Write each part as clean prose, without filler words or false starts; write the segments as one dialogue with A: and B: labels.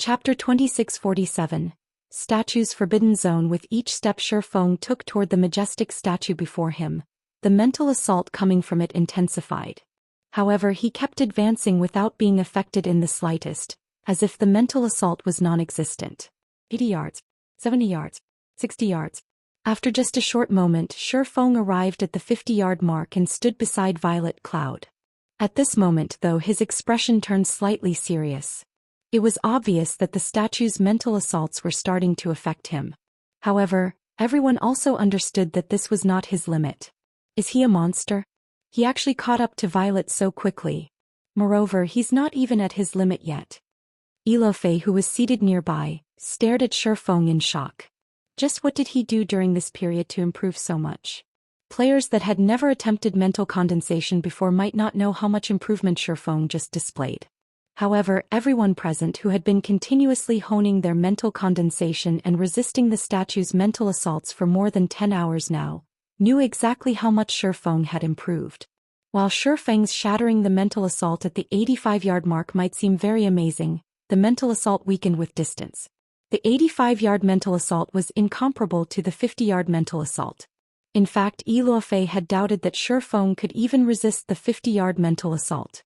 A: Chapter 2647. Statue's Forbidden Zone. With each step Shifeng took toward the majestic statue before him, the mental assault coming from it intensified. However, he kept advancing without being affected in the slightest, as if the mental assault was non-existent. 80 yards, 70 yards, 60 yards. After just a short moment, Shifeng arrived at the 50-yard mark and stood beside Violet Cloud. At this moment, though, his expression turned slightly serious. It was obvious that the statue's mental assaults were starting to affect him. However, everyone also understood that this was not his limit. Is he a monster? He actually caught up to Violet so quickly. Moreover, he's not even at his limit yet. Ilofei, who was seated nearby, stared at Shifeng in shock. Just what did he do during this period to improve so much? Players that had never attempted mental condensation before might not know how much improvement Shifeng just displayed. However, everyone present who had been continuously honing their mental condensation and resisting the statue's mental assaults for more than 10 hours now, knew exactly how much Shifeng had improved. While Shifeng's shattering the mental assault at the 85-yard mark might seem very amazing, the mental assault weakened with distance. The 85-yard mental assault was incomparable to the 50-yard mental assault. In fact, Ilofei had doubted that Shifeng could even resist the 50-yard mental assault.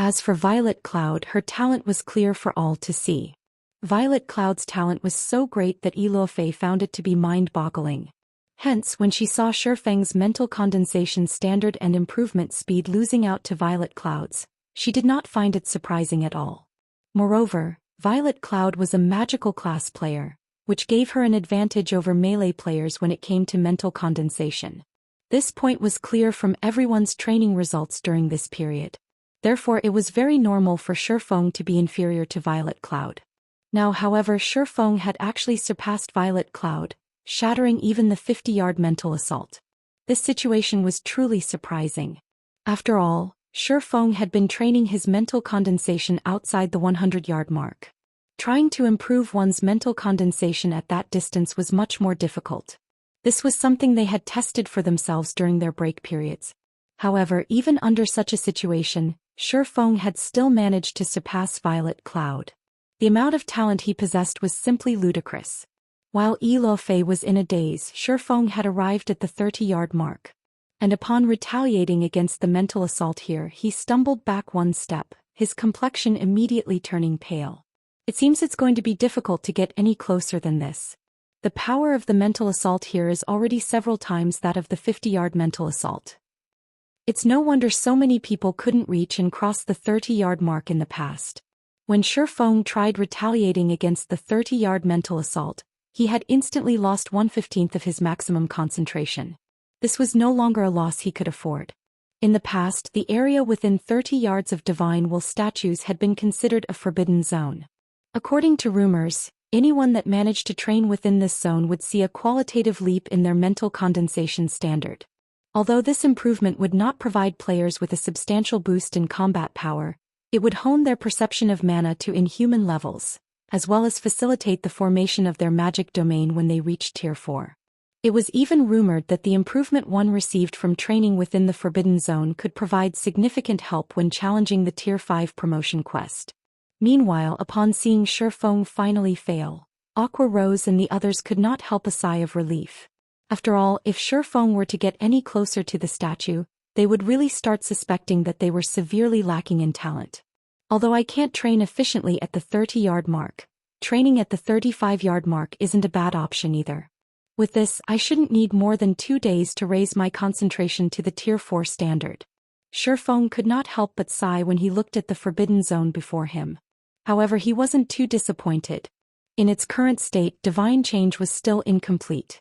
A: As for Violet Cloud, her talent was clear for all to see. Violet Cloud's talent was so great that Ilofei found it to be mind-boggling. Hence, when she saw Shifeng's mental condensation standard and improvement speed losing out to Violet Cloud's, she did not find it surprising at all. Moreover, Violet Cloud was a magical class player, which gave her an advantage over melee players when it came to mental condensation. This point was clear from everyone's training results during this period. Therefore, it was very normal for Shifeng to be inferior to Violet Cloud. Now, however, Shifeng had actually surpassed Violet Cloud, shattering even the 50-yard mental assault. This situation was truly surprising. After all, Shifeng had been training his mental condensation outside the 100-yard mark. Trying to improve one's mental condensation at that distance was much more difficult. This was something they had tested for themselves during their break periods. However, even under such a situation, Shifeng had still managed to surpass Violet Cloud. The amount of talent he possessed was simply ludicrous. While Ilofei was in a daze, Shifeng had arrived at the 30-yard mark. And upon retaliating against the mental assault here, he stumbled back one step, his complexion immediately turning pale. It seems it's going to be difficult to get any closer than this. The power of the mental assault here is already several times that of the 50-yard mental assault. It's no wonder so many people couldn't reach and cross the 30-yard mark in the past. When Shifeng tried retaliating against the 30-yard mental assault, he had instantly lost 1/15 of his maximum concentration. This was no longer a loss he could afford. In the past, the area within 30 yards of divine will statues had been considered a forbidden zone. According to rumors, anyone that managed to train within this zone would see a qualitative leap in their mental condensation standard. Although this improvement would not provide players with a substantial boost in combat power, it would hone their perception of mana to inhuman levels, as well as facilitate the formation of their magic domain when they reached Tier 4. It was even rumored that the improvement one received from training within the Forbidden Zone could provide significant help when challenging the Tier 5 promotion quest. Meanwhile, upon seeing Shifeng finally fail, Aqua Rose and the others could not help a sigh of relief. After all, if Shifeng were to get any closer to the statue, they would really start suspecting that they were severely lacking in talent. Although I can't train efficiently at the 30-yard mark, training at the 35-yard mark isn't a bad option either. With this, I shouldn't need more than 2 days to raise my concentration to the Tier 4 standard. Shifeng could not help but sigh when he looked at the Forbidden Zone before him. However, he wasn't too disappointed. In its current state, divine change was still incomplete.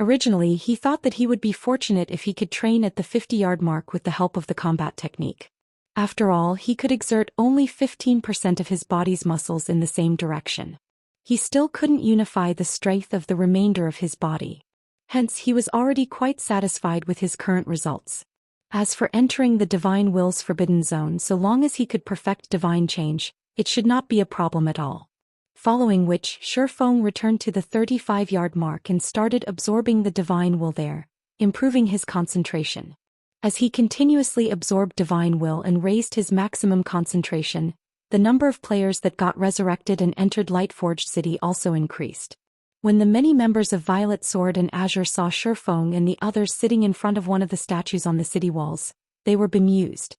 A: Originally, he thought that he would be fortunate if he could train at the 50-yard mark with the help of the combat technique. After all, he could exert only 15% of his body's muscles in the same direction. He still couldn't unify the strength of the remainder of his body. Hence, he was already quite satisfied with his current results. As for entering the Divine Will's Forbidden Zone, so long as he could perfect divine change, it should not be a problem at all. Following which, Shifeng returned to the 35-yard mark and started absorbing the divine will there, improving his concentration. As he continuously absorbed divine will and raised his maximum concentration, the number of players that got resurrected and entered Lightforged City also increased. When the many members of Violet Sword and Azure saw Shifeng and the others sitting in front of one of the statues on the city walls, they were bemused.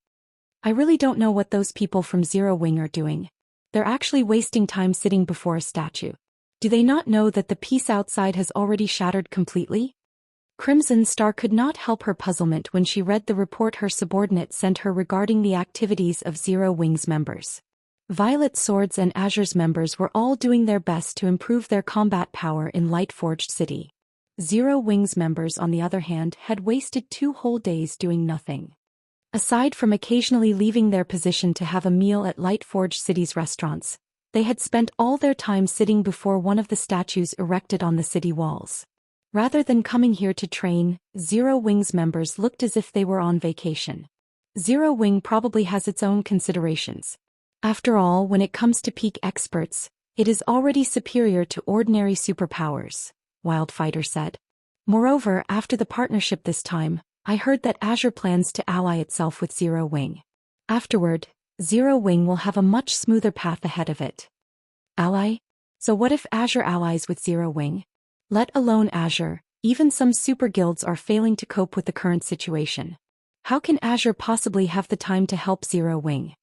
A: I really don't know what those people from Zero Wing are doing. They're actually wasting time sitting before a statue. Do they not know that the peace outside has already shattered completely? Crimson Star could not help her puzzlement when she read the report her subordinate sent her regarding the activities of Zero Wing's members. Violet Swords and Azure's members were all doing their best to improve their combat power in Lightforged City. Zero Wing's members, on the other hand, had wasted 2 whole days doing nothing. Aside from occasionally leaving their position to have a meal at Lightforged City's restaurants, they had spent all their time sitting before one of the statues erected on the city walls. Rather than coming here to train, Zero Wing's members looked as if they were on vacation. Zero Wing probably has its own considerations. After all, when it comes to peak experts, it is already superior to ordinary superpowers, Wildfighter said. Moreover, after the partnership this time, I heard that Azure plans to ally itself with Zero Wing. Afterward, Zero Wing will have a much smoother path ahead of it. Ally? So what if Azure allies with Zero Wing? Let alone Azure, even some super guilds are failing to cope with the current situation. How can Azure possibly have the time to help Zero Wing?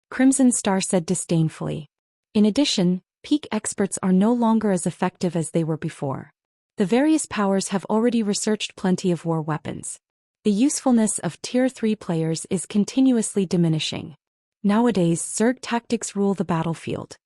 A: Crimson Star said disdainfully. In addition, peak experts are no longer as effective as they were before. The various powers have already researched plenty of war weapons. The usefulness of Tier 3 players is continuously diminishing. Nowadays, Zerg tactics rule the battlefield.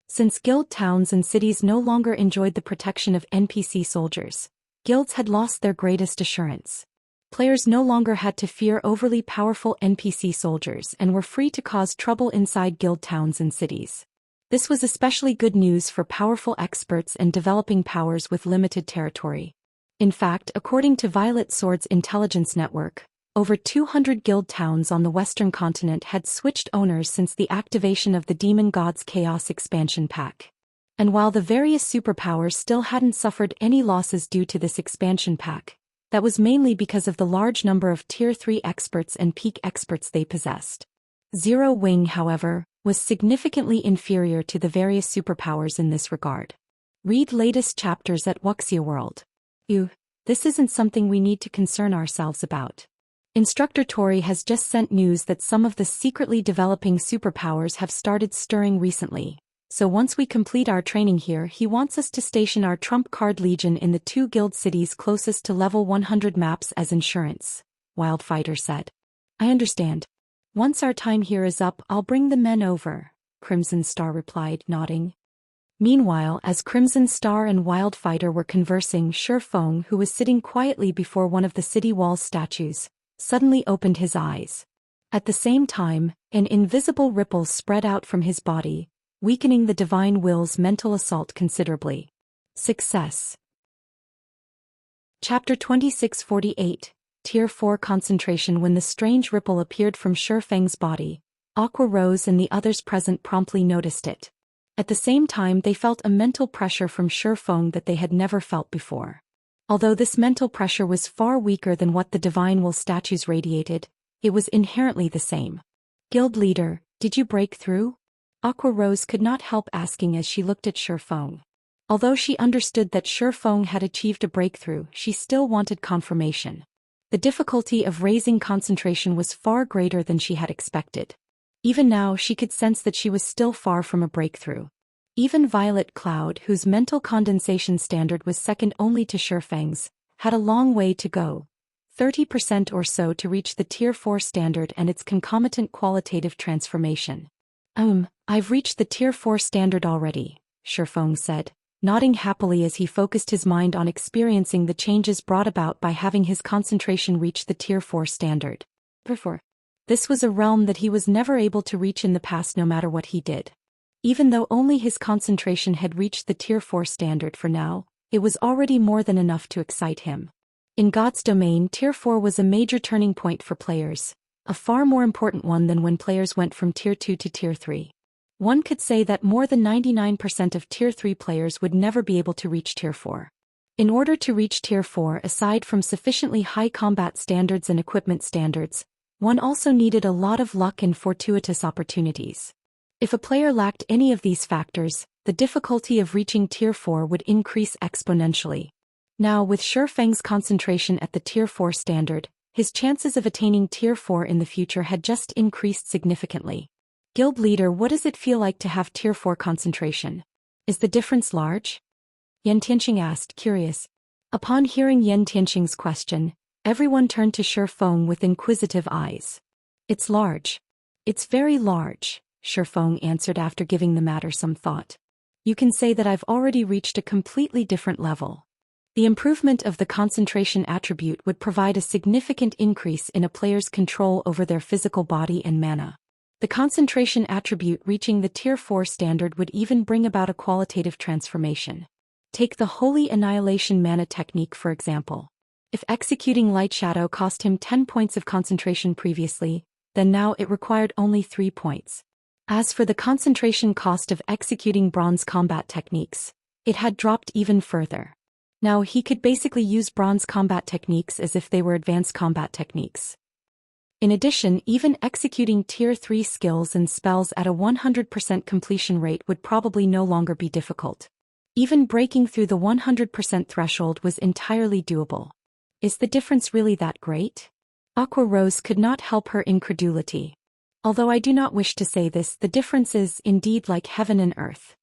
A: Since guild towns and cities no longer enjoyed the protection of NPC soldiers, guilds had lost their greatest assurance. Players no longer had to fear overly powerful NPC soldiers and were free to cause trouble inside guild towns and cities. This was especially good news for powerful experts and developing powers with limited territory. In fact, according to Violet Sword's intelligence network, over 200 guild towns on the western continent had switched owners since the activation of the Demon God's Chaos expansion pack. And while the various superpowers still hadn't suffered any losses due to this expansion pack, that was mainly because of the large number of Tier 3 experts and peak experts they possessed. Zero Wing, however, was significantly inferior to the various superpowers in this regard. Read latest chapters at Wuxia World. This isn't something we need to concern ourselves about. Instructor Tori has just sent news that some of the secretly developing superpowers have started stirring recently. So once we complete our training here, he wants us to station our trump card legion in the 2 guild cities closest to level 100 maps as insurance, Wildfighter said. I understand. Once our time here is up, I'll bring the men over, Crimson Star replied, nodding. Meanwhile, as Crimson Star and Wildfighter were conversing, Shifeng, who was sitting quietly before one of the city wall statues, suddenly opened his eyes. At the same time, an invisible ripple spread out from his body, weakening the Divine Will's mental assault considerably. Success. Chapter 2648, Tier 4 Concentration. When the strange ripple appeared from Shifeng's body, Aqua Rose and the others present promptly noticed it. At the same time, they felt a mental pressure from Shifeng that they had never felt before. Although this mental pressure was far weaker than what the Divine Will statues radiated, it was inherently the same. Guild leader, did you break through? Aqua Rose could not help asking as she looked at Shifeng. Although she understood that Shifeng had achieved a breakthrough, she still wanted confirmation. The difficulty of raising concentration was far greater than she had expected. Even now she could sense that she was still far from a breakthrough. Even Violet Cloud, whose mental condensation standard was second only to Shifeng's, had a long way to go, 30% or so, to reach the Tier 4 standard and its concomitant qualitative transformation. I've reached the Tier 4 standard already, Shifeng said, nodding happily as he focused his mind on experiencing the changes brought about by having his concentration reach the Tier 4 standard. Before, this was a realm that he was never able to reach in the past no matter what he did. Even though only his concentration had reached the Tier 4 standard for now, it was already more than enough to excite him. In God's domain, Tier 4 was a major turning point for players, a far more important one than when players went from Tier 2 to Tier 3. One could say that more than 99% of Tier 3 players would never be able to reach Tier 4. In order to reach Tier 4, aside from sufficiently high combat standards and equipment standards, one also needed a lot of luck and fortuitous opportunities. If a player lacked any of these factors, the difficulty of reaching Tier 4 would increase exponentially. Now, with Shifeng's concentration at the Tier 4 standard, his chances of attaining Tier 4 in the future had just increased significantly. Guild leader, what does it feel like to have Tier 4 concentration? Is the difference large? Yan Tianxing asked, curious. Upon hearing Yan Tianxing's question, everyone turned to Shifeng with inquisitive eyes. It's large. It's very large, Shifeng answered after giving the matter some thought. You can say that I've already reached a completely different level. The improvement of the concentration attribute would provide a significant increase in a player's control over their physical body and mana. The concentration attribute reaching the Tier 4 standard would even bring about a qualitative transformation. Take the Holy Annihilation mana technique for example. If executing Light Shadow cost him 10 points of concentration previously, then now it required only 3 points. As for the concentration cost of executing Bronze combat techniques, it had dropped even further. Now he could basically use Bronze combat techniques as if they were advanced combat techniques. In addition, even executing Tier 3 skills and spells at a 100% completion rate would probably no longer be difficult. Even breaking through the 100% threshold was entirely doable. Is the difference really that great? Aqua Rose could not help her incredulity. Although I do not wish to say this, the difference is indeed like heaven and earth.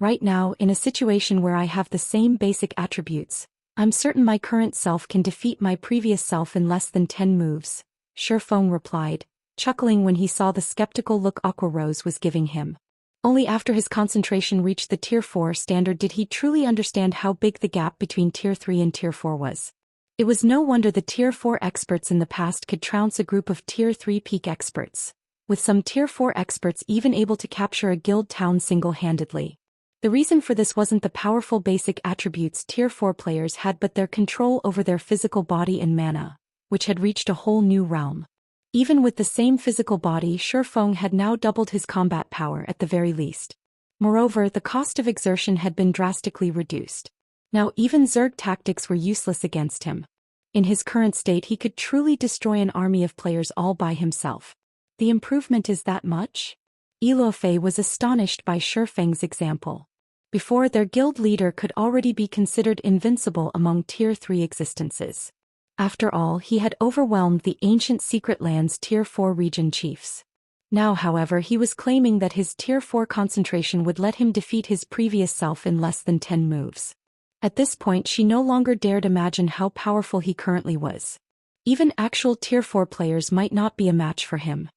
A: Right now, in a situation where I have the same basic attributes, I'm certain my current self can defeat my previous self in less than 10 moves, Shifeng replied, chuckling when he saw the skeptical look Aqua Rose was giving him. Only after his concentration reached the Tier 4 standard did he truly understand how big the gap between Tier 3 and Tier 4 was. It was no wonder the Tier 4 experts in the past could trounce a group of Tier 3 peak experts, with some Tier 4 experts even able to capture a guild town single-handedly. The reason for this wasn't the powerful basic attributes Tier 4 players had but their control over their physical body and mana, which had reached a whole new realm. Even with the same physical body, Shifeng had now doubled his combat power at the very least. Moreover, the cost of exertion had been drastically reduced. Now even Zerg tactics were useless against him. In his current state he could truly destroy an army of players all by himself. The improvement is that much? Elofei was astonished by Shifeng's example. Before, their guild leader could already be considered invincible among Tier 3 existences. After all, he had overwhelmed the ancient secret land's Tier 4 region chiefs. Now, however, he was claiming that his Tier 4 concentration would let him defeat his previous self in less than 10 moves. At this point, she no longer dared imagine how powerful he currently was. Even actual Tier 4 players might not be a match for him.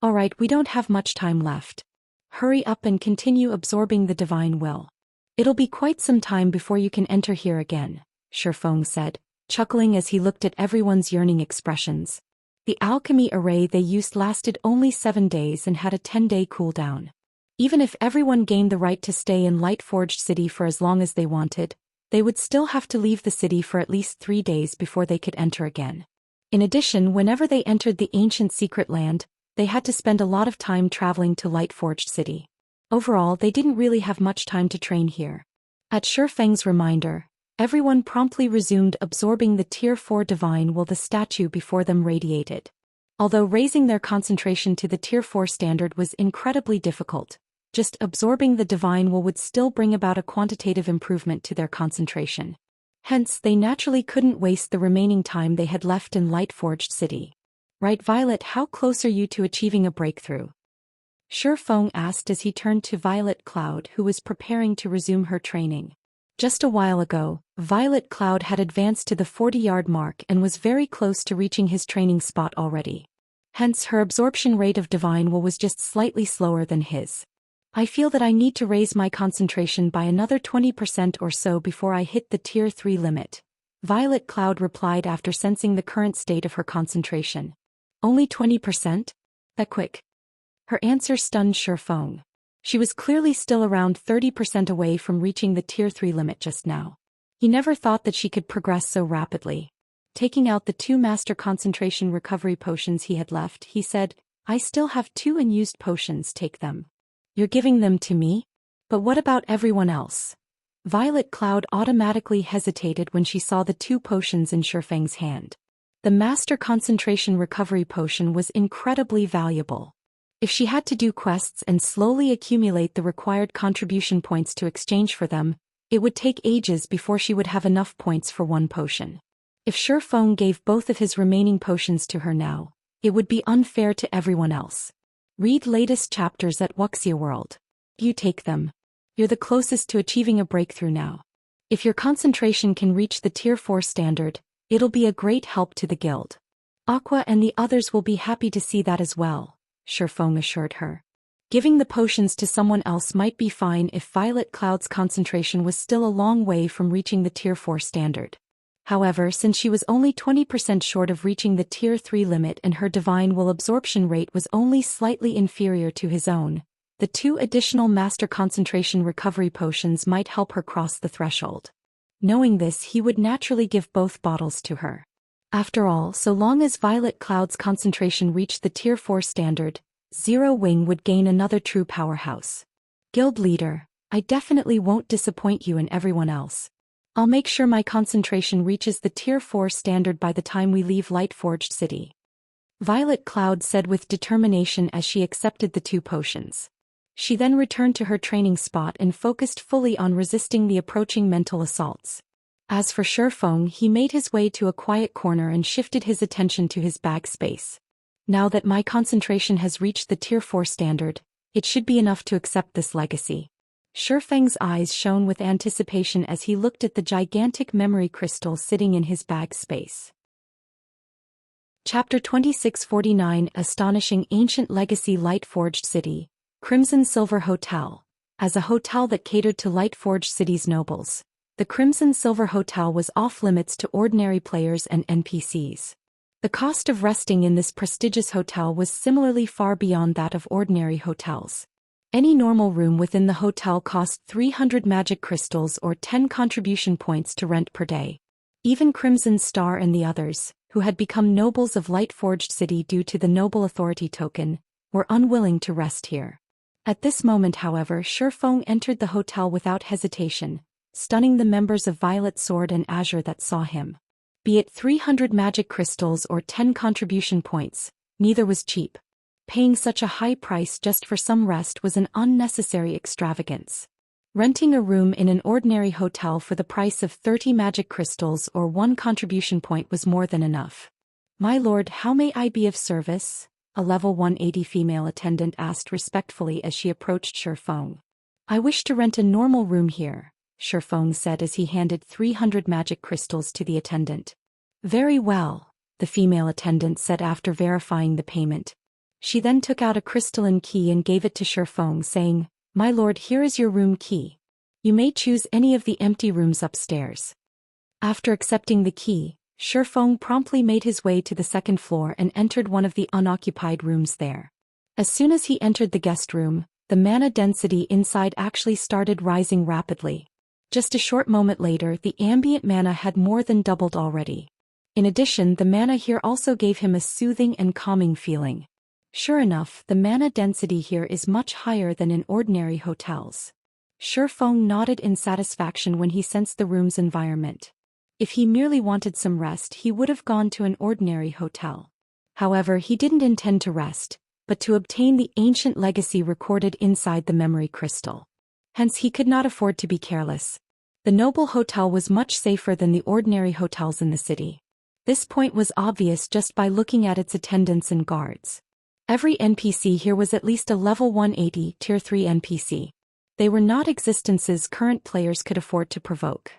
A: Alright, we don't have much time left. Hurry up and continue absorbing the divine will. It'll be quite some time before you can enter here again, Shifeng said, chuckling as he looked at everyone's yearning expressions. The alchemy array they used lasted only 7 days and had a 10-day cooldown. Even if everyone gained the right to stay in Lightforged City for as long as they wanted, they would still have to leave the city for at least 3 days before they could enter again. In addition, whenever they entered the ancient secret land, they had to spend a lot of time traveling to Lightforged City. Overall, they didn't really have much time to train here. At Shifeng's reminder, everyone promptly resumed absorbing the Tier 4 divine will the statue before them radiated. Although raising their concentration to the Tier 4 standard was incredibly difficult, just absorbing the divine will would still bring about a quantitative improvement to their concentration. Hence, they naturally couldn't waste the remaining time they had left in Lightforged City. Right, Violet, how close are you to achieving a breakthrough? Shifeng asked as he turned to Violet Cloud, who was preparing to resume her training. Just a while ago, Violet Cloud had advanced to the 40-yard mark and was very close to reaching his training spot already. Hence, her absorption rate of divine will was just slightly slower than his. I feel that I need to raise my concentration by another 20% or so before I hit the Tier 3 limit, Violet Cloud replied after sensing the current state of her concentration. Only 20%? That quick? Her answer stunned Shifeng. She was clearly still around 30% away from reaching the Tier 3 limit just now. He never thought that she could progress so rapidly. Taking out the 2 master concentration recovery potions he had left, he said, I still have 2 unused potions, take them. You're giving them to me? But what about everyone else? Violet Cloud automatically hesitated when she saw the 2 potions in Shifeng's hand. The master concentration recovery potion was incredibly valuable. If she had to do quests and slowly accumulate the required contribution points to exchange for them, it would take ages before she would have enough points for one potion. If Shifeng gave both of his remaining potions to her now, it would be unfair to everyone else. Read latest chapters at Wuxia World. You take them. You're the closest to achieving a breakthrough now. If your concentration can reach the Tier 4 standard, it'll be a great help to the guild. Aqua and the others will be happy to see that as well, Shifeng assured her. Giving the potions to someone else might be fine if Violet Cloud's concentration was still a long way from reaching the Tier 4 standard. However, since she was only 20% short of reaching the Tier 3 limit and her divine will absorption rate was only slightly inferior to his own, the 2 additional master concentration recovery potions might help her cross the threshold. Knowing this, he would naturally give both bottles to her. After all, so long as Violet Cloud's concentration reached the Tier 4 standard, Zero Wing would gain another true powerhouse. Guild leader, I definitely won't disappoint you and everyone else. I'll make sure my concentration reaches the Tier 4 standard by the time we leave Lightforged City. Violet Cloud said with determination as she accepted the 2 potions. She then returned to her training spot and focused fully on resisting the approaching mental assaults. As for Shifeng, he made his way to a quiet corner and shifted his attention to his bag space. Now that my concentration has reached the Tier 4 standard, it should be enough to accept this legacy. Shifeng's eyes shone with anticipation as he looked at the gigantic memory crystal sitting in his bag space. Chapter 2649 Astonishing Ancient Legacy Lightforged City, Crimson Silver Hotel. As a hotel that catered to Lightforged City's nobles, the Crimson Silver Hotel was off-limits to ordinary players and NPCs. The cost of resting in this prestigious hotel was similarly far beyond that of ordinary hotels. Any normal room within the hotel cost 300 magic crystals or 10 contribution points to rent per day. Even Crimson Star and the others, who had become nobles of Lightforged City due to the Noble Authority token, were unwilling to rest here. At this moment, however, Shifeng entered the hotel without hesitation, stunning the members of Violet Sword and Azure that saw him. Be it 300 magic crystals or 10 contribution points, neither was cheap. Paying such a high price just for some rest was an unnecessary extravagance. Renting a room in an ordinary hotel for the price of 30 magic crystals or 1 contribution point was more than enough. "My lord, how may I be of service?" a level 180 female attendant asked respectfully as she approached Shifeng. "I wish to rent a normal room here," Shifeng said as he handed 300 magic crystals to the attendant. "Very well," the female attendant said after verifying the payment. She then took out a crystalline key and gave it to Shifeng, saying, "My lord, here is your room key. You may choose any of the empty rooms upstairs." After accepting the key, Shifeng promptly made his way to the 2nd floor and entered one of the unoccupied rooms there. As soon as he entered the guest room, the mana density inside actually started rising rapidly. Just a short moment later, the ambient mana had more than doubled already. In addition, the mana here also gave him a soothing and calming feeling. Sure enough, the mana density here is much higher than in ordinary hotels. Shifeng nodded in satisfaction when he sensed the room's environment. If he merely wanted some rest, he would have gone to an ordinary hotel. However, he didn't intend to rest, but to obtain the ancient legacy recorded inside the memory crystal. Hence he could not afford to be careless. The Noble Hotel was much safer than the ordinary hotels in the city. This point was obvious just by looking at its attendants and guards. Every NPC here was at least a level 180 Tier 3 NPC. They were not existences current players could afford to provoke.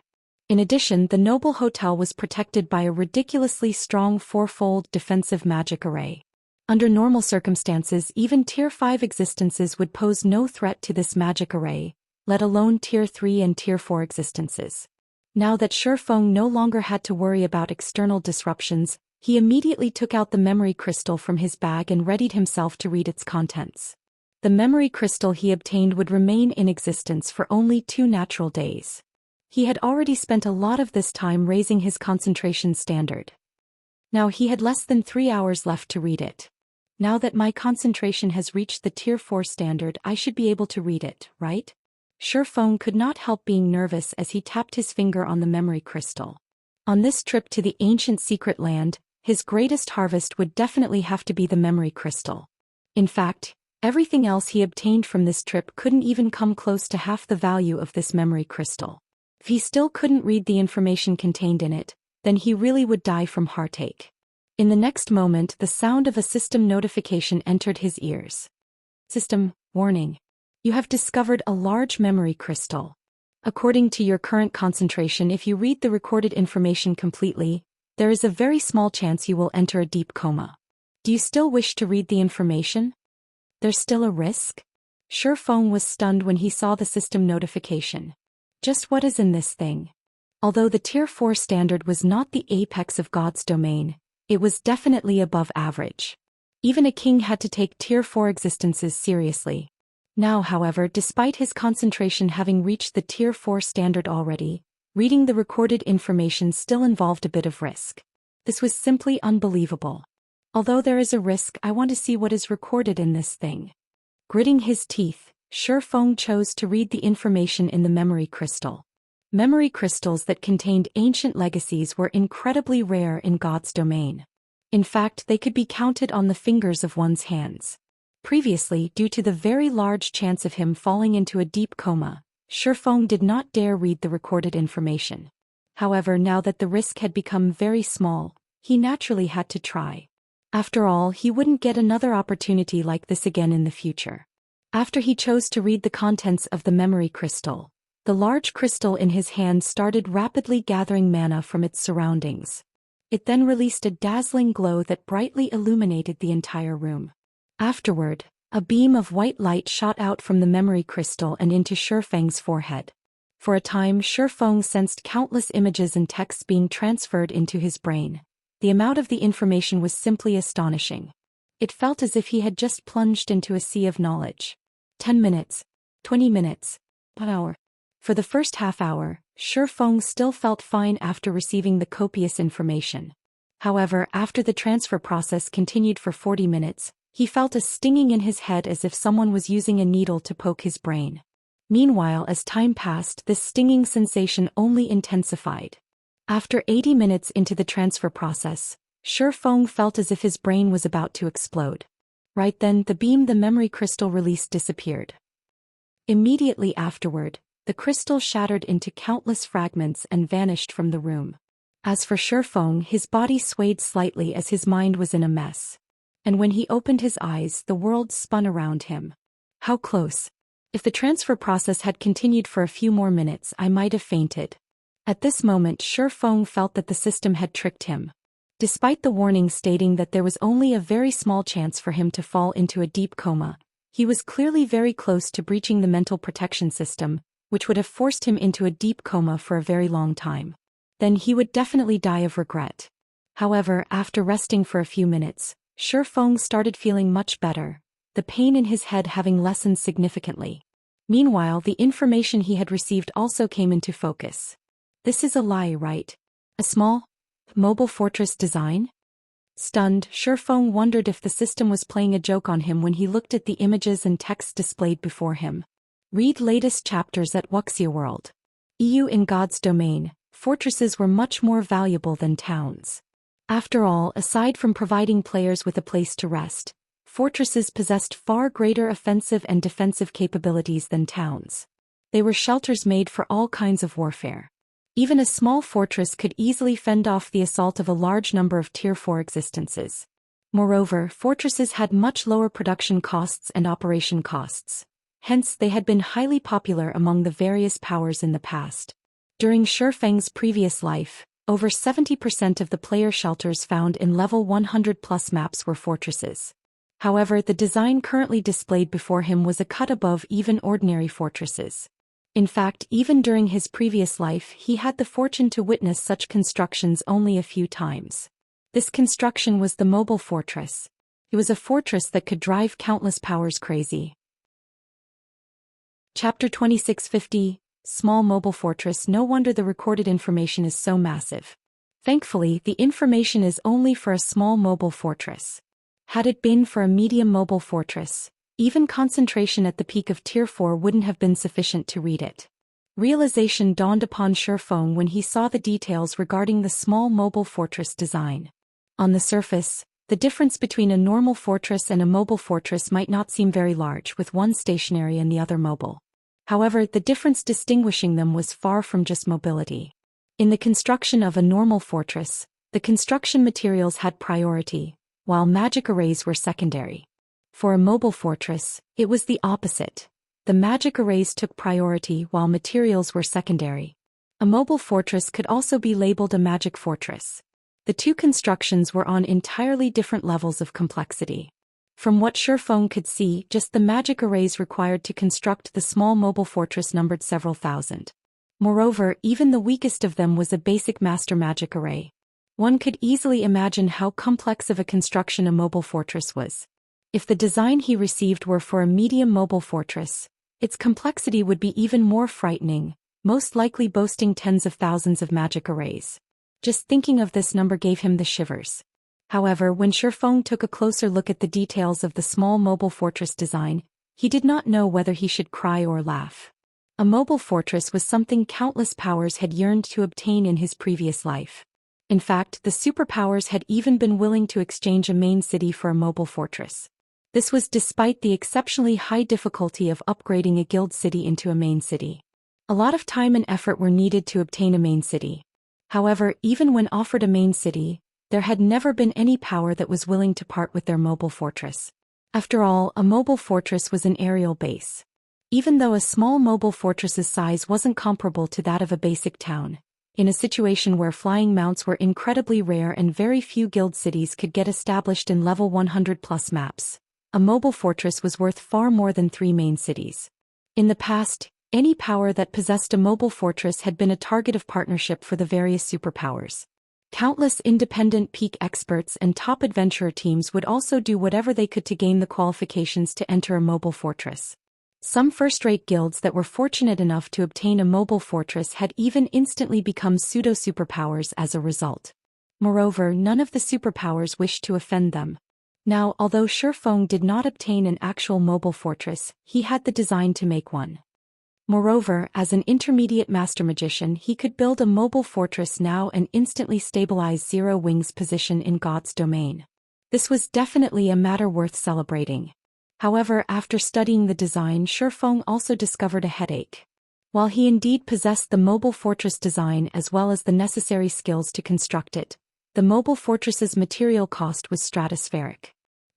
A: In addition, the Noble Hotel was protected by a ridiculously strong 4-fold defensive magic array. Under normal circumstances, even Tier 5 existences would pose no threat to this magic array, let alone Tier 3 and Tier 4 existences. Now that Shifeng no longer had to worry about external disruptions, he immediately took out the memory crystal from his bag and readied himself to read its contents. The memory crystal he obtained would remain in existence for only 2 natural days. He had already spent a lot of this time raising his concentration standard. Now he had less than 3 hours left to read it. Now that my concentration has reached the Tier 4 standard, I should be able to read it, right? Shifeng could not help being nervous as he tapped his finger on the memory crystal. On this trip to the ancient secret land, his greatest harvest would definitely have to be the memory crystal. In fact, Everything else he obtained from this trip couldn't even come close to half the value of this memory crystal. If he still couldn't read the information contained in it, then he really would die from heartache. In the next moment, the sound of a system notification entered his ears. System, warning. You have discovered a large memory crystal. According to your current concentration, if you read the recorded information completely, there is a very small chance you will enter a deep coma. Do you still wish to read the information? There's still a risk? Shi Feng was stunned when he saw the system notification. Just what is in this thing? Although the Tier 4 standard was not the apex of God's domain, it was definitely above average. Even a king had to take Tier 4 existences seriously. Now, however, despite his concentration having reached the Tier 4 standard already, reading the recorded information still involved a bit of risk. This was simply unbelievable. Although there is a risk, I want to see what is recorded in this thing. Gritting his teeth, Shi Feng chose to read the information in the memory crystal. Memory crystals that contained ancient legacies were incredibly rare in God's domain. In fact, they could be counted on the fingers of one's hands. Previously, due to the very large chance of him falling into a deep coma, Shi Feng did not dare read the recorded information. However, now that the risk had become very small, he naturally had to try. After all, he wouldn't get another opportunity like this again in the future. After he chose to read the contents of the memory crystal, the large crystal in his hand started rapidly gathering mana from its surroundings. It then released a dazzling glow that brightly illuminated the entire room. Afterward, a beam of white light shot out from the memory crystal and into Shi Feng's forehead. For a time, Shi Feng sensed countless images and texts being transferred into his brain. The amount of the information was simply astonishing. It felt as if he had just plunged into a sea of knowledge. 10 minutes. 20 minutes. 1 hour. For the first half hour, Shi Feng still felt fine after receiving the copious information. However, after the transfer process continued for 40 minutes, he felt a stinging in his head as if someone was using a needle to poke his brain. Meanwhile, as time passed, this stinging sensation only intensified. After 80 minutes into the transfer process, Shi Feng felt as if his brain was about to explode. Right then, the beam the memory crystal released disappeared. Immediately afterward, the crystal shattered into countless fragments and vanished from the room. As for Shi Feng, his body swayed slightly as his mind was in a mess. And when he opened his eyes, the world spun around him. How close! If the transfer process had continued for a few more minutes, I might have fainted. At this moment, Shi Feng felt that the system had tricked him. Despite the warning stating that there was only a very small chance for him to fall into a deep coma, he was clearly very close to breaching the mental protection system, which would have forced him into a deep coma for a very long time. Then he would definitely die of regret. However, after resting for a few minutes, Shi Feng started feeling much better, the pain in his head having lessened significantly. Meanwhile, the information he had received also came into focus. This is a lie, right? A small, mobile fortress design? Stunned, Shi Feng wondered if the system was playing a joke on him when he looked at the images and text displayed before him. Read latest chapters at Wuxia World. EU in God's domain, fortresses were much more valuable than towns. After all, aside from providing players with a place to rest, fortresses possessed far greater offensive and defensive capabilities than towns. They were shelters made for all kinds of warfare. Even a small fortress could easily fend off the assault of a large number of Tier 4 existences. Moreover, fortresses had much lower production costs and operation costs. Hence, they had been highly popular among the various powers in the past. During Shi Feng's previous life, over 70% of the player shelters found in level 100+ maps were fortresses. However, the design currently displayed before him was a cut above even ordinary fortresses. In fact, even during his previous life, he had the fortune to witness such constructions only a few times. This construction was the mobile fortress. It was a fortress that could drive countless powers crazy. Chapter 2650, Small Mobile Fortress. No wonder the recorded information is so massive. Thankfully, the information is only for a small mobile fortress. Had it been for a medium mobile fortress, even concentration at the peak of Tier 4 wouldn't have been sufficient to read it. Realization dawned upon Shi Feng when he saw the details regarding the small mobile fortress design. On the surface, The difference between a normal fortress and a mobile fortress might not seem very large, with one stationary and the other mobile. However, the difference distinguishing them was far from just mobility. In the construction of a normal fortress, the construction materials had priority, while magic arrays were secondary. For a mobile fortress, it was the opposite. The magic arrays took priority while materials were secondary. A mobile fortress could also be labeled a magic fortress. The two constructions were on entirely different levels of complexity. From what Shifeng could see, just the magic arrays required to construct the small mobile fortress numbered several thousand. Moreover, even the weakest of them was a basic master magic array. One could easily imagine how complex of a construction a mobile fortress was. If the design he received were for a medium mobile fortress, its complexity would be even more frightening, most likely boasting tens of thousands of magic arrays. Just thinking of this number gave him the shivers. However, when Shifeng took a closer look at the details of the small mobile fortress design, he did not know whether he should cry or laugh. A mobile fortress was something countless powers had yearned to obtain in his previous life. In fact, the superpowers had even been willing to exchange a main city for a mobile fortress. This was despite the exceptionally high difficulty of upgrading a guild city into a main city. A lot of time and effort were needed to obtain a main city. However, even when offered a main city, there had never been any power that was willing to part with their mobile fortress. After all, a mobile fortress was an aerial base. Even though a small mobile fortress's size wasn't comparable to that of a basic town, in a situation where flying mounts were incredibly rare and very few guild cities could get established in level 100 plus maps, a mobile fortress was worth far more than 3 main cities. In the past, any power that possessed a mobile fortress had been a target of partnership for the various superpowers. Countless independent peak experts and top adventurer teams would also do whatever they could to gain the qualifications to enter a mobile fortress. Some first-rate guilds that were fortunate enough to obtain a mobile fortress had even instantly become pseudo-superpowers as a result. Moreover, none of the superpowers wished to offend them. Now, although Shifeng did not obtain an actual mobile fortress, he had the design to make one. Moreover, as an intermediate master magician, he could build a mobile fortress now and instantly stabilize Zero Wing's position in God's domain. This was definitely a matter worth celebrating. However, after studying the design, Shifeng also discovered a headache. While he indeed possessed the mobile fortress design as well as the necessary skills to construct it, the mobile fortress's material cost was stratospheric.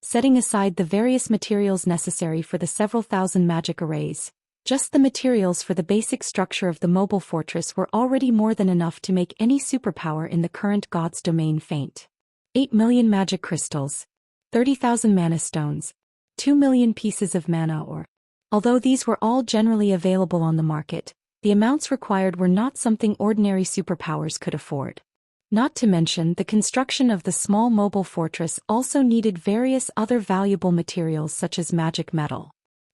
A: Setting aside the various materials necessary for the several thousand magic arrays, just the materials for the basic structure of the mobile fortress were already more than enough to make any superpower in the current God's domain faint. 8 million magic crystals, 30,000 mana stones, 2 million pieces of mana ore. Although these were all generally available on the market, the amounts required were not something ordinary superpowers could afford. Not to mention, the construction of the small mobile fortress also needed various other valuable materials such as magic metal.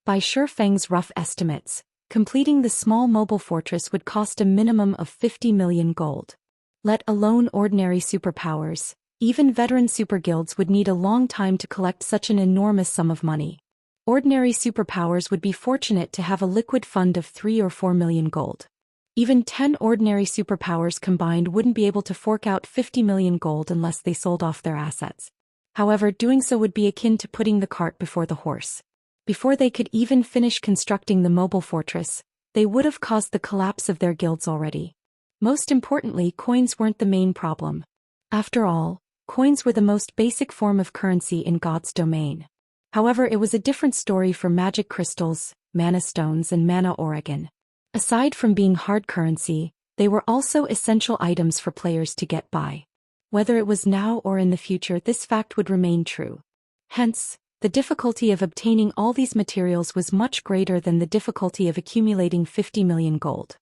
A: By Shifeng's rough estimates, completing the small mobile fortress would cost a minimum of 50 million gold. Let alone ordinary superpowers, even veteran superguilds would need a long time to collect such an enormous sum of money. Ordinary superpowers would be fortunate to have a liquid fund of 3 or 4 million gold. Even 10 ordinary superpowers combined wouldn't be able to fork out 50 million gold unless they sold off their assets. However, doing so would be akin to putting the cart before the horse. Before they could even finish constructing the mobile fortress, they would have caused the collapse of their guilds already. Most importantly, coins weren't the main problem. After all, coins were the most basic form of currency in God's domain. However, it was a different story for magic crystals, mana stones and mana oregon. Aside from being hard currency, they were also essential items for players to get by. Whether it was now or in the future, this fact would remain true. Hence, the difficulty of obtaining all these materials was much greater than the difficulty of accumulating 50 million gold.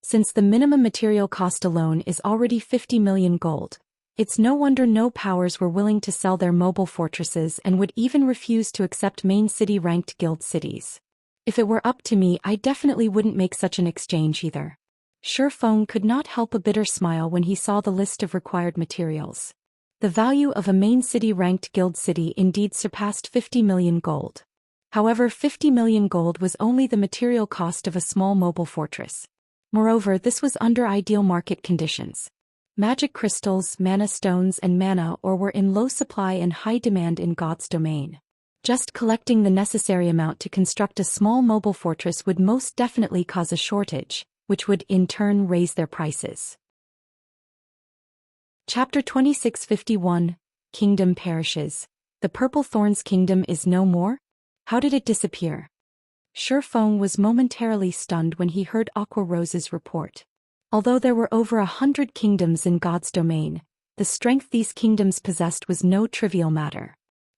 A: Since the minimum material cost alone is already 50 million gold, it's no wonder no powers were willing to sell their mobile fortresses and would even refuse to accept main city ranked guild cities. If it were up to me, I definitely wouldn't make such an exchange either. Shifeng could not help a bitter smile when he saw the list of required materials. The value of a main city ranked guild city indeed surpassed 50 million gold. However, 50 million gold was only the material cost of a small mobile fortress. Moreover, this was under ideal market conditions. Magic crystals, mana stones and mana ore were in low supply and high demand in God's domain. Just collecting the necessary amount to construct a small mobile fortress would most definitely cause a shortage, which would in turn raise their prices. Chapter 2651, Kingdom perishes. The Purple Thorns Kingdom is no more? How did it disappear? Shi Feng was momentarily stunned when he heard Aqua Rose's report. Although there were over 100 kingdoms in God's domain, the strength these kingdoms possessed was no trivial matter.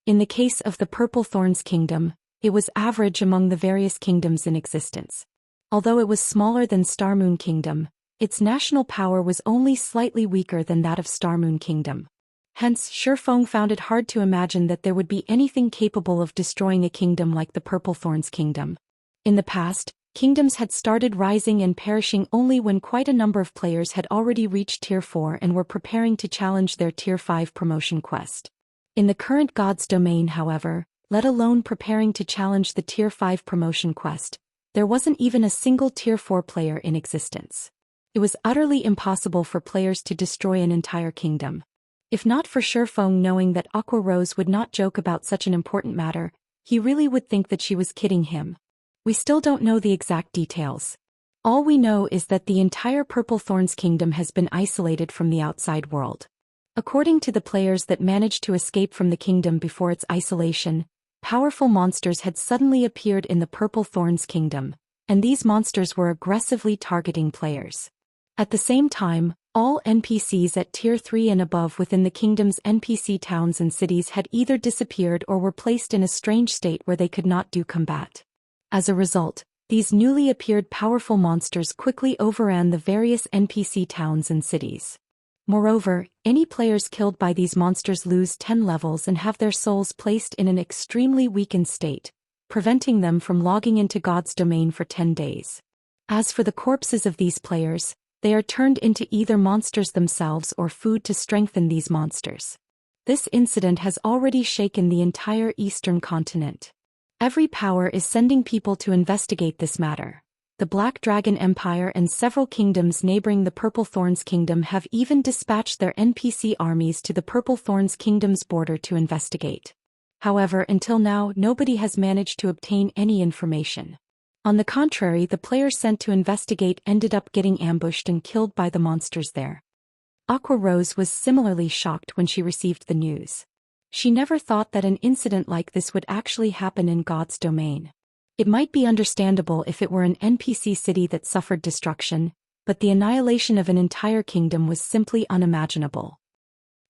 A: In the case of the Purple Thorns Kingdom, it was average among the various kingdoms in existence. Although it was smaller than Starmoon Kingdom, its national power was only slightly weaker than that of Starmoon Kingdom. Hence, Shi Feng found it hard to imagine that there would be anything capable of destroying a kingdom like the Purple Thorns Kingdom. In the past, kingdoms had started rising and perishing only when quite a number of players had already reached Tier 4 and were preparing to challenge their Tier 5 promotion quest. In the current God's domain, however, let alone preparing to challenge the Tier 5 promotion quest, there wasn't even a single Tier 4 player in existence. It was utterly impossible for players to destroy an entire kingdom. If not for Shi Feng knowing that Aqua Rose would not joke about such an important matter, he really would think that she was kidding him. We still don't know the exact details. All we know is that the entire Purple Thorns Kingdom has been isolated from the outside world. According to the players that managed to escape from the kingdom before its isolation, powerful monsters had suddenly appeared in the Purple Thorns Kingdom, and these monsters were aggressively targeting players. At the same time, all NPCs at Tier 3 and above within the kingdom's NPC towns and cities had either disappeared or were placed in a strange state where they could not do combat. As a result, these newly appeared powerful monsters quickly overran the various NPC towns and cities. Moreover, any players killed by these monsters lose 10 levels and have their souls placed in an extremely weakened state, preventing them from logging into God's domain for 10 days. As for the corpses of these players, they are turned into either monsters themselves or food to strengthen these monsters. This incident has already shaken the entire Eastern continent. Every power is sending people to investigate this matter. The Black Dragon Empire and several kingdoms neighboring the Purple Thorns Kingdom have even dispatched their NPC armies to the Purple Thorns Kingdom's border to investigate. However, until now, nobody has managed to obtain any information. On the contrary, the players sent to investigate ended up getting ambushed and killed by the monsters there. Aqua Rose was similarly shocked when she received the news. She never thought that an incident like this would actually happen in God's domain. It might be understandable if it were an NPC city that suffered destruction, but the annihilation of an entire kingdom was simply unimaginable.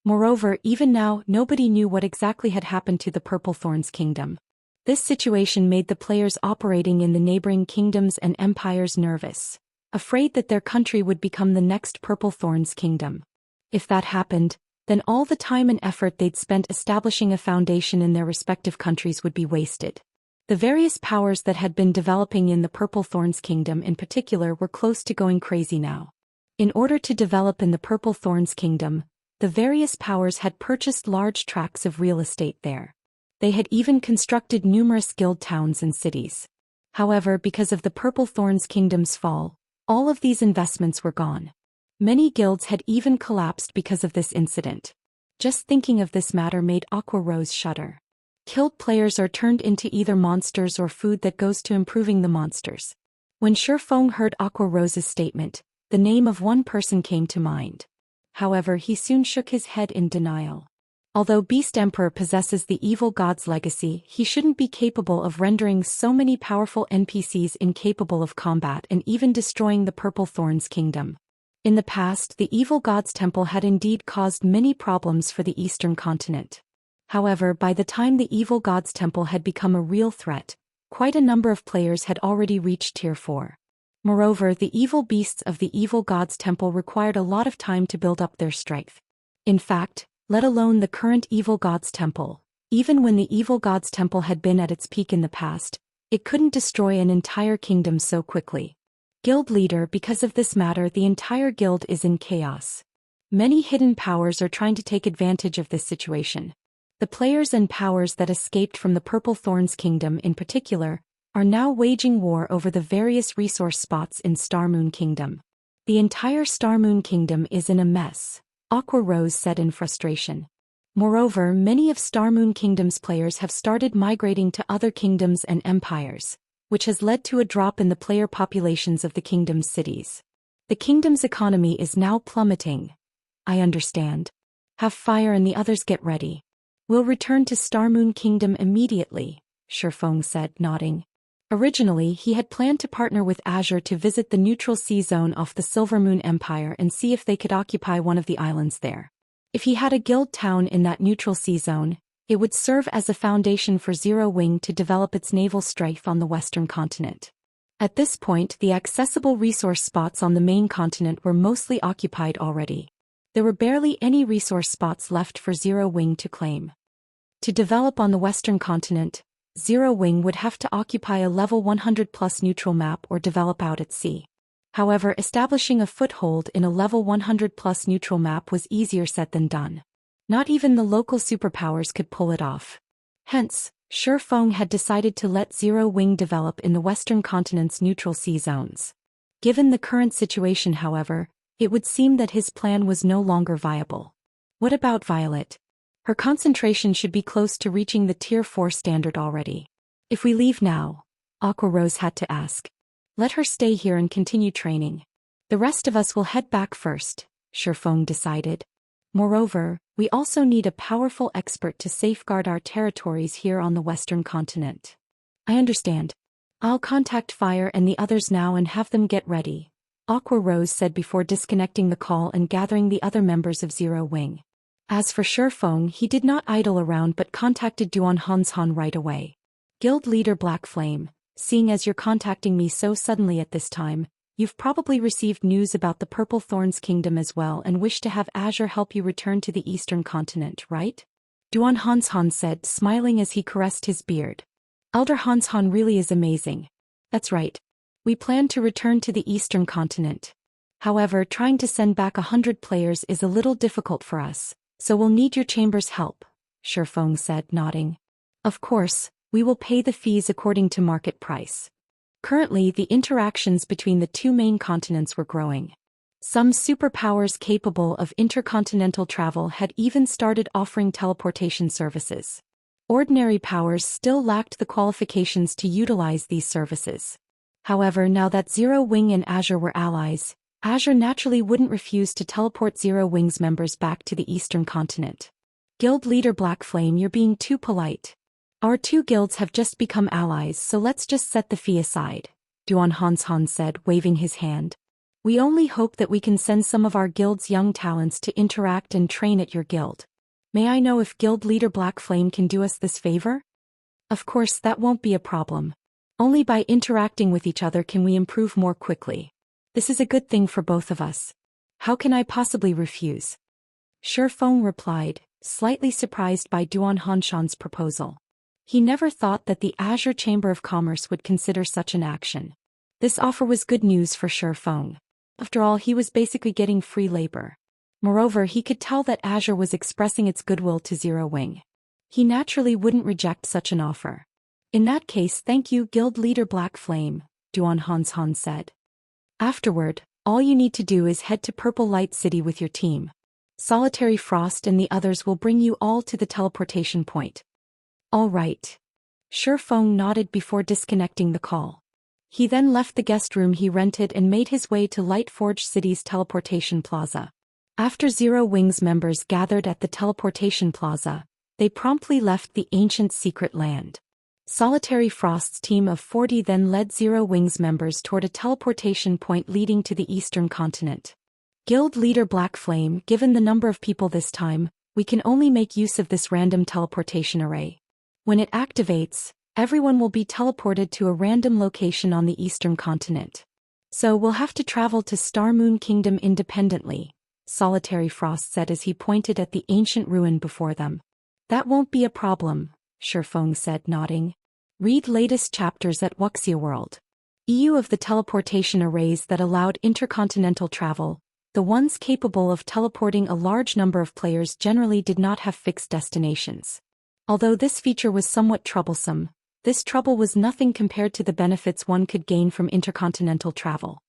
A: Moreover, even now, nobody knew what exactly had happened to the Purple Thorns Kingdom. This situation made the players operating in the neighboring kingdoms and empires nervous, afraid that their country would become the next Purple Thorns Kingdom. If that happened, then all the time and effort they'd spent establishing a foundation in their respective countries would be wasted. The various powers that had been developing in the Purple Thorns Kingdom in particular were close to going crazy now. In order to develop in the Purple Thorns Kingdom, the various powers had purchased large tracts of real estate there. They had even constructed numerous guild towns and cities. However, because of the Purple Thorns Kingdom's fall, all of these investments were gone. Many guilds had even collapsed because of this incident. Just thinking of this matter made Aqua Rose shudder. Killed players are turned into either monsters or food that goes to improving the monsters. When Shi Feng heard Aqua Rose's statement, the name of one person came to mind. However, he soon shook his head in denial. Although Beast Emperor possesses the evil god's legacy, he shouldn't be capable of rendering so many powerful NPCs incapable of combat and even destroying the Purple Thorns Kingdom. In the past, the evil god's temple had indeed caused many problems for the Eastern continent. However, by the time the evil god's temple had become a real threat, quite a number of players had already reached Tier 4. Moreover, the evil beasts of the evil god's temple required a lot of time to build up their strength. In fact, let alone the current evil god's temple, even when the evil god's temple had been at its peak in the past, it couldn't destroy an entire kingdom so quickly. Guild leader, because of this matter, the entire guild is in chaos. Many hidden powers are trying to take advantage of this situation. The players and powers that escaped from the Purple Thorns Kingdom in particular, are now waging war over the various resource spots in Starmoon Kingdom. The entire Star Moon Kingdom is in a mess, Aqua Rose said in frustration. Moreover, many of Star Moon Kingdom's players have started migrating to other kingdoms and empires, which has led to a drop in the player populations of the kingdom's cities. The kingdom's economy is now plummeting. I understand. Have Fire and the others get ready. We'll return to Star Moon Kingdom immediately, Shifeng said, nodding. Originally, he had planned to partner with Azure to visit the neutral sea zone off the Silver Moon Empire and see if they could occupy one of the islands there. If he had a guild town in that neutral sea zone, it would serve as a foundation for Zero Wing to develop its naval strength on the western continent. At this point, the accessible resource spots on the main continent were mostly occupied already. There were barely any resource spots left for Zero Wing to claim. To develop on the western continent, Zero Wing would have to occupy a level 100+ neutral map or develop out at sea. However, establishing a foothold in a level 100+ neutral map was easier said than done. Not even the local superpowers could pull it off. Hence, Shifeng had decided to let Zero Wing develop in the western continent's neutral sea zones. Given the current situation, however, it would seem that his plan was no longer viable. What about Violet? Her concentration should be close to reaching the Tier 4 standard already. If we leave now, Aqua Rose had to ask. Let her stay here and continue training. The rest of us will head back first, Shifeng decided. Moreover, we also need a powerful expert to safeguard our territories here on the western continent. I understand. I'll contact Fire and the others now and have them get ready, Aqua Rose said before disconnecting the call and gathering the other members of Zero Wing. As for Shifeng, he did not idle around but contacted Duan Hanshan right away. Guild leader Black Flame, seeing as you're contacting me so suddenly at this time, you've probably received news about the Purple Thorns Kingdom as well and wish to have Azure help you return to the eastern continent, right? Duan Hanshan said, smiling as he caressed his beard. Elder Hanshan really is amazing. That's right. We plan to return to the eastern continent. However, trying to send back 100 players is a little difficult for us. So we'll need your chamber's help, Shifeng said, nodding. Of course, we will pay the fees according to market price. Currently, the interactions between the two main continents were growing. Some superpowers capable of intercontinental travel had even started offering teleportation services. Ordinary powers still lacked the qualifications to utilize these services. However, now that Zero Wing and Azure were allies, Azure naturally wouldn't refuse to teleport Zero Wing's members back to the eastern continent. Guild leader Black Flame, you're being too polite. Our two guilds have just become allies, so let's just set the fee aside, Duan Hanshan said, waving his hand. We only hope that we can send some of our guild's young talents to interact and train at your guild. May I know if guild leader Black Flame can do us this favor? Of course, that won't be a problem. Only by interacting with each other can we improve more quickly. This is a good thing for both of us. How can I possibly refuse? Shifeng replied, slightly surprised by Duan Hanshan's proposal. He never thought that the Azure Chamber of Commerce would consider such an action. This offer was good news for Shifeng. After all, he was basically getting free labor. Moreover, he could tell that Azure was expressing its goodwill to Zero Wing. He naturally wouldn't reject such an offer. In that case, thank you, Guild Leader Black Flame, Duan Hanshan said. Afterward, all you need to do is head to Purple Light City with your team. Solitary Frost and the others will bring you all to the teleportation point. All right. Shifeng nodded before disconnecting the call. He then left the guest room he rented and made his way to Lightforge City's teleportation plaza. After Zero Wing's members gathered at the teleportation plaza, they promptly left the ancient secret land. Solitary Frost's team of 40 then led Zero Wing's members toward a teleportation point leading to the eastern continent. Guild leader Black Flame, given the number of people this time, we can only make use of this random teleportation array. When it activates, everyone will be teleported to a random location on the eastern continent. So we'll have to travel to Star Moon Kingdom independently, Solitary Frost said as he pointed at the ancient ruin before them. That won't be a problem, Shifeng said, nodding. Read latest chapters at Wuxia World. EU of the teleportation arrays that allowed intercontinental travel, the ones capable of teleporting a large number of players generally did not have fixed destinations. Although this feature was somewhat troublesome, this trouble was nothing compared to the benefits one could gain from intercontinental travel.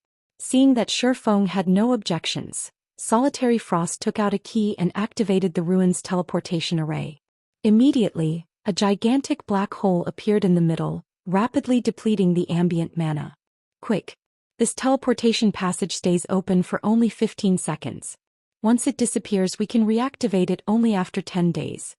A: Seeing that Shi Feng had no objections, Solitary Frost took out a key and activated the ruin's teleportation array. Immediately, a gigantic black hole appeared in the middle, rapidly depleting the ambient mana. Quick! This teleportation passage stays open for only 15 seconds. Once it disappears, we can reactivate it only after 10 days.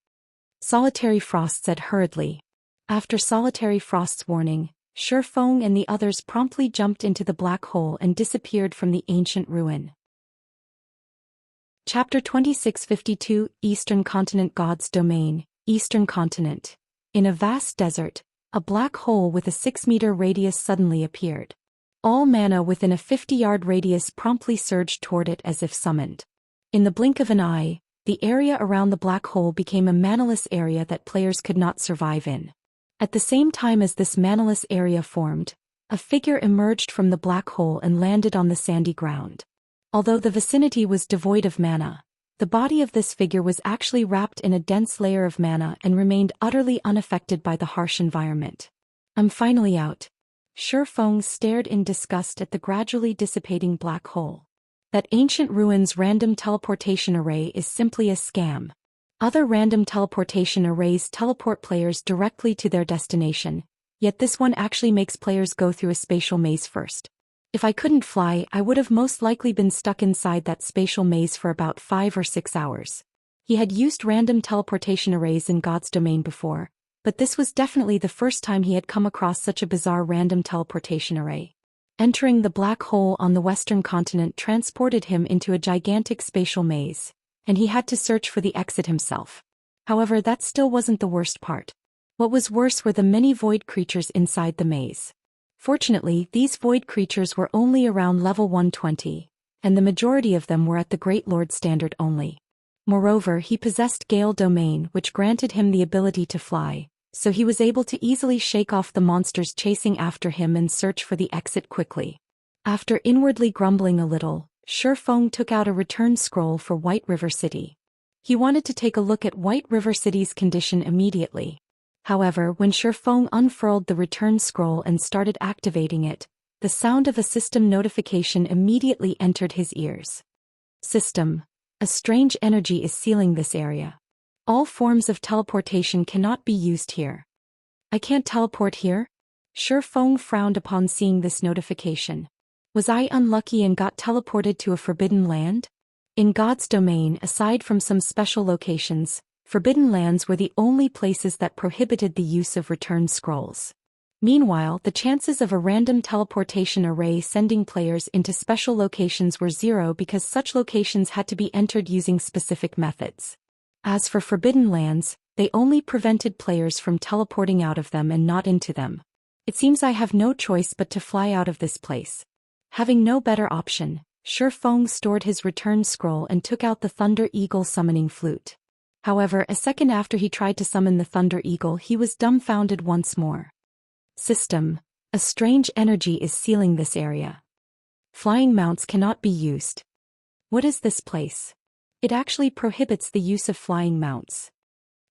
A: Solitary Frost said hurriedly. After Solitary Frost's warning, Shi Feng and the others promptly jumped into the black hole and disappeared from the ancient ruin. Chapter 2652 Eastern Continent God's Domain, Eastern Continent. In a vast desert, a black hole with a 6-meter radius suddenly appeared. All mana within a 50-yard radius promptly surged toward it as if summoned. In the blink of an eye, the area around the black hole became a manaless area that players could not survive in. At the same time as this manaless area formed, a figure emerged from the black hole and landed on the sandy ground. Although the vicinity was devoid of mana, the body of this figure was actually wrapped in a dense layer of mana and remained utterly unaffected by the harsh environment. "I'm finally out." Shi Feng stared in disgust at the gradually dissipating black hole. That ancient ruin's random teleportation array is simply a scam. Other random teleportation arrays teleport players directly to their destination, yet this one actually makes players go through a spatial maze first. If I couldn't fly, I would have most likely been stuck inside that spatial maze for about 5 or 6 hours. He had used random teleportation arrays in God's Domain before, but this was definitely the first time he had come across such a bizarre random teleportation array. Entering the black hole on the western continent transported him into a gigantic spatial maze, and he had to search for the exit himself. However, that still wasn't the worst part. What was worse were the many void creatures inside the maze. Fortunately, these void creatures were only around level 120, and the majority of them were at the Great Lord standard only. Moreover, he possessed Gale Domain, which granted him the ability to fly, so he was able to easily shake off the monsters chasing after him and search for the exit quickly. After inwardly grumbling a little, Shi Feng took out a return scroll for White River City. He wanted to take a look at White River City's condition immediately. However, when Shi Feng unfurled the return scroll and started activating it, the sound of a system notification immediately entered his ears. "System. A strange energy is sealing this area. All forms of teleportation cannot be used here." "I can't teleport here?" Shi Feng frowned upon seeing this notification. Was I unlucky and got teleported to a forbidden land? In God's Domain, aside from some special locations, forbidden lands were the only places that prohibited the use of return scrolls. Meanwhile, the chances of a random teleportation array sending players into special locations were 0 because such locations had to be entered using specific methods. As for forbidden lands, they only prevented players from teleporting out of them and not into them. It seems I have no choice but to fly out of this place. Having no better option, Shi Feng stored his return scroll and took out the Thunder Eagle summoning flute. However, a second after he tried to summon the Thunder Eagle, he was dumbfounded once more. "System. A strange energy is sealing this area. Flying mounts cannot be used." What is this place? It actually prohibits the use of flying mounts.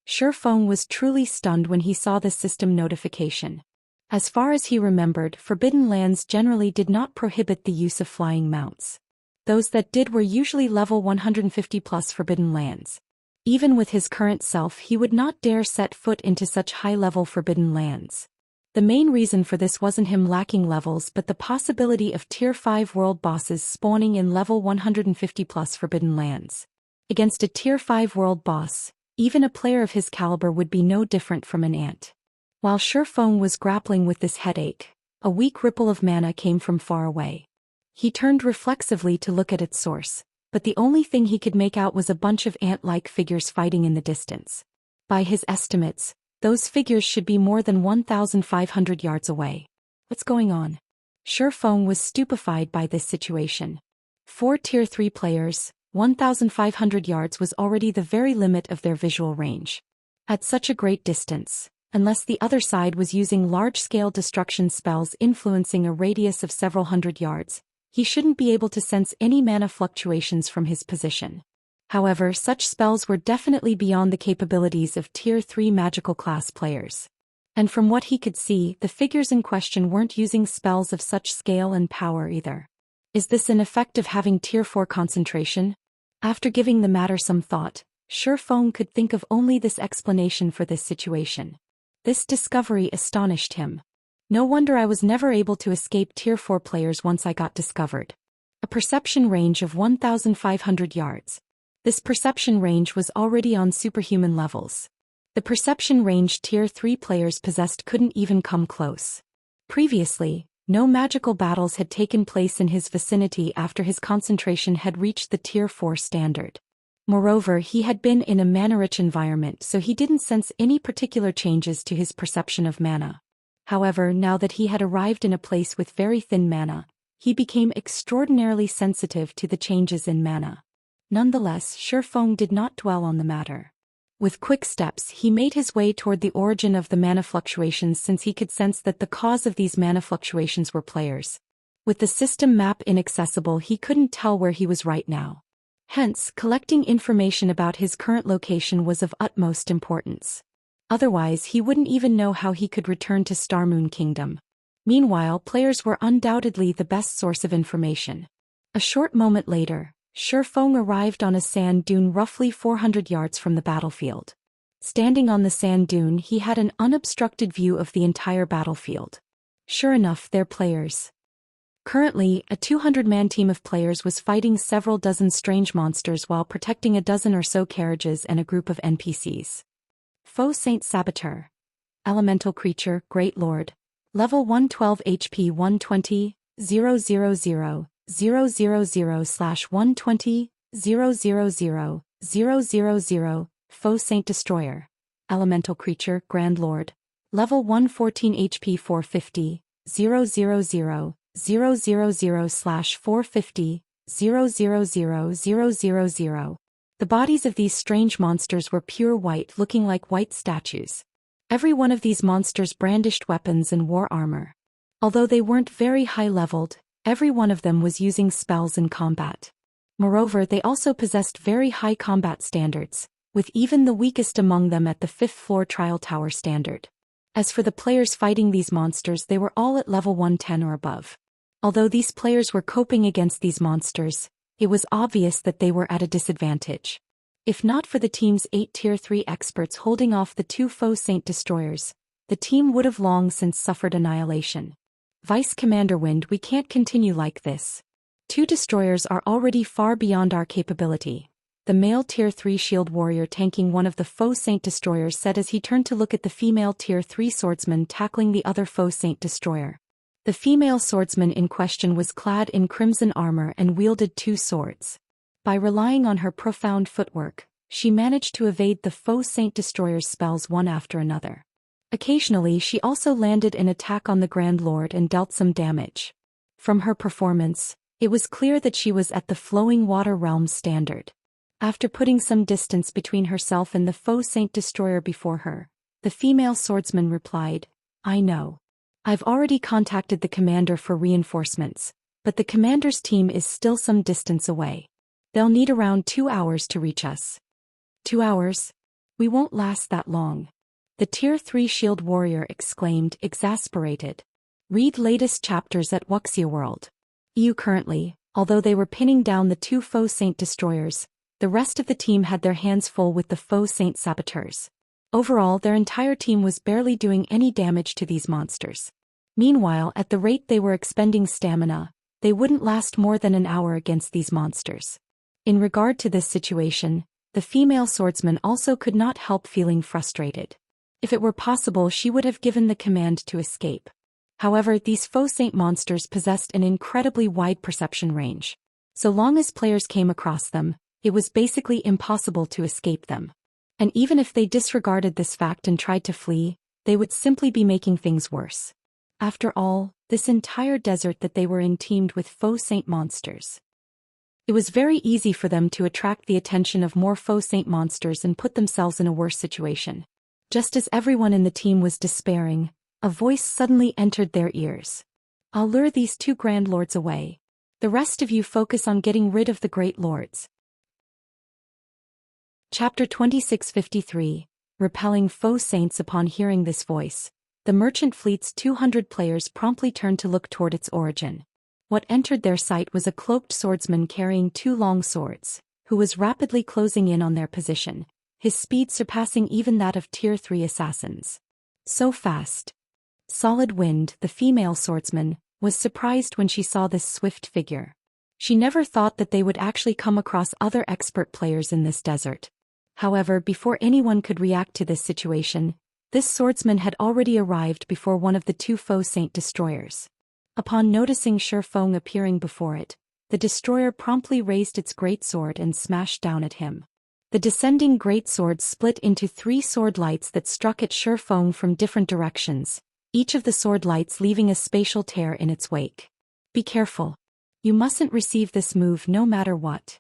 A: Shi Feng was truly stunned when he saw this system notification. As far as he remembered, forbidden lands generally did not prohibit the use of flying mounts. Those that did were usually level 150 plus forbidden lands. Even with his current self, he would not dare set foot into such high-level forbidden lands. The main reason for this wasn't him lacking levels but the possibility of Tier 5 world bosses spawning in level 150 plus forbidden lands. Against a Tier 5 world boss, even a player of his caliber would be no different from an ant. While Shi Feng was grappling with this headache, a weak ripple of mana came from far away. He turned reflexively to look at its source, but the only thing he could make out was a bunch of ant-like figures fighting in the distance. By his estimates, those figures should be more than 1,500 yards away. What's going on? Shi Feng was stupefied by this situation. 4 Tier 3 players, 1,500 yards was already the very limit of their visual range. At such a great distance, unless the other side was using large-scale destruction spells influencing a radius of several hundred yards, he shouldn't be able to sense any mana fluctuations from his position. However, such spells were definitely beyond the capabilities of Tier 3 magical class players. And from what he could see, the figures in question weren't using spells of such scale and power either. Is this an effect of having Tier 4 concentration? After giving the matter some thought, Zhou Xian could think of only this explanation for this situation. This discovery astonished him. No wonder I was never able to escape Tier 4 players once I got discovered. A perception range of 1,500 yards. This perception range was already on superhuman levels. The perception range Tier 3 players possessed couldn't even come close. Previously, no magical battles had taken place in his vicinity after his concentration had reached the Tier 4 standard. Moreover, he had been in a mana-rich environment, so he didn't sense any particular changes to his perception of mana. However, now that he had arrived in a place with very thin mana, he became extraordinarily sensitive to the changes in mana. Nonetheless, Zhou Xian did not dwell on the matter. With quick steps, he made his way toward the origin of the mana fluctuations, since he could sense that the cause of these mana fluctuations were players. With the system map inaccessible, he couldn't tell where he was right now. Hence, collecting information about his current location was of utmost importance. Otherwise, he wouldn't even know how he could return to Star Moon Kingdom. Meanwhile, players were undoubtedly the best source of information. A short moment later, Zhou Xian arrived on a sand dune roughly 400 yards from the battlefield. Standing on the sand dune, he had an unobstructed view of the entire battlefield. Sure enough, they're players. Currently, a 200-man team of players was fighting several dozen strange monsters while protecting a dozen or so carriages and a group of NPCs. Faux Saint Saboteur. Elemental Creature, Great Lord. Level 112 HP 120, 000, 000/120, 000, 000, Faux Saint Destroyer. Elemental Creature, Grand Lord. Level 114 HP 450, 000, 000/450, 000, The bodies of these strange monsters were pure white, looking like white statues. Every one of these monsters brandished weapons and wore armor. Although they weren't very high-leveled, every one of them was using spells in combat. Moreover, they also possessed very high combat standards, with even the weakest among them at the 5th floor trial tower standard. As for the players fighting these monsters, they were all at level 110 or above. Although these players were coping against these monsters, it was obvious that they were at a disadvantage. If not for the team's 8 Tier 3 experts holding off the 2 Faux Saint Destroyers, the team would have long since suffered annihilation. Vice Commander Wind, we can't continue like this. 2 destroyers are already far beyond our capability, the male Tier 3 shield warrior tanking one of the Faux Saint Destroyers said as he turned to look at the female Tier 3 swordsman tackling the other Faux Saint Destroyer. The female swordsman in question was clad in crimson armor and wielded 2 swords. By relying on her profound footwork, she managed to evade the Faux Saint Destroyer's spells one after another. Occasionally, she also landed an attack on the Grand Lord and dealt some damage. From her performance, it was clear that she was at the Flowing Water Realm standard. After putting some distance between herself and the Faux Saint Destroyer before her, the female swordsman replied, "I know. I've already contacted the commander for reinforcements, but the commander's team is still some distance away. They'll need around 2 hours to reach us." 2 hours? We won't last that long. The Tier 3 shield warrior exclaimed, exasperated. Read latest chapters at Wuxia World. EU currently, although they were pinning down the 2 Faux Saint Destroyers, the rest of the team had their hands full with the Faux Saint Saboteurs. Overall, their entire team was barely doing any damage to these monsters. Meanwhile, at the rate they were expending stamina, they wouldn't last more than an hour against these monsters. In regard to this situation, the female swordsman also could not help feeling frustrated. If it were possible, she would have given the command to escape. However, these Faux Saint monsters possessed an incredibly wide perception range. So long as players came across them, it was basically impossible to escape them. And even if they disregarded this fact and tried to flee, they would simply be making things worse. After all, this entire desert that they were in teemed with Faux Saint monsters. It was very easy for them to attract the attention of more Faux Saint monsters and put themselves in a worse situation. Just as everyone in the team was despairing, a voice suddenly entered their ears. "I'll lure these 2 Grand Lords away. The rest of you focus on getting rid of the Great Lords." Chapter 2653, Repelling Faux Saints. Upon hearing this voice, the merchant fleet's 200 players promptly turned to look toward its origin. What entered their sight was a cloaked swordsman carrying 2 long swords, who was rapidly closing in on their position, his speed surpassing even that of Tier 3 assassins. So fast. Solid Wind, the female swordsman, was surprised when she saw this swift figure. She never thought that they would actually come across other expert players in this desert. However, before anyone could react to this situation, this swordsman had already arrived before one of the 2 foe Saint Destroyers. Upon noticing Shifeng appearing before it, the destroyer promptly raised its greatsword and smashed down at him. The descending greatsword split into 3 sword lights that struck at Shifeng from different directions, each of the sword lights leaving a spatial tear in its wake. Be careful. You mustn't receive this move no matter what.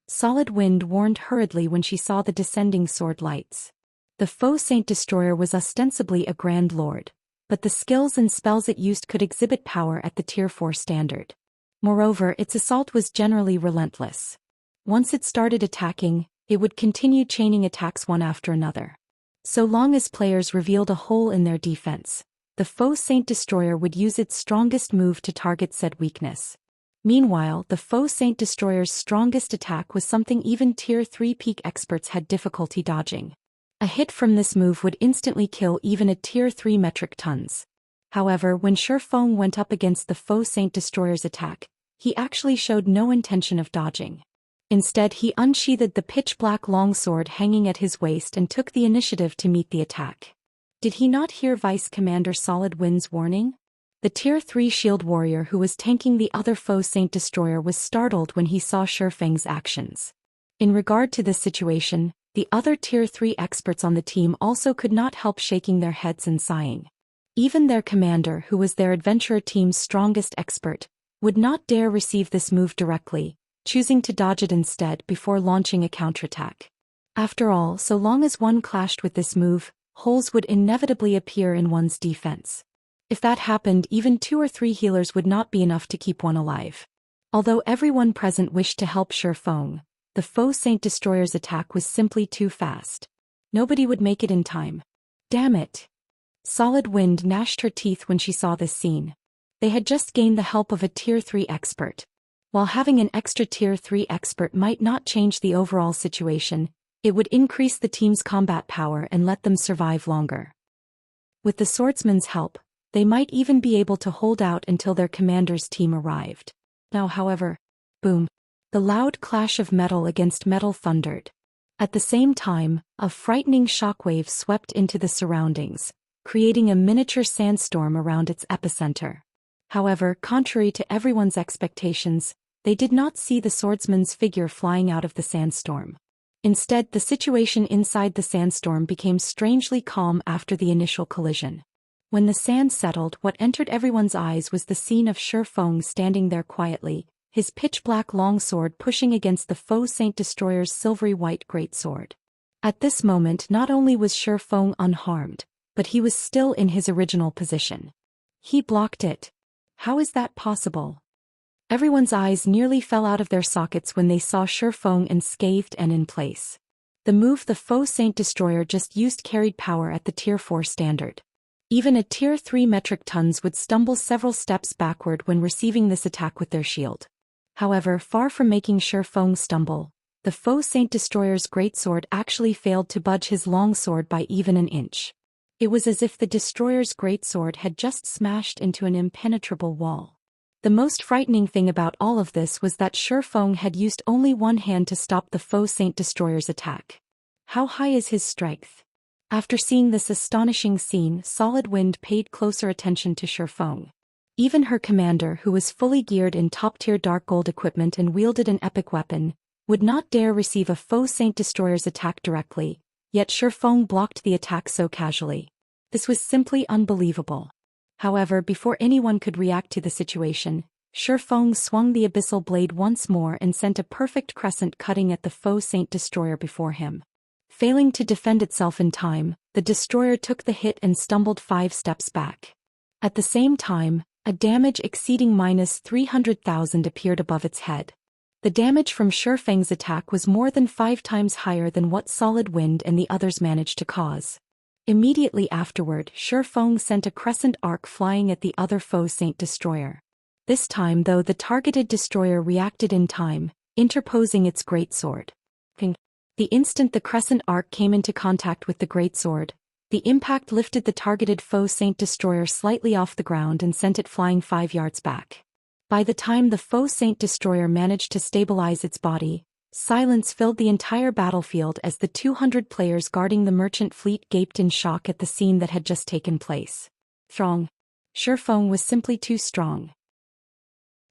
A: Solid Wind warned hurriedly when she saw the descending sword lights. The foe Saint Destroyer was ostensibly a Grand Lord, but the skills and spells it used could exhibit power at the Tier 4 standard. Moreover, its assault was generally relentless. Once it started attacking, it would continue chaining attacks one after another. So long as players revealed a hole in their defense, the foe Saint Destroyer would use its strongest move to target said weakness. Meanwhile, the foe Saint Destroyer's strongest attack was something even Tier 3 peak experts had difficulty dodging. A hit from this move would instantly kill even a Tier 3 metric tons. However, when Shifeng went up against the foe Saint Destroyer's attack, he actually showed no intention of dodging. Instead, he unsheathed the pitch-black longsword hanging at his waist and took the initiative to meet the attack. Did he not hear Vice Commander Solid Wind's warning? The Tier 3 shield warrior who was tanking the other foe Saint Destroyer was startled when he saw Shifeng's actions. In regard to this situation, the other Tier 3 experts on the team also could not help shaking their heads and sighing. Even their commander, who was their adventurer team's strongest expert, would not dare receive this move directly, choosing to dodge it instead before launching a counterattack. After all, so long as one clashed with this move, holes would inevitably appear in one's defense. If that happened, even 2 or 3 healers would not be enough to keep one alive. Although everyone present wished to help Shifeng, the foe Saint Destroyer's attack was simply too fast. Nobody would make it in time. Damn it! Solid Wind gnashed her teeth when she saw this scene. They had just gained the help of a Tier 3 expert. While having an extra Tier 3 expert might not change the overall situation, it would increase the team's combat power and let them survive longer. With the swordsman's help, they might even be able to hold out until their commander's team arrived. Now, however, boom! The loud clash of metal against metal thundered. At the same time, a frightening shockwave swept into the surroundings, creating a miniature sandstorm around its epicenter. However, contrary to everyone's expectations, they did not see the swordsman's figure flying out of the sandstorm. Instead, the situation inside the sandstorm became strangely calm after the initial collision. When the sand settled, what entered everyone's eyes was the scene of Shifeng standing there quietly, his pitch-black longsword pushing against the foe Saint Destroyer's silvery white greatsword. At this moment, not only was Shifeng unharmed, but he was still in his original position. He blocked it. How is that possible? Everyone's eyes nearly fell out of their sockets when they saw Shifeng unscathed and in place. The move the foe Saint Destroyer just used carried power at the Tier 4 standard. Even a Tier 3 metric tons would stumble several steps backward when receiving this attack with their shield. However, far from making Shifeng stumble, the foe Saint Destroyer's greatsword actually failed to budge his longsword by even an inch. It was as if the destroyer's greatsword had just smashed into an impenetrable wall. The most frightening thing about all of this was that Shifeng had used only one hand to stop the foe Saint Destroyer's attack. How high is his strength? After seeing this astonishing scene, Solid Wind paid closer attention to Shifeng. Even her commander, who was fully geared in top-tier dark gold equipment and wielded an epic weapon, would not dare receive a foe Saint Destroyer's attack directly, yet Shifeng blocked the attack so casually. This was simply unbelievable. However, before anyone could react to the situation, Shifeng swung the abyssal blade once more and sent a perfect crescent cutting at the foe Saint Destroyer before him. Failing to defend itself in time, the destroyer took the hit and stumbled 5 steps back. At the same time, a damage exceeding -300,000 appeared above its head. The damage from Shifeng's attack was more than 5 times higher than what Solid Wind and the others managed to cause. Immediately afterward, Shifeng sent a crescent arc flying at the other foe Saint Destroyer. This time though the targeted destroyer reacted in time, interposing its greatsword. Ping. The instant the crescent arc came into contact with the greatsword, the impact lifted the targeted foe Saint Destroyer slightly off the ground and sent it flying 5 yards back. By the time the foe Saint Destroyer managed to stabilize its body, silence filled the entire battlefield as the 200 players guarding the merchant fleet gaped in shock at the scene that had just taken place. Strong. Shifeng was simply too strong.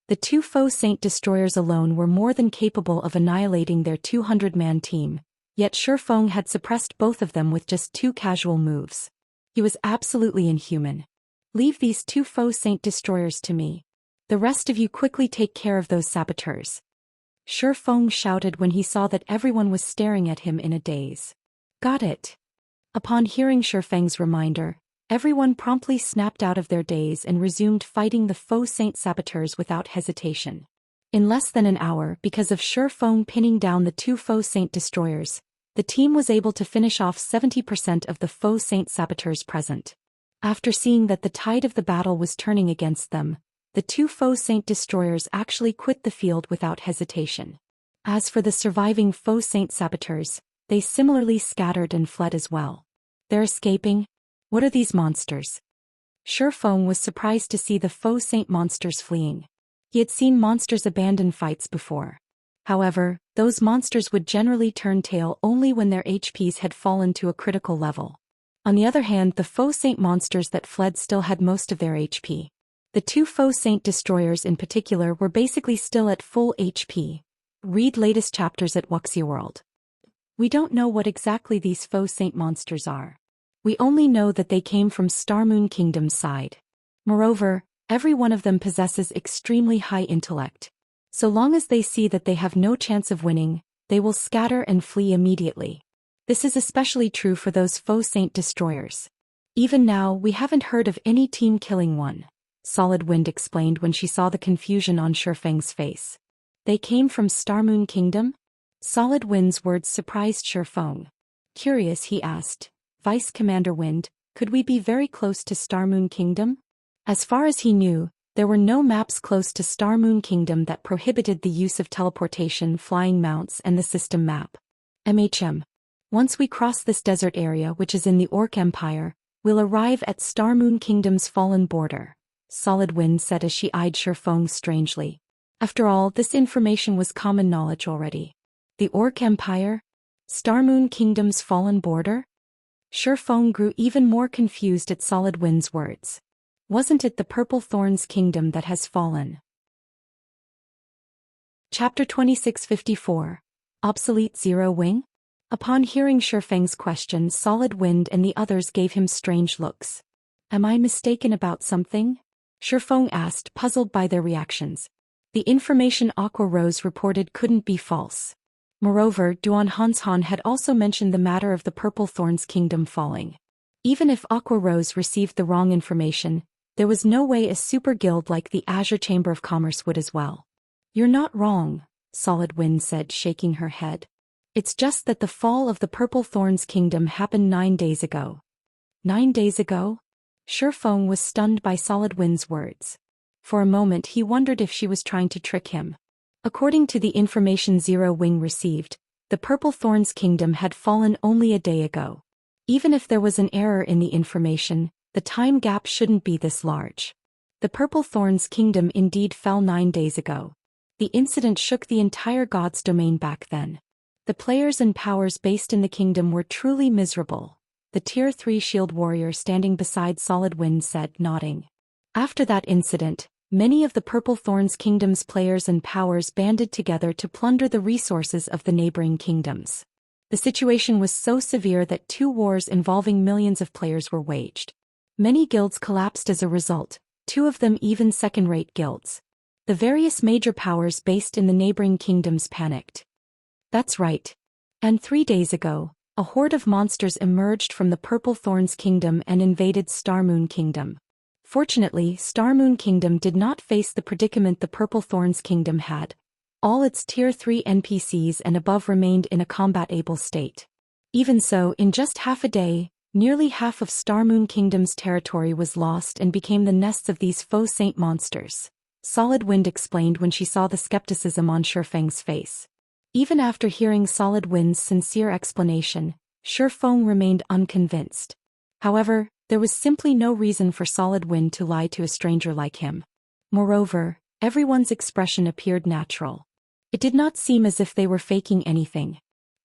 A: The 2 foe Saint Destroyers alone were more than capable of annihilating their 200-man team, yet Shifeng had suppressed both of them with just 2 casual moves. He was absolutely inhuman. Leave these 2 foe Saint Destroyers to me. The rest of you quickly take care of those saboteurs. Shifeng shouted when he saw that everyone was staring at him in a daze. Got it. Upon hearing Shifeng's reminder, everyone promptly snapped out of their daze and resumed fighting the foe Saint saboteurs without hesitation. In less than an hour, because of Shifeng pinning down the 2 foe Saint Destroyers, the team was able to finish off 70% of the foe Saint saboteurs present. After seeing that the tide of the battle was turning against them, the 2 foe Saint Destroyers actually quit the field without hesitation. As for the surviving foe Saint saboteurs, they similarly scattered and fled as well. They're escaping? What are these monsters? Shifeng was surprised to see the foe Saint monsters fleeing. He had seen monsters abandon fights before. However, those monsters would generally turn tail only when their HPs had fallen to a critical level. On the other hand, the foe Saint monsters that fled still had most of their HP. The 2 foe Saint Destroyers in particular were basically still at full HP. Read latest chapters at Wuxia World. We don't know what exactly these foe Saint monsters are. We only know that they came from Starmoon Kingdom's side. Moreover, every one of them possesses extremely high intellect. So long as they see that they have no chance of winning, they will scatter and flee immediately. This is especially true for those foe Saint Destroyers. Even now, we haven't heard of any team killing one, Solid Wind explained when she saw the confusion on Shifeng's face. They came from Starmoon Kingdom? Solid Wind's words surprised Shifeng. Curious, he asked, Vice Commander Wind, could we be very close to Starmoon Kingdom? As far as he knew, there were no maps close to Starmoon Kingdom that prohibited the use of teleportation, flying mounts, and the system map. Once we cross this desert area, which is in the Orc Empire, we'll arrive at Starmoon Kingdom's fallen border, Solid Wind said as she eyed Shifeng strangely. After all, this information was common knowledge already. The Orc Empire? Starmoon Kingdom's fallen border? Shifeng grew even more confused at Solid Wind's words. Wasn't it the Purple Thorns Kingdom that has fallen? Chapter 2654. Obsolete Zero Wing? Upon hearing Shifeng's question, Solid Wind and the others gave him strange looks. Am I mistaken about something? Shifeng asked, puzzled by their reactions. The information Aqua Rose reported couldn't be false. Moreover, Duan Hanshan had also mentioned the matter of the Purple Thorns Kingdom falling. Even if Aqua Rose received the wrong information, there was no way a super guild like the Azure Chamber of Commerce would as well. You're not wrong, Solid Wind said, shaking her head. It's just that the fall of the Purple Thorns Kingdom happened 9 days ago. 9 days ago? Shifeng was stunned by Solid Wind's words. For a moment he wondered if she was trying to trick him. According to the information Zero Wing received, the Purple Thorns Kingdom had fallen only a day ago. Even if there was an error in the information, the time gap shouldn't be this large. The Purple Thorns Kingdom indeed fell 9 days ago. The incident shook the entire God's domain back then. The players and powers based in the kingdom were truly miserable, the Tier 3 shield warrior standing beside Solid Wind said, nodding. After that incident, many of the Purple Thorns Kingdom's players and powers banded together to plunder the resources of the neighboring kingdoms. The situation was so severe that 2 wars involving millions of players were waged. Many guilds collapsed as a result, 2 of them even second-rate guilds. The various major powers based in the neighboring kingdoms panicked. That's right. And 3 days ago, a horde of monsters emerged from the Purple Thorns Kingdom and invaded Starmoon Kingdom. Fortunately, Starmoon Kingdom did not face the predicament the Purple Thorns Kingdom had. All its Tier 3 NPCs and above remained in a combat-able state. Even so, in just half a day, nearly half of Starmoon Kingdom's territory was lost and became the nests of these foe saint monsters. Solid Wind explained when she saw the skepticism on Shifeng's face. Even after hearing Solid Wind's sincere explanation, Shifeng remained unconvinced. However, there was simply no reason for Solid Wind to lie to a stranger like him. Moreover, everyone's expression appeared natural. It did not seem as if they were faking anything.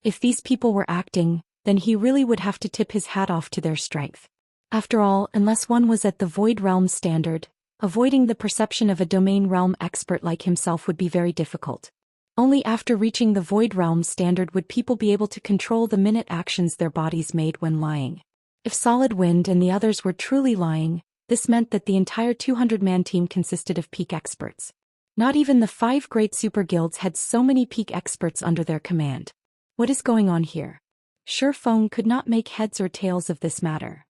A: If these people were acting, then he really would have to tip his hat off to their strength. After all, unless one was at the Void Realm standard, avoiding the perception of a domain realm expert like himself would be very difficult. Only after reaching the Void Realm standard would people be able to control the minute actions their bodies made when lying. If Solid Wind and the others were truly lying, this meant that the entire 200-man team consisted of peak experts. Not even the 5 great super guilds had so many peak experts under their command. What is going on here? Shifeng could not make heads or tails of this matter.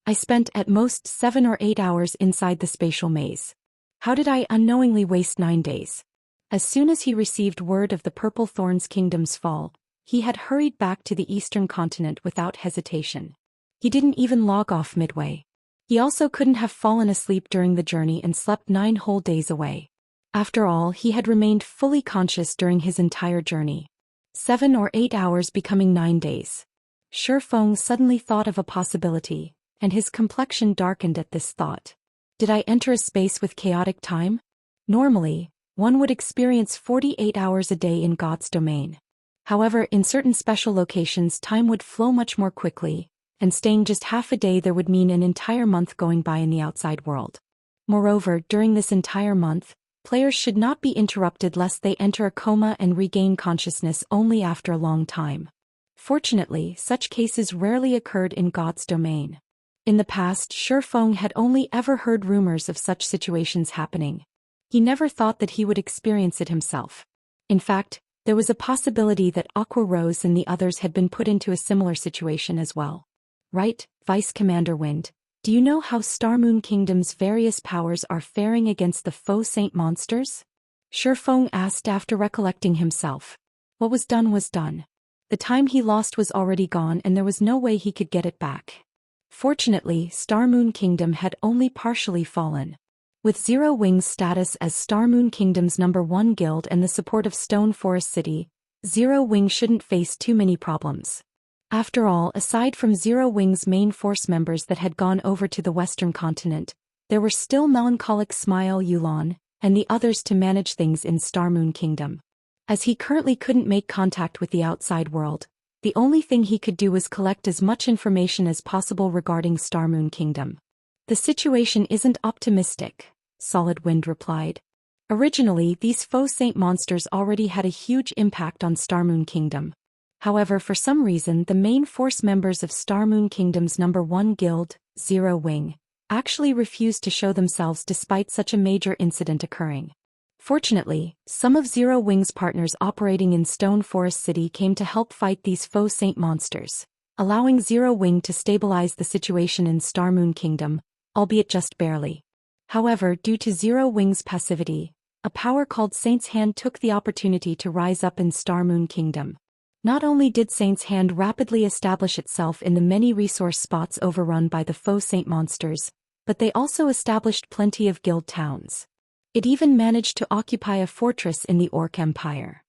A: I spent at most 7 or 8 hours inside the spatial maze. How did I unknowingly waste 9 days? As soon as he received word of the Purple Thorns Kingdom's fall, he had hurried back to the eastern continent without hesitation. He didn't even log off midway. He also couldn't have fallen asleep during the journey and slept 9 whole days away. After all, he had remained fully conscious during his entire journey. 7 or 8 hours becoming 9 days. Shifeng suddenly thought of a possibility, and his complexion darkened at this thought. Did I enter a space with chaotic time? Normally, one would experience 48 hours a day in God's domain. However, in certain special locations time would flow much more quickly, and staying just half a day there would mean an entire month going by in the outside world. Moreover, during this entire month, players should not be interrupted lest they enter a coma and regain consciousness only after a long time. Fortunately, such cases rarely occurred in God's domain. In the past, Shifeng had only ever heard rumors of such situations happening. He never thought that he would experience it himself. In fact, there was a possibility that Aqua Rose and the others had been put into a similar situation as well. Right, Vice Commander Wind, do you know how Star Moon Kingdom's various powers are faring against the faux saint monsters? Shifeng asked after recollecting himself. What was done was done. The time he lost was already gone and there was no way he could get it back. Fortunately, Star Moon Kingdom had only partially fallen. With Zero Wing's status as Star Moon Kingdom's #1 guild and the support of Stone Forest City, Zero Wing shouldn't face too many problems. After all, aside from Zero Wing's main force members that had gone over to the western continent, there were still Melancholic Smile Yulan, and the others to manage things in Star Moon Kingdom. As he currently couldn't make contact with the outside world, the only thing he could do was collect as much information as possible regarding Star Moon Kingdom. The situation isn't optimistic, Solid Wind replied. Originally, these faux saint monsters already had a huge impact on Star Moon Kingdom. However, for some reason the main force members of Star Moon Kingdom's #1 guild, Zero Wing, actually refused to show themselves despite such a major incident occurring. Fortunately, some of Zero Wing's partners operating in Stone Forest City came to help fight these faux saint monsters, allowing Zero Wing to stabilize the situation in Star Moon Kingdom, albeit just barely. However, due to Zero Wing's passivity, a power called Saint's Hand took the opportunity to rise up in Star Moon Kingdom. Not only did Saint's Hand rapidly establish itself in the many resource spots overrun by the faux saint monsters, but they also established plenty of guild towns. It even managed to occupy a fortress in the Orc Empire.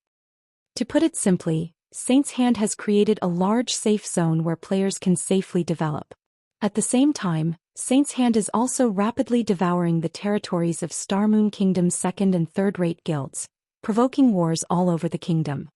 A: To put it simply, Saint's Hand has created a large safe zone where players can safely develop. At the same time, Saint's Hand is also rapidly devouring the territories of Star Moon Kingdom's second and third-rate guilds, provoking wars all over the kingdom.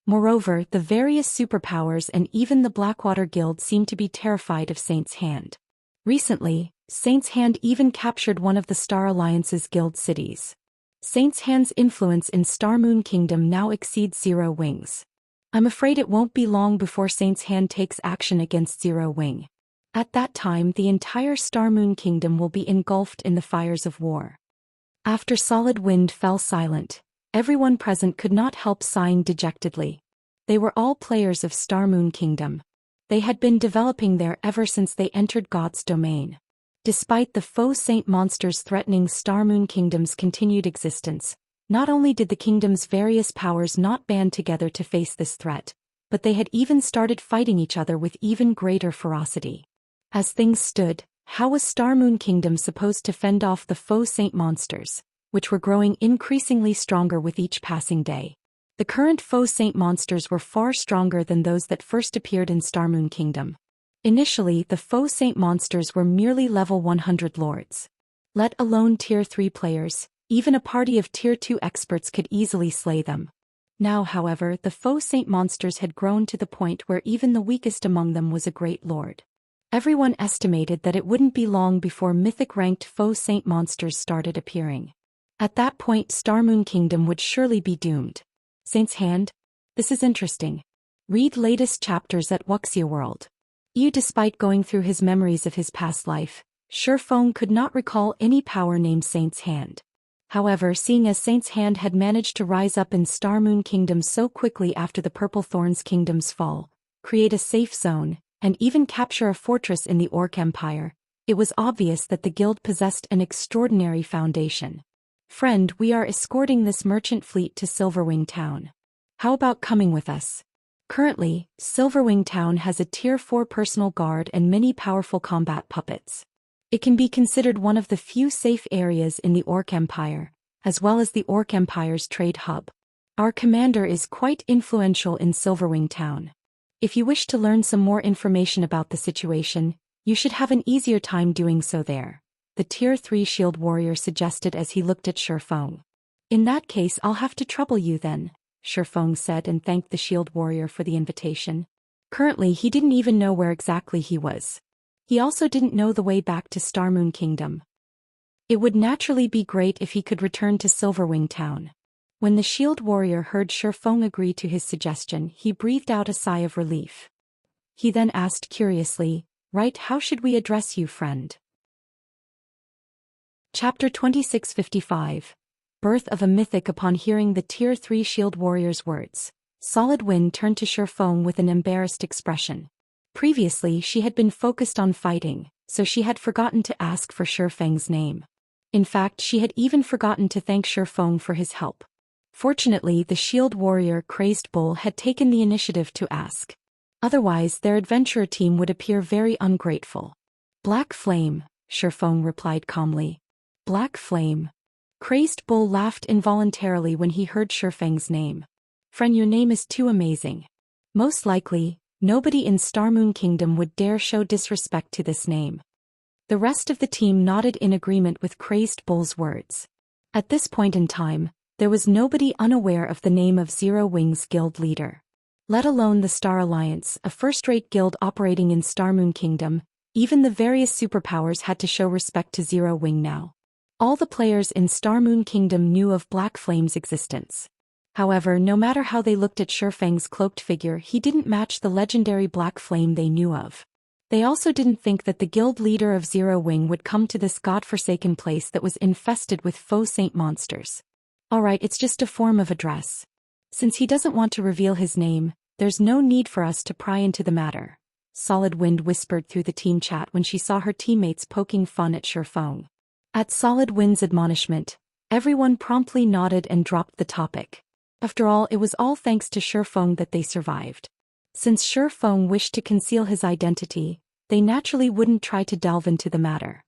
A: Moreover, the various superpowers and even the Blackwater Guild seem to be terrified of Saint's Hand. Recently, Saint's Hand even captured one of the Star Alliance's guild cities. Saint's Hand's influence in Star Moon Kingdom now exceeds Zero Wing's. I'm afraid it won't be long before Saint's Hand takes action against Zero Wing. At that time the entire Star Moon Kingdom will be engulfed in the fires of war. After Solid Wind fell silent, everyone present could not help sighing dejectedly. They were all players of Star Moon Kingdom. They had been developing there ever since they entered God's domain. Despite the faux saint monsters threatening Star Moon Kingdom's continued existence, not only did the kingdom's various powers not band together to face this threat, but they had even started fighting each other with even greater ferocity. As things stood, how was Star Moon Kingdom supposed to fend off the faux saint monsters, which were growing increasingly stronger with each passing day. The current faux saint monsters were far stronger than those that first appeared in Starmoon Kingdom. Initially, the faux saint monsters were merely level 100 lords. Let alone tier 3 players, even a party of tier 2 experts could easily slay them. Now, however, the faux saint monsters had grown to the point where even the weakest among them was a great lord. Everyone estimated that it wouldn't be long before mythic-ranked faux saint monsters started appearing. At that point, Starmoon Kingdom would surely be doomed. Saint's Hand? This is interesting. Read latest chapters at Wuxia World. Despite going through his memories of his past life, Shifeng could not recall any power named Saint's Hand. However, seeing as Saint's Hand had managed to rise up in Starmoon Kingdom so quickly after the Purple Thorns Kingdom's fall, create a safe zone, and even capture a fortress in the Orc Empire, it was obvious that the guild possessed an extraordinary foundation. Friend, we are escorting this merchant fleet to Silverwing Town. How about coming with us? Currently, Silverwing Town has a tier 4 personal guard and many powerful combat puppets. It can be considered one of the few safe areas in the Orc Empire, as well as the Orc Empire's trade hub. Our commander is quite influential in Silverwing Town. If you wish to learn some more information about the situation, you should have an easier time doing so there, the tier 3 shield warrior suggested as he looked at Shifeng. In that case, I'll have to trouble you then, Shifeng said and thanked the shield warrior for the invitation. Currently, he didn't even know where exactly he was. He also didn't know the way back to Starmoon Kingdom. It would naturally be great if he could return to Silverwing Town. When the shield warrior heard Shifeng agree to his suggestion, he breathed out a sigh of relief. He then asked curiously, "Right, how should we address you, friend?" Chapter 2655. Birth of a Mythic. Upon hearing the tier 3 shield warrior's words, Solid Wind turned to Shifeng with an embarrassed expression. Previously, she had been focused on fighting, so she had forgotten to ask for Shifeng's name. In fact, she had even forgotten to thank Shifeng for his help. Fortunately, the shield warrior Crazed Bull had taken the initiative to ask. Otherwise, their adventurer team would appear very ungrateful. Black Flame, Shifeng replied calmly. Black Flame. Crazed Bull laughed involuntarily when he heard Shifeng's name. Friend, your name is too amazing. Most likely, nobody in Starmoon Kingdom would dare show disrespect to this name. The rest of the team nodded in agreement with Crazed Bull's words. At this point in time, there was nobody unaware of the name of Zero Wing's guild leader. Let alone the Star Alliance, a first-rate guild operating in Starmoon Kingdom, even the various superpowers had to show respect to Zero Wing now. All the players in Starmoon Kingdom knew of Black Flame's existence. However, no matter how they looked at Shifeng's cloaked figure, he didn't match the legendary Black Flame they knew of. They also didn't think that the guild leader of Zero Wing would come to this godforsaken place that was infested with faux saint monsters. Alright, it's just a form of address. Since he doesn't want to reveal his name, there's no need for us to pry into the matter, Solid Wind whispered through the team chat when she saw her teammates poking fun at Shifeng. At Solid Wind's admonishment, everyone promptly nodded and dropped the topic. After all, it was all thanks to Shifeng that they survived. Since Shifeng wished to conceal his identity, they naturally wouldn't try to delve into the matter.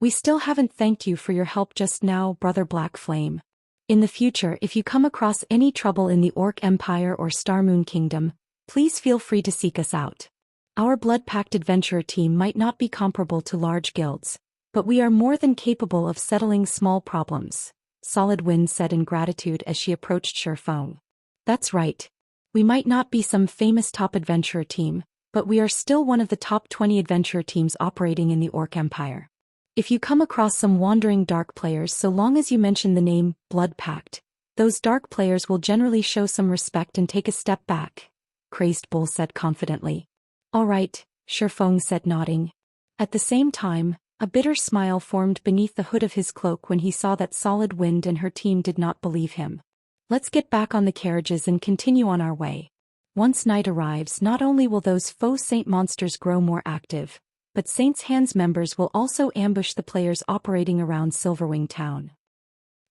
A: We still haven't thanked you for your help just now, Brother Black Flame. In the future, if you come across any trouble in the Orc Empire or Starmoon Kingdom, please feel free to seek us out. Our blood-packed adventurer team might not be comparable to large guilds, but we are more than capable of settling small problems, Solid Wind said in gratitude as she approached Shifeng. That's right. We might not be some famous top adventurer team, but we are still one of the top 20 adventurer teams operating in the Orc Empire. If you come across some wandering dark players, so long as you mention the name Blood Pact, those dark players will generally show some respect and take a step back, Crazed Bull said confidently. All right, Shifeng said, nodding. At the same time, a bitter smile formed beneath the hood of his cloak when he saw that Solid Wind and her team did not believe him. Let's get back on the carriages and continue on our way. Once night arrives, not only will those faux saint monsters grow more active, but Saint's Hand's members will also ambush the players operating around Silverwing Town.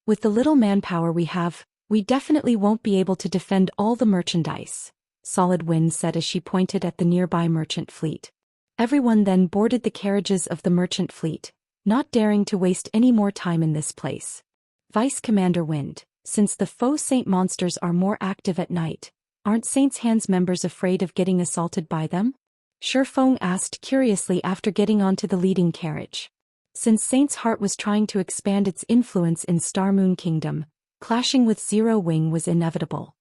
A: With the little manpower we have, we definitely won't be able to defend all the merchandise, Solid Wind said as she pointed at the nearby merchant fleet. Everyone then boarded the carriages of the merchant fleet, not daring to waste any more time in this place. Vice Commander Wind, since the faux saint monsters are more active at night, aren't Saint's Hand's members afraid of getting assaulted by them? Shifeng asked curiously after getting onto the leading carriage. Since Saint's Heart was trying to expand its influence in Star Moon Kingdom, clashing with Zero Wing was inevitable.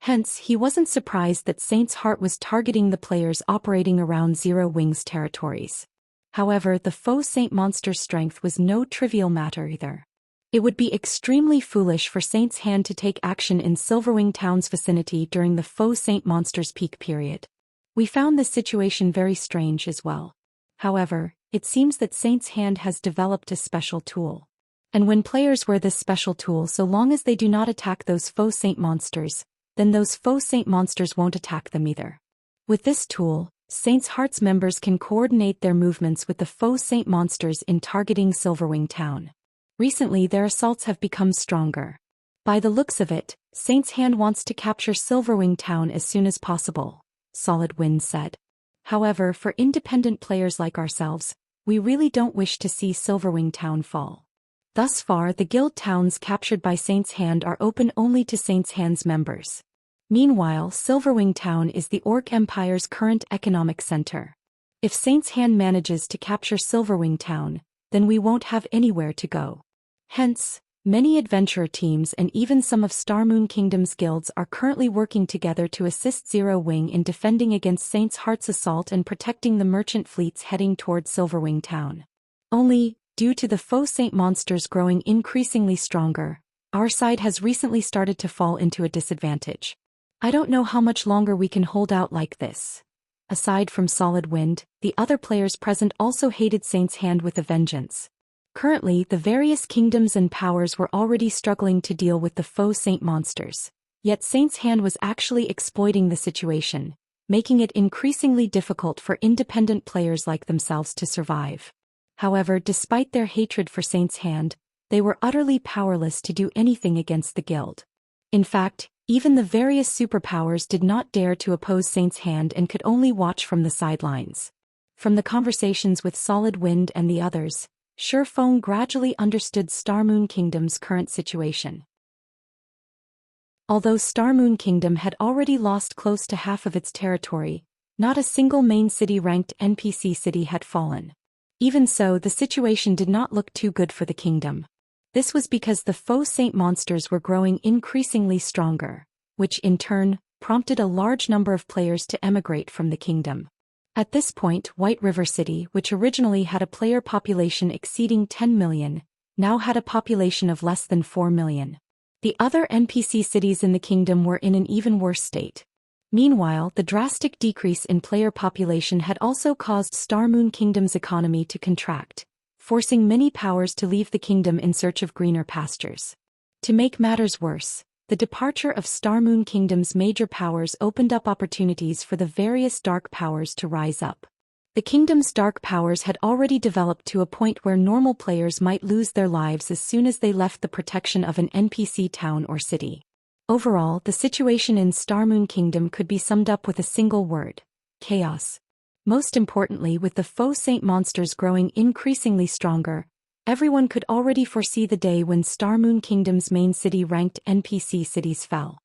A: Hence, he wasn't surprised that Saint's Heart was targeting the players operating around Zero Wing's territories. However, the faux saint monster's strength was no trivial matter either. It would be extremely foolish for Saint's Hand to take action in Silverwing Town's vicinity during the faux saint monster's peak period. We found this situation very strange as well. However, it seems that Saint's Hand has developed a special tool. And when players wear this special tool, so long as they do not attack those faux saint monsters, then those faux saint monsters won't attack them either. With this tool, Saint's Heart's members can coordinate their movements with the faux saint monsters in targeting Silverwing Town. Recently their assaults have become stronger. By the looks of it, Saint's Hand wants to capture Silverwing Town as soon as possible, Solid Wind said. However, for independent players like ourselves, we really don't wish to see Silverwing Town fall. Thus far the guild towns captured by Saint's Hand are open only to Saint's Hand's members. Meanwhile, Silverwing Town is the Orc Empire's current economic center. If Saint's Hand manages to capture Silverwing Town, then we won't have anywhere to go. Hence, many adventurer teams and even some of Star Moon Kingdom's guilds are currently working together to assist Zero Wing in defending against Saint's Heart's assault and protecting the merchant fleets heading toward Silverwing Town. Only, due to the faux saint monsters growing increasingly stronger, our side has recently started to fall into a disadvantage. I don't know how much longer we can hold out like this. Aside from Solid Wind, the other players present also hated Saint's Hand with a vengeance. Currently, the various kingdoms and powers were already struggling to deal with the faux saint monsters. Yet Saint's Hand was actually exploiting the situation, making it increasingly difficult for independent players like themselves to survive. However, despite their hatred for Saint's Hand, they were utterly powerless to do anything against the guild. In fact, even the various superpowers did not dare to oppose Saint's Hand and could only watch from the sidelines. From the conversations with Solid Wind and the others, Shifeng gradually understood Star Moon Kingdom's current situation. Although Star Moon Kingdom had already lost close to half of its territory, not a single main city-ranked NPC city had fallen. Even so, the situation did not look too good for the kingdom. This was because the faux saint monsters were growing increasingly stronger, which in turn prompted a large number of players to emigrate from the kingdom. At this point, White River City, which originally had a player population exceeding 10 million, now had a population of less than 4 million. The other NPC cities in the kingdom were in an even worse state. Meanwhile, the drastic decrease in player population had also caused Star Moon Kingdom's economy to contract, forcing many powers to leave the kingdom in search of greener pastures. To make matters worse, the departure of Star Moon Kingdom's major powers opened up opportunities for the various dark powers to rise up. The kingdom's dark powers had already developed to a point where normal players might lose their lives as soon as they left the protection of an NPC town or city. Overall, the situation in Star Moon Kingdom could be summed up with a single word: chaos. Most importantly, with the faux saint monsters growing increasingly stronger, everyone could already foresee the day when Star Moon Kingdom's main city-ranked NPC cities fell.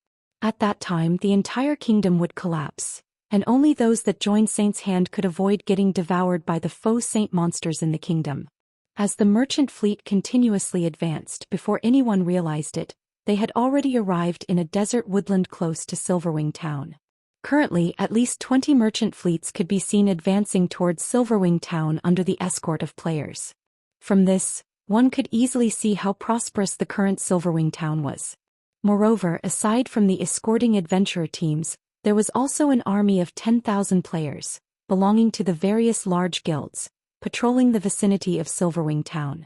A: At that time, the entire kingdom would collapse, and only those that joined Saint's Hand could avoid getting devoured by the faux saint monsters in the kingdom. As the merchant fleet continuously advanced, before anyone realized it, they had already arrived in a desert woodland close to Silverwing Town. Currently, at least 20 merchant fleets could be seen advancing towards Silverwing Town under the escort of players. From this, one could easily see how prosperous the current Silverwing Town was. Moreover, aside from the escorting adventurer teams, there was also an army of 10,000 players, belonging to the various large guilds, patrolling the vicinity of Silverwing Town.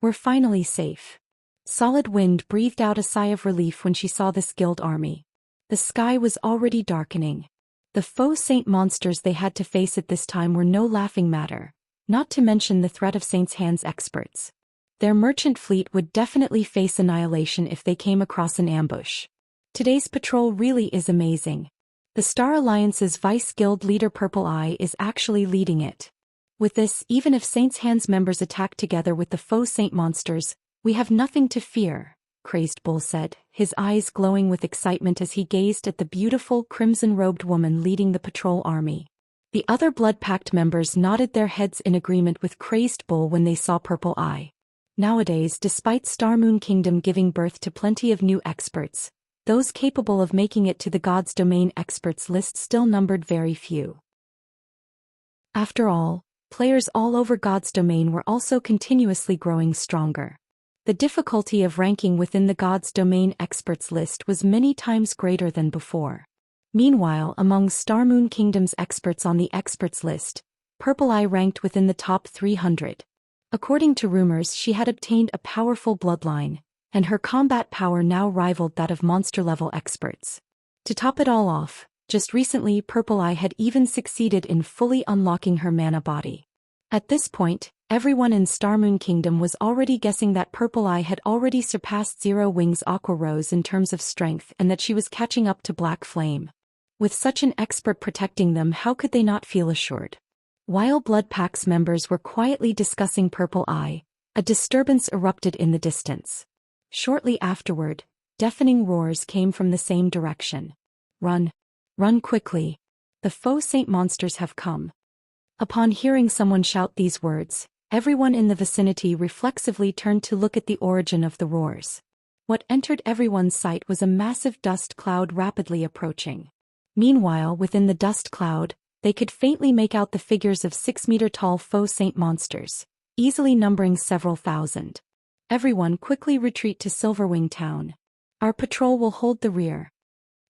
A: We're finally safe. Solid Wind breathed out a sigh of relief when she saw this guild army. The sky was already darkening. The faux saint monsters they had to face at this time were no laughing matter, not to mention the threat of Saint's Hand's experts. Their merchant fleet would definitely face annihilation if they came across an ambush. Today's patrol really is amazing. The Star Alliance's vice guild leader Purple Eye is actually leading it. With this, even if Saint's Hand's members attack together with the faux saint monsters, we have nothing to fear, Crazed Bull said, his eyes glowing with excitement as he gazed at the beautiful crimson-robed woman leading the patrol army. The other Blood Pact members nodded their heads in agreement with Crazed Bull when they saw Purple Eye. Nowadays, despite Star Moon Kingdom giving birth to plenty of new experts, those capable of making it to the God's Domain experts list still numbered very few. After all, players all over God's Domain were also continuously growing stronger. The difficulty of ranking within the God's Domain experts list was many times greater than before. Meanwhile, among Star Moon Kingdom's experts on the experts list, Purple Eye ranked within the top 300. According to rumors, she had obtained a powerful bloodline, and her combat power now rivaled that of monster-level experts. To top it all off, just recently Purple Eye had even succeeded in fully unlocking her mana body. At this point, everyone in Star Moon Kingdom was already guessing that Purple Eye had already surpassed Zero Wings Aqua Rose in terms of strength and that she was catching up to Black Flame. With such an expert protecting them, how could they not feel assured? While Blood Pact's members were quietly discussing Purple Eye, a disturbance erupted in the distance. Shortly afterward, deafening roars came from the same direction. Run! Run quickly! The faux saint monsters have come. Upon hearing someone shout these words, everyone in the vicinity reflexively turned to look at the origin of the roars. What entered everyone's sight was a massive dust cloud rapidly approaching. Meanwhile, within the dust cloud, they could faintly make out the figures of 6-meter-tall faux saint monsters, easily numbering several thousand. Everyone quickly retreat to Silverwing Town. Our patrol will hold the rear.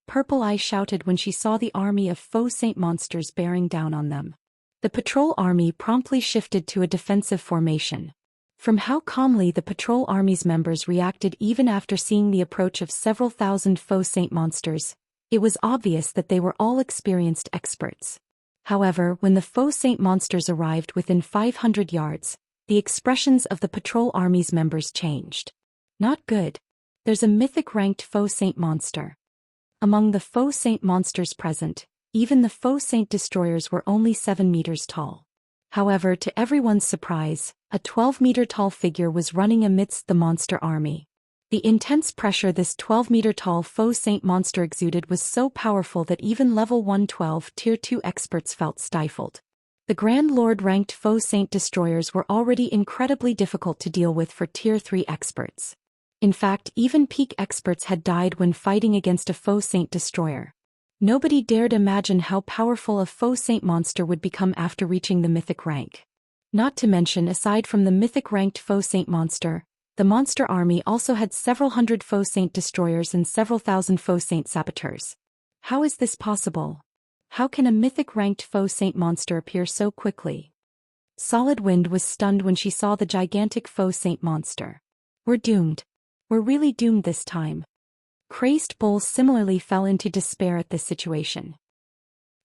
A: Purple Eye shouted when she saw the army of faux saint monsters bearing down on them. The patrol army promptly shifted to a defensive formation. From how calmly the patrol army's members reacted even after seeing the approach of several thousand faux saint monsters, it was obvious that they were all experienced experts. However, when the faux saint monsters arrived within 500 yards, the expressions of the patrol army's members changed. Not good. There's a mythic-ranked faux saint monster. Among the faux saint monsters present, even the faux saint destroyers were only 7 meters tall. However, to everyone's surprise, a 12-meter-tall figure was running amidst the monster army. The intense pressure this 12-meter-tall faux saint monster exuded was so powerful that even level 112 Tier 2 experts felt stifled. The Grand Lord-ranked faux saint destroyers were already incredibly difficult to deal with for Tier 3 experts. In fact, even peak experts had died when fighting against a faux saint destroyer. Nobody dared imagine how powerful a faux saint monster would become after reaching the mythic rank. Not to mention, aside from the mythic-ranked faux saint monster, the monster army also had several hundred faux saint destroyers and several thousand faux saint saboteurs. How is this possible? How can a mythic-ranked faux saint monster appear so quickly? Solid Wind was stunned when she saw the gigantic faux saint monster. We're doomed. We're really doomed this time. Crazed Bull similarly fell into despair at this situation.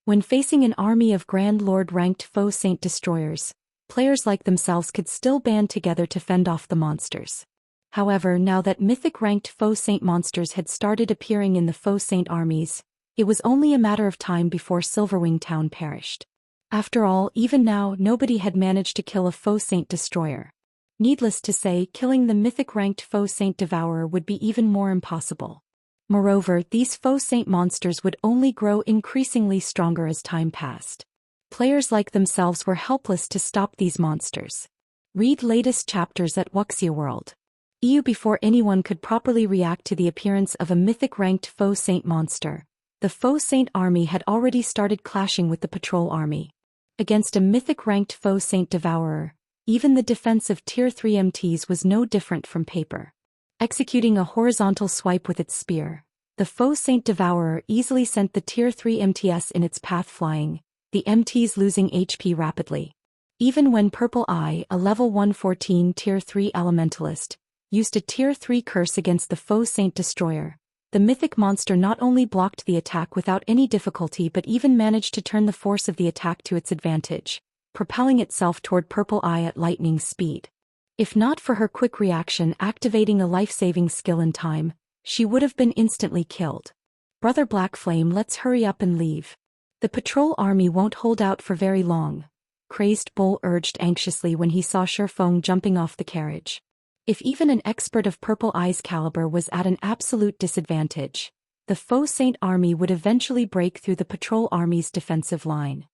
A: When facing an army of Grand Lord-ranked faux saint destroyers, players like themselves could still band together to fend off the monsters. However, now that mythic-ranked faux saint monsters had started appearing in the faux saint armies, it was only a matter of time before Silverwing Town perished. After all, even now, nobody had managed to kill a faux saint destroyer. Needless to say, killing the mythic-ranked faux saint devourer would be even more impossible. Moreover, these faux saint monsters would only grow increasingly stronger as time passed. Players like themselves were helpless to stop these monsters. Read latest chapters at Wuxia World. EU. Before anyone could properly react to the appearance of a mythic-ranked faux saint monster, the faux saint army had already started clashing with the patrol army. Against a mythic-ranked faux saint devourer, even the defense of Tier 3 MTs was no different from paper. Executing a horizontal swipe with its spear, the faux saint devourer easily sent the Tier 3 MTS in its path flying, the MTs losing HP rapidly. Even when Purple Eye, a level 114 Tier 3 elementalist, used a Tier 3 curse against the faux saint destroyer, the mythic monster not only blocked the attack without any difficulty but even managed to turn the force of the attack to its advantage, propelling itself toward Purple Eye at lightning speed. If not for her quick reaction activating a life-saving skill in time, she would have been instantly killed. Brother Black Flame, let's hurry up and leave. The patrol army won't hold out for very long, Crazed Bull urged anxiously when he saw Shifeng jumping off the carriage. If even an expert of Purple Eye's caliber was at an absolute disadvantage, the Faux Saint army would eventually break through the patrol army's defensive line.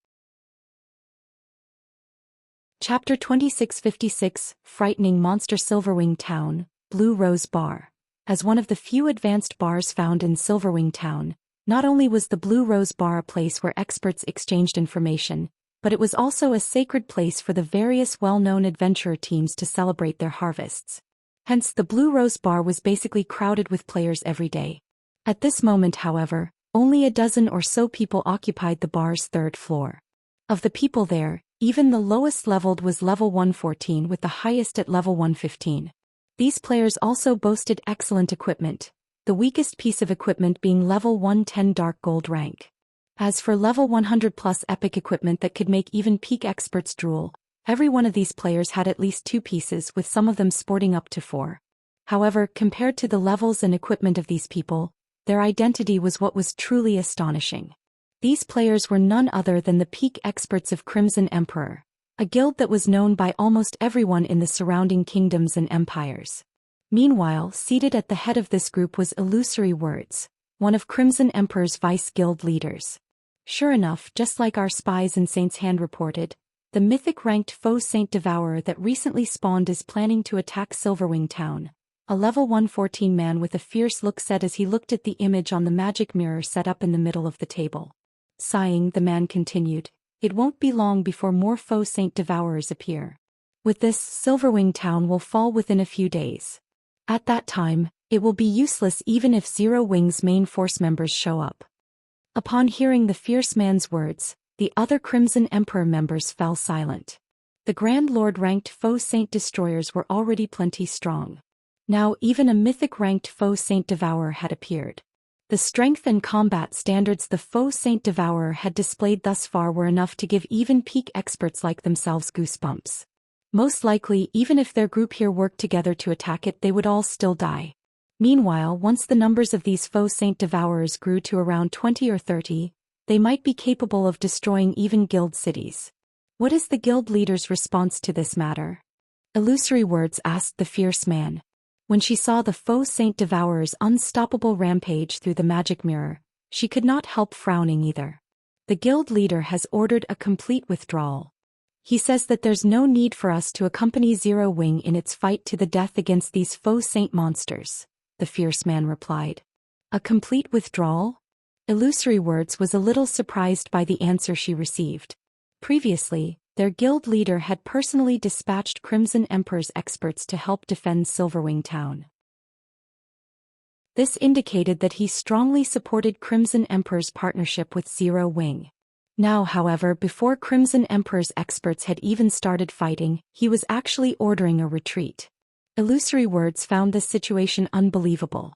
A: Chapter 2656, Frightening Monster. Silverwing Town, Blue Rose Bar. As one of the few advanced bars found in Silverwing Town, not only was the Blue Rose Bar a place where experts exchanged information, but it was also a sacred place for the various well-known adventurer teams to celebrate their harvests. Hence, the Blue Rose Bar was basically crowded with players every day. At this moment, however, only a dozen or so people occupied the bar's third floor. Of the people there, even the lowest leveled was level 114 with the highest at level 115. These players also boasted excellent equipment, the weakest piece of equipment being level 110 dark gold rank. As for level 100 plus epic equipment that could make even peak experts drool, every one of these players had at least 2 pieces, with some of them sporting up to 4. However, compared to the levels and equipment of these people, their identity was what was truly astonishing. These players were none other than the peak experts of Crimson Emperor, a guild that was known by almost everyone in the surrounding kingdoms and empires. Meanwhile, seated at the head of this group was Illusory Words, one of Crimson Emperor's vice guild leaders. Sure enough, just like our spies in Saint's Hand reported, the mythic-ranked Faux Saint Devourer that recently spawned is planning to attack Silverwing Town. A level 114 man with a fierce look said as he looked at the image on the magic mirror set up in the middle of the table. Sighing, the man continued, "It won't be long before more Faux Saint Devourers appear. With this, Silverwing Town will fall within a few days. At that time, it will be useless even if Zero Wing's main force members show up." Upon hearing the fierce man's words, the other Crimson Emperor members fell silent. The Grand Lord-ranked Faux Saint Destroyers were already plenty strong. Now even a mythic-ranked Faux Saint Devourer had appeared. The strength and combat standards the Faux Saint Devourer had displayed thus far were enough to give even peak experts like themselves goosebumps. Most likely, even if their group here worked together to attack it, they would all still die. Meanwhile, once the numbers of these Faux Saint Devourers grew to around 20 or 30, they might be capable of destroying even guild cities. What is the guild leader's response to this matter? Illusory Words asked the fierce man. When she saw the Faux Saint Devourer's unstoppable rampage through the magic mirror, she could not help frowning either. The guild leader has ordered a complete withdrawal. He says that there's no need for us to accompany Zero Wing in its fight to the death against these Faux Saint monsters, the fierce man replied. A complete withdrawal? Illusory Words was a little surprised by the answer she received. Previously, their guild leader had personally dispatched Crimson Emperor's experts to help defend Silverwing Town. This indicated that he strongly supported Crimson Emperor's partnership with Zero Wing. Now, however, before Crimson Emperor's experts had even started fighting, he was actually ordering a retreat. Illusory Words found this situation unbelievable.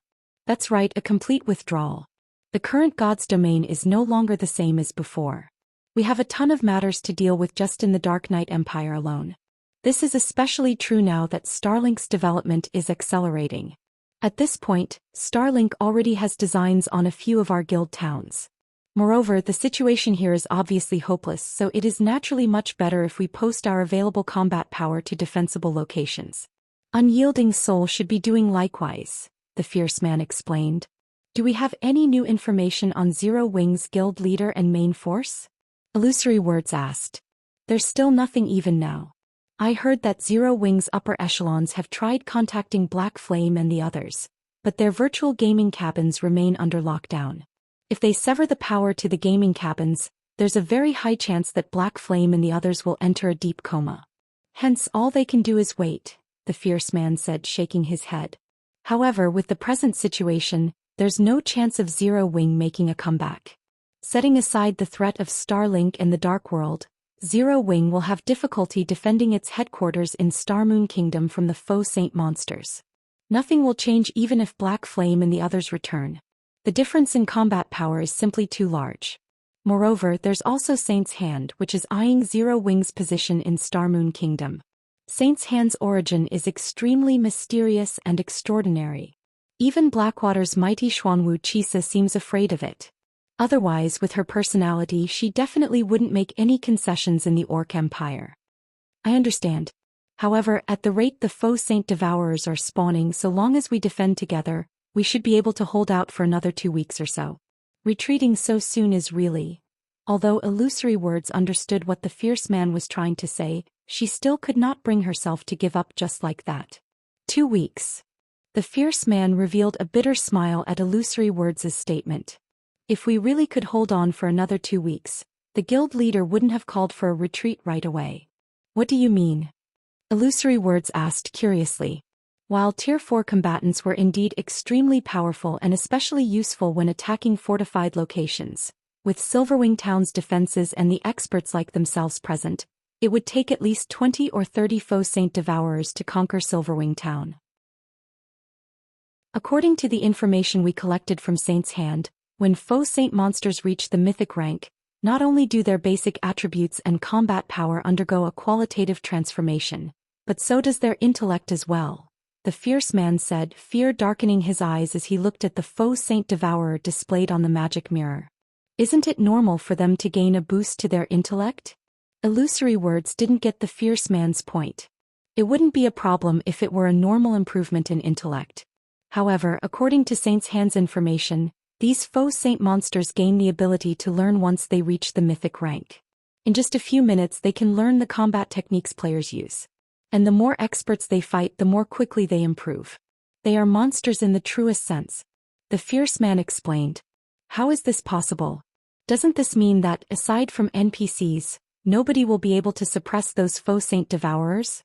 A: That's right, a complete withdrawal. The current God's domain is no longer the same as before. We have a ton of matters to deal with just in the Dark Knight Empire alone. This is especially true now that Starlink's development is accelerating. At this point, Starlink already has designs on a few of our guild towns. Moreover, the situation here is obviously hopeless, so it is naturally much better if we post our available combat power to defensible locations. Unyielding Soul should be doing likewise, the fierce man explained. Do we have any new information on Zero Wing's guild leader and main force? Illusory Words asked. There's still nothing even now. I heard that Zero Wing's upper echelons have tried contacting Black Flame and the others, but their virtual gaming cabins remain under lockdown. If they sever the power to the gaming cabins, there's a very high chance that Black Flame and the others will enter a deep coma. Hence, all they can do is wait, the fierce man said, shaking his head. However, with the present situation, there's no chance of Zero Wing making a comeback. Setting aside the threat of Starlink and the Dark World, Zero Wing will have difficulty defending its headquarters in Starmoon Kingdom from the Faux Saint monsters. Nothing will change even if Black Flame and the others return. The difference in combat power is simply too large. Moreover, there's also Saint's Hand, which is eyeing Zero Wing's position in Starmoon Kingdom. Saint's Hand's origin is extremely mysterious and extraordinary. Even Blackwater's mighty Xuanwu Chisa seems afraid of it. Otherwise, with her personality, she definitely wouldn't make any concessions in the Orc Empire. I understand. However, at the rate the faux Saint Devourers are spawning, so long as we defend together, we should be able to hold out for another 2 weeks or so. Retreating so soon is really... Although Illusory Words understood what the fierce man was trying to say, she still could not bring herself to give up just like that. 2 weeks. The fierce man revealed a bitter smile at Illusory Words' statement. If we really could hold on for another 2 weeks, the guild leader wouldn't have called for a retreat right away. What do you mean? Illusory Words asked curiously. While Tier 4 combatants were indeed extremely powerful and especially useful when attacking fortified locations, with Silverwing Town's defenses and the experts like themselves present, it would take at least 20 or 30 faux Saint Devourers to conquer Silverwing Town. According to the information we collected from Saint's Hand, when faux Saint monsters reach the mythic rank, not only do their basic attributes and combat power undergo a qualitative transformation, but so does their intellect as well, the fierce man said, fear darkening his eyes as he looked at the faux Saint Devourer displayed on the magic mirror. Isn't it normal for them to gain a boost to their intellect? Illusory Words didn't get the fierce man's point. It wouldn't be a problem if it were a normal improvement in intellect. However, according to Saint's Hand's information, these faux Saint monsters gain the ability to learn once they reach the mythic rank. In just a few minutes they can learn the combat techniques players use. And the more experts they fight, the more quickly they improve. They are monsters in the truest sense. The fierce man explained. How is this possible? Doesn't this mean that, aside from NPCs, nobody will be able to suppress those faux Saint Devourers?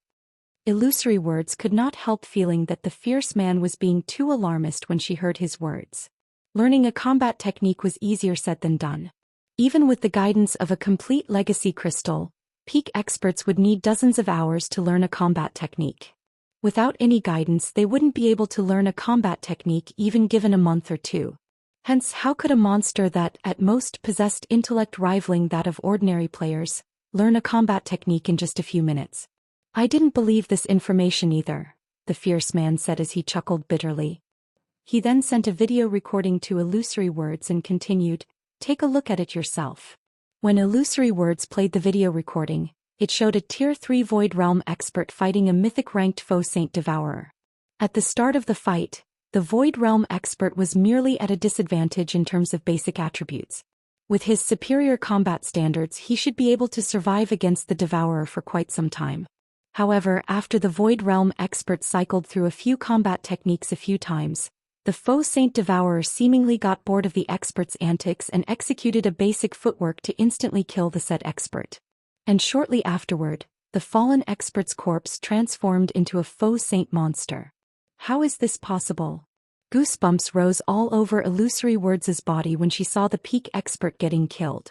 A: Illusory Words could not help feeling that the fierce man was being too alarmist when she heard his words. Learning a combat technique was easier said than done. Even with the guidance of a complete legacy crystal, peak experts would need dozens of hours to learn a combat technique. Without any guidance, they wouldn't be able to learn a combat technique even given a month or two. Hence, how could a monster that, at most, possessed intellect rivaling that of ordinary players, learn a combat technique in just a few minutes? I didn't believe this information either, the fierce man said as he chuckled bitterly. He then sent a video recording to Illusory Words and continued, take a look at it yourself. When Illusory Words played the video recording, it showed a Tier 3 Void Realm expert fighting a mythic-ranked faux Saint Devourer. At the start of the fight, the Void Realm expert was merely at a disadvantage in terms of basic attributes. With his superior combat standards, he should be able to survive against the Devourer for quite some time. However, after the Void Realm expert cycled through a few combat techniques a few times, the faux Saint Devourer seemingly got bored of the expert's antics and executed a basic footwork to instantly kill the said expert. And shortly afterward, the fallen expert's corpse transformed into a faux Saint monster. How is this possible? Goosebumps rose all over Illusory Words' body when she saw the peak expert getting killed.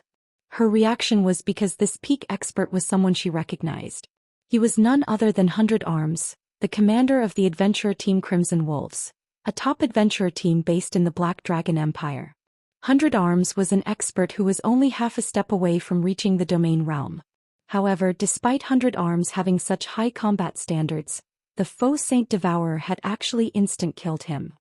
A: Her reaction was because this peak expert was someone she recognized. He was none other than 100 Arms, the commander of the adventurer team Crimson Wolves, a top adventurer team based in the Black Dragon Empire. 100 Arms was an expert who was only half a step away from reaching the Domain Realm. However, despite 100 Arms having such high combat standards, the faux Saint Devourer had actually instant-killed him.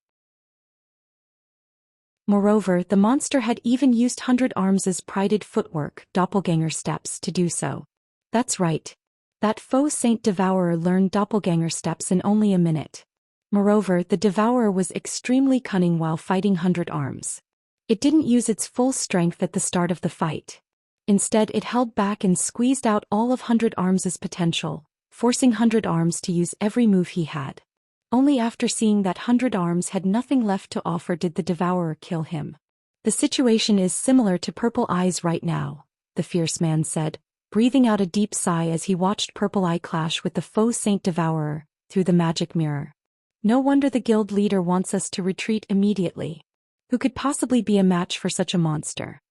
A: Moreover, the monster had even used 100 Arms' prided footwork, doppelganger steps, to do so. That's right. That faux Saint Devourer learned doppelganger steps in only a minute. Moreover, the Devourer was extremely cunning while fighting 100 Arms. It didn't use its full strength at the start of the fight. Instead, it held back and squeezed out all of 100 Arms' potential, forcing 100 Arms to use every move he had. Only after seeing that 100 Arms had nothing left to offer did the Devourer kill him. The situation is similar to Purple Eye's right now, the fierce man said, breathing out a deep sigh as he watched Purple Eye clash with the faux Saint Devourer through the magic mirror. No wonder the guild leader wants us to retreat immediately. Who could possibly be a match for such a monster?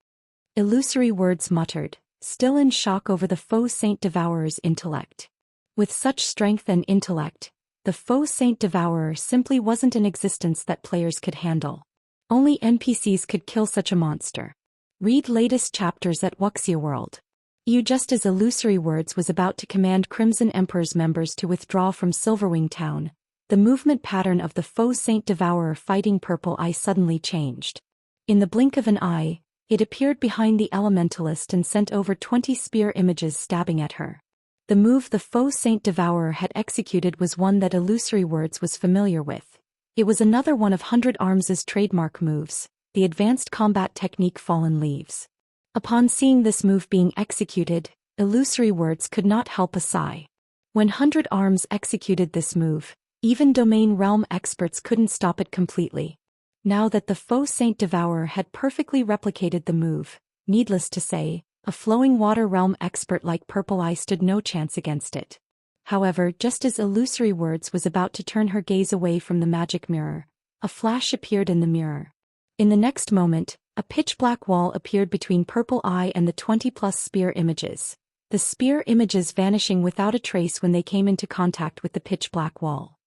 A: Illusory Words muttered, still in shock over the faux Saint Devourer's intellect. With such strength and intellect, the faux Saint Devourer simply wasn't an existence that players could handle. Only NPCs could kill such a monster. Read latest chapters at Wuxia World. Just as Illusory Words was about to command Crimson Emperor's members to withdraw from Silverwing Town, the movement pattern of the faux Saint Devourer fighting Purple Eye suddenly changed. In the blink of an eye, it appeared behind the Elementalist and sent over 20 spear images stabbing at her. The move the faux Saint Devourer had executed was one that Illusory Words was familiar with. It was another one of 100 Arms' trademark moves, the advanced combat technique Fallen Leaves. Upon seeing this move being executed, Illusory Words could not help a sigh. When 100 Arms executed this move, even domain realm experts couldn't stop it completely. Now that the faux Saint Devourer had perfectly replicated the move, needless to say, a flowing water realm expert like Purple Eye stood no chance against it. However, just as Illusory Words was about to turn her gaze away from the magic mirror, a flash appeared in the mirror. In the next moment, a pitch-black wall appeared between Purple Eye and the 20-plus spear images, the spear images vanishing without a trace when they came into contact with the pitch-black wall.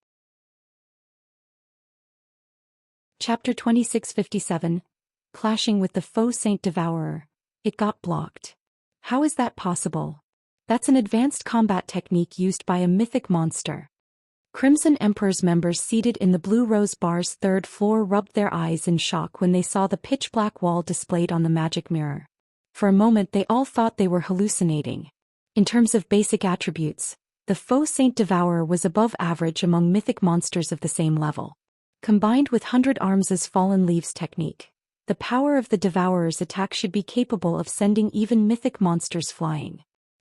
A: Chapter 2657, Clashing with the Faux Saint Devourer. It got blocked. How is that possible? That's an advanced combat technique used by a mythic monster. Crimson Emperor's members seated in the Blue Rose Bar's third floor rubbed their eyes in shock when they saw the pitch-black wall displayed on the magic mirror. For a moment they all thought they were hallucinating. In terms of basic attributes, the faux Saint Devourer was above average among mythic monsters of the same level. Combined with 100 Arms' Fallen Leaves technique, the power of the Devourer's attack should be capable of sending even mythic monsters flying.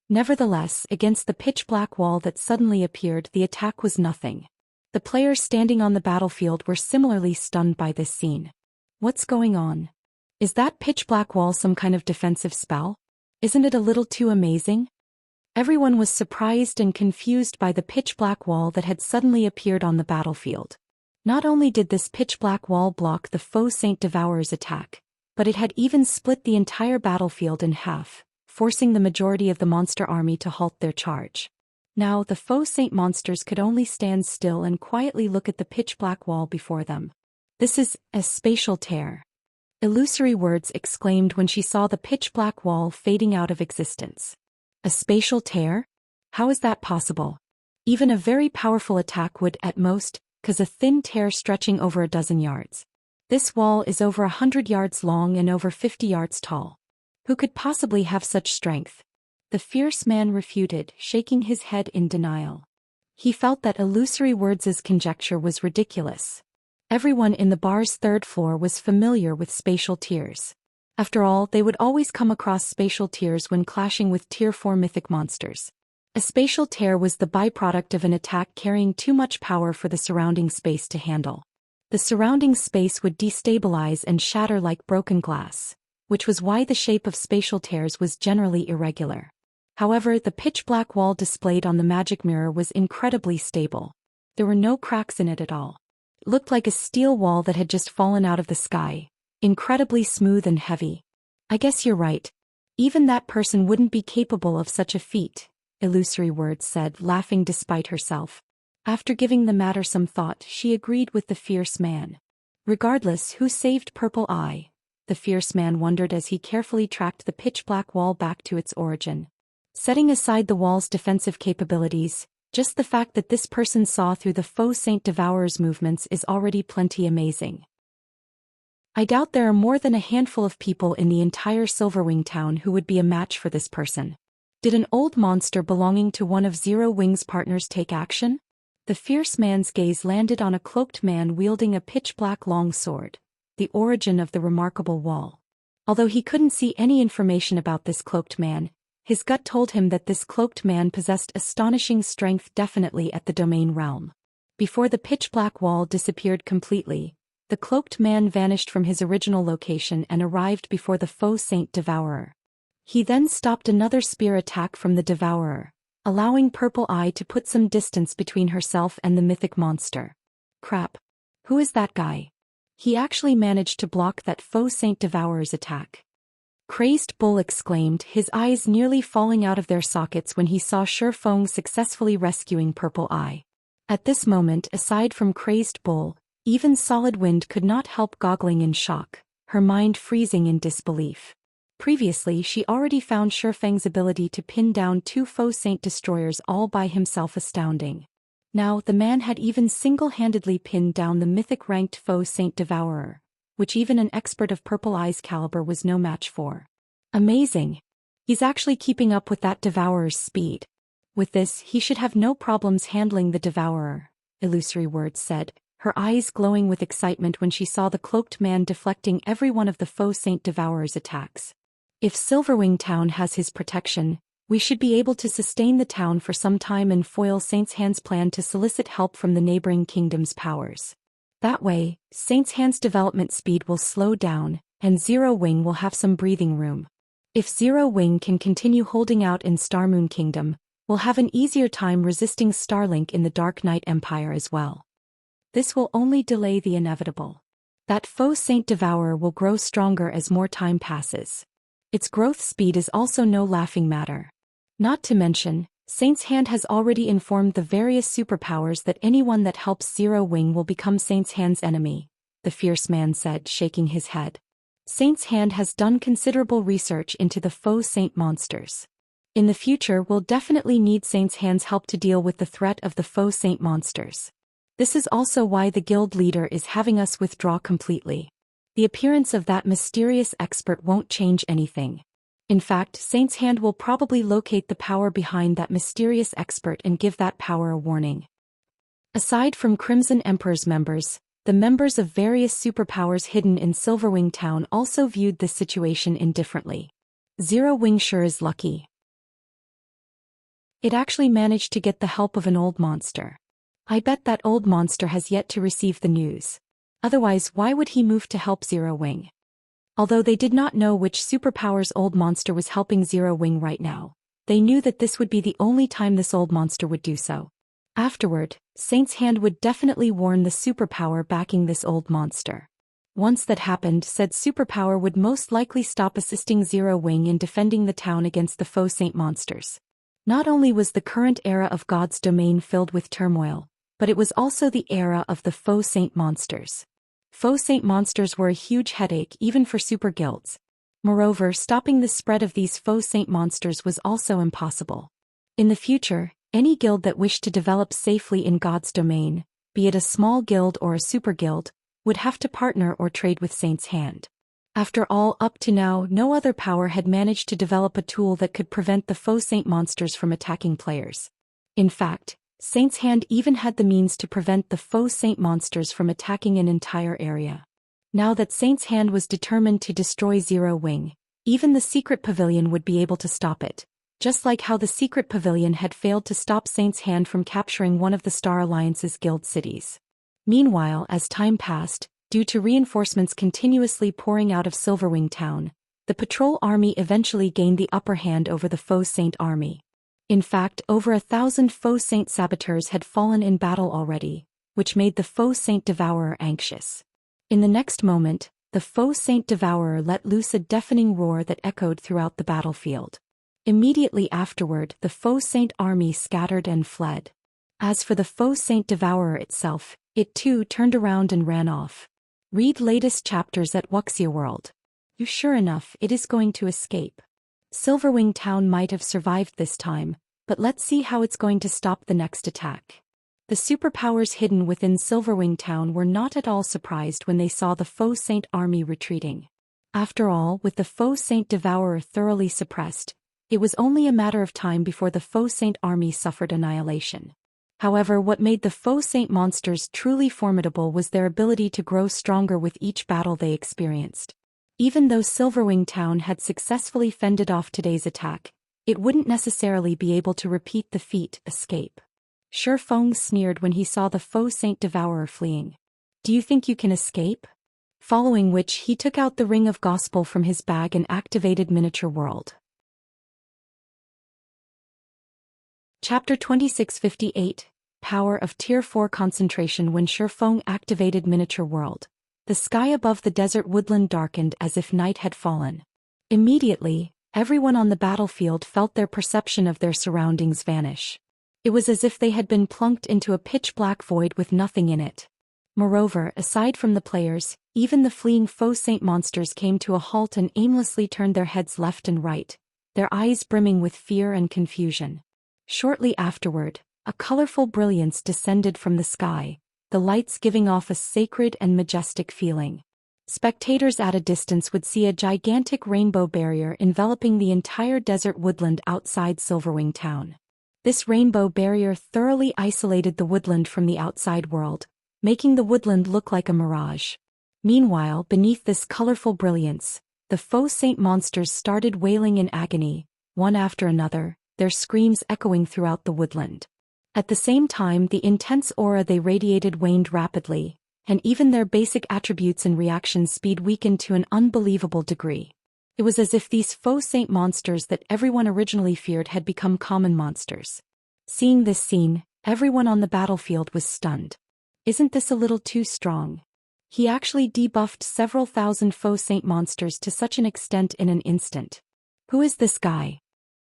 A: Nevertheless, against the pitch-black wall that suddenly appeared, the attack was nothing. The players standing on the battlefield were similarly stunned by this scene. What's going on? Is that pitch-black wall some kind of defensive spell? Isn't it a little too amazing? Everyone was surprised and confused by the pitch-black wall that had suddenly appeared on the battlefield. Not only did this pitch-black wall block the faux Saint Devourer's attack, but it had even split the entire battlefield in half, forcing the majority of the monster army to halt their charge. Now the faux Saint monsters could only stand still and quietly look at the pitch-black wall before them. This is a spatial tear. Illusory Words exclaimed when she saw the pitch-black wall fading out of existence. A spatial tear? How is that possible? Even a very powerful attack would, at most, cause a thin tear stretching over a dozen yards. This wall is over 100 yards long and over 50 yards tall. Who could possibly have such strength? The fierce man refuted, shaking his head in denial. He felt that Illusory Words' conjecture was ridiculous. Everyone in the bar's third floor was familiar with spatial tears. After all, they would always come across spatial tears when clashing with Tier 4 mythic monsters. A spatial tear was the byproduct of an attack carrying too much power for the surrounding space to handle. The surrounding space would destabilize and shatter like broken glass, which was why the shape of spatial tears was generally irregular. However, the pitch-black wall displayed on the magic mirror was incredibly stable. There were no cracks in it at all. It looked like a steel wall that had just fallen out of the sky, incredibly smooth and heavy. I guess you're right. Even that person wouldn't be capable of such a feat, Illusory Words said, laughing despite herself. After giving the matter some thought, she agreed with the fierce man. Regardless who saved Purple Eye, the fierce man wondered as he carefully tracked the pitch-black wall back to its origin. Setting aside the wall's defensive capabilities, just the fact that this person saw through the faux Saint Devourer's movements is already plenty amazing. I doubt there are more than a handful of people in the entire Silverwing town who would be a match for this person. Did an old monster belonging to one of Zero Wing's partners take action? The fierce man's gaze landed on a cloaked man wielding a pitch-black long sword, the origin of the remarkable wall. Although he couldn't see any information about this cloaked man, his gut told him that this cloaked man possessed astonishing strength, definitely at the domain realm. Before the pitch-black wall disappeared completely, the cloaked man vanished from his original location and arrived before the faux Saint Devourer. He then stopped another spear attack from the Devourer, allowing Purple Eye to put some distance between herself and the mythic monster. Crap. Who is that guy? He actually managed to block that faux Saint Devourer's attack. Crazed Bull exclaimed, his eyes nearly falling out of their sockets when he saw Shifeng successfully rescuing Purple Eye. At this moment, aside from Crazed Bull, even Solid Wind could not help goggling in shock, her mind freezing in disbelief. Previously, she already found Shifeng's ability to pin down 2 faux Saint destroyers all by himself astounding. Now, the man had even single-handedly pinned down the mythic-ranked faux Saint Devourer, which even an expert of Purple Eye's caliber was no match for. Amazing! He's actually keeping up with that Devourer's speed. With this, he should have no problems handling the devourer, Illusory Words said, her eyes glowing with excitement when she saw the cloaked man deflecting every one of the faux Saint Devourer's attacks. If Silverwing Town has his protection, we should be able to sustain the town for some time and foil Xianxia's plan to solicit help from the neighboring kingdom's powers. That way, Xianxia's development speed will slow down, and Zero Wing will have some breathing room. If Zero Wing can continue holding out in Starmoon Kingdom, we'll have an easier time resisting Starlink in the Dark Knight Empire as well. This will only delay the inevitable. That faux Saint Devourer will grow stronger as more time passes. Its growth speed is also no laughing matter. Not to mention, Saint's Hand has already informed the various superpowers that anyone that helps Zero Wing will become Saint's Hand's enemy, the fierce man said, shaking his head. Saint's Hand has done considerable research into the faux Saint monsters. In the future, we'll definitely need Saint's Hand's help to deal with the threat of the faux Saint monsters. This is also why the guild leader is having us withdraw completely. The appearance of that mysterious expert won't change anything. In fact, Saint's Hand will probably locate the power behind that mysterious expert and give that power a warning. Aside from Crimson Emperor's members, the members of various superpowers hidden in Silverwing Town also viewed this situation indifferently. Zero Wing sure is lucky. It actually managed to get the help of an old monster. I bet that old monster has yet to receive the news. Otherwise, why would he move to help Zero Wing? Although they did not know which superpower's old monster was helping Zero Wing right now, they knew that this would be the only time this old monster would do so. Afterward, Saint's Hand would definitely warn the superpower backing this old monster. Once that happened, said superpower would most likely stop assisting Zero Wing in defending the town against the faux Saint monsters. Not only was the current era of God's domain filled with turmoil, but it was also the era of the faux Saint monsters. Faux Saint monsters were a huge headache even for super guilds. Moreover, stopping the spread of these faux Saint monsters was also impossible. In the future, any guild that wished to develop safely in God's domain, be it a small guild or a super guild, would have to partner or trade with Saint's Hand. After all, up to now, no other power had managed to develop a tool that could prevent the faux Saint monsters from attacking players. In fact, Saint's Hand even had the means to prevent the faux Saint monsters from attacking an entire area. Now that Saint's Hand was determined to destroy Zero Wing, even the secret pavilion would be able to stop it, just like how the secret pavilion had failed to stop Saint's Hand from capturing one of the Star Alliance's guild cities. Meanwhile, as time passed, due to reinforcements continuously pouring out of Silverwing Town, the patrol army eventually gained the upper hand over the faux Saint army. In fact, over 1,000 faux Saint saboteurs had fallen in battle already, which made the faux Saint Devourer anxious. In the next moment, the faux Saint Devourer let loose a deafening roar that echoed throughout the battlefield. Immediately afterward, the faux Saint army scattered and fled. As for the faux Saint Devourer itself, it too turned around and ran off. Read latest chapters at Wuxia World. Sure enough, it is going to escape. Silverwing Town might have survived this time, but let's see how it's going to stop the next attack. The superpowers hidden within Silverwing Town were not at all surprised when they saw the faux Saint army retreating. After all, with the faux Saint Devourer thoroughly suppressed, it was only a matter of time before the faux Saint army suffered annihilation. However, what made the faux Saint monsters truly formidable was their ability to grow stronger with each battle they experienced. Even though Silverwing Town had successfully fended off today's attack, it wouldn't necessarily be able to repeat the feat, escape. Sure Feng sneered when he saw the faux Saint Devourer fleeing. Do you think you can escape? Following which he took out the Ring of Gospel from his bag and activated Miniature World. Chapter 2658, Power of Tier 4 Concentration. When Shifeng activated Miniature World, the sky above the desert woodland darkened as if night had fallen. Immediately, everyone on the battlefield felt their perception of their surroundings vanish. It was as if they had been plunked into a pitch-black void with nothing in it. Moreover, aside from the players, even the fleeing faux Saint monsters came to a halt and aimlessly turned their heads left and right, their eyes brimming with fear and confusion. Shortly afterward, a colorful brilliance descended from the sky, the lights giving off a sacred and majestic feeling. Spectators at a distance would see a gigantic rainbow barrier enveloping the entire desert woodland outside Silverwing Town. This rainbow barrier thoroughly isolated the woodland from the outside world, making the woodland look like a mirage. Meanwhile, beneath this colorful brilliance, the faux saint monsters started wailing in agony, one after another, their screams echoing throughout the woodland. At the same time, the intense aura they radiated waned rapidly, and even their basic attributes and reaction speed weakened to an unbelievable degree. It was as if these faux saint monsters that everyone originally feared had become common monsters. Seeing this scene, everyone on the battlefield was stunned. Isn't this a little too strong? He actually debuffed several thousand faux saint monsters to such an extent in an instant. Who is this guy?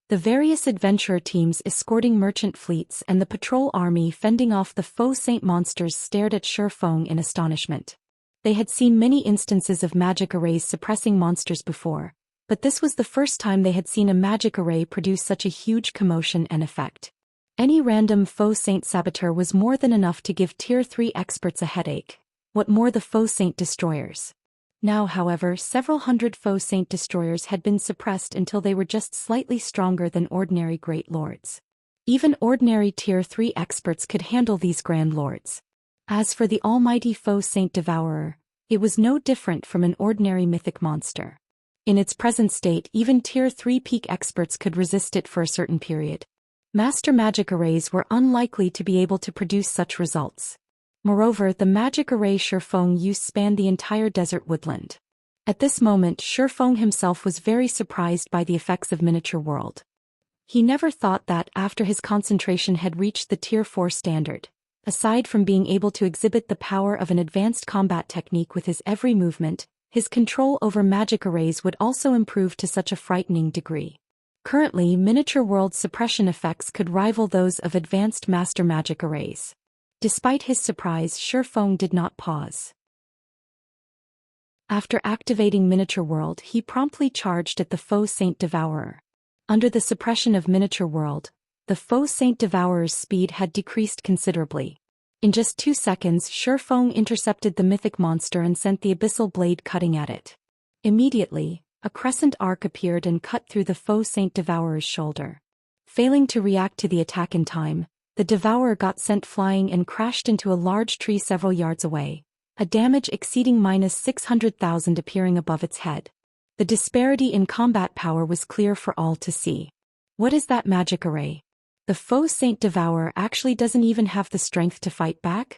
A: The various adventurer teams escorting merchant fleets and the patrol army fending off the faux saint monsters stared at Shi Feng in astonishment. They had seen many instances of magic arrays suppressing monsters before, but this was the first time they had seen a magic array produce such a huge commotion and effect. Any random faux saint saboteur was more than enough to give Tier 3 experts a headache. What more the faux saint destroyers? Now, however, several hundred faux saint destroyers had been suppressed until they were just slightly stronger than ordinary great lords. Even ordinary Tier 3 experts could handle these grand lords. As for the almighty faux saint devourer, it was no different from an ordinary mythic monster. In its present state, even Tier 3 peak experts could resist it for a certain period. Master magic arrays were unlikely to be able to produce such results. Moreover, the magic array Shi Feng used spanned the entire desert woodland. At this moment, Shi Feng himself was very surprised by the effects of miniature world. He never thought that, after his concentration had reached the Tier 4 standard, aside from being able to exhibit the power of an advanced combat technique with his every movement, his control over magic arrays would also improve to such a frightening degree. Currently, miniature world suppression effects could rival those of advanced master magic arrays. Despite his surprise, Shi Feng did not pause. After activating miniature world, he promptly charged at the faux saint devourer. Under the suppression of miniature world, the faux saint devourer's speed had decreased considerably. In just 2 seconds, Shi Feng intercepted the mythic monster and sent the abyssal blade cutting at it. Immediately, a crescent arc appeared and cut through the faux saint devourer's shoulder. Failing to react to the attack in time, the devourer got sent flying and crashed into a large tree several yards away, a damage exceeding -600,000 appearing above its head. The disparity in combat power was clear for all to see. What is that magic array? The faux saint devourer actually doesn't even have the strength to fight back?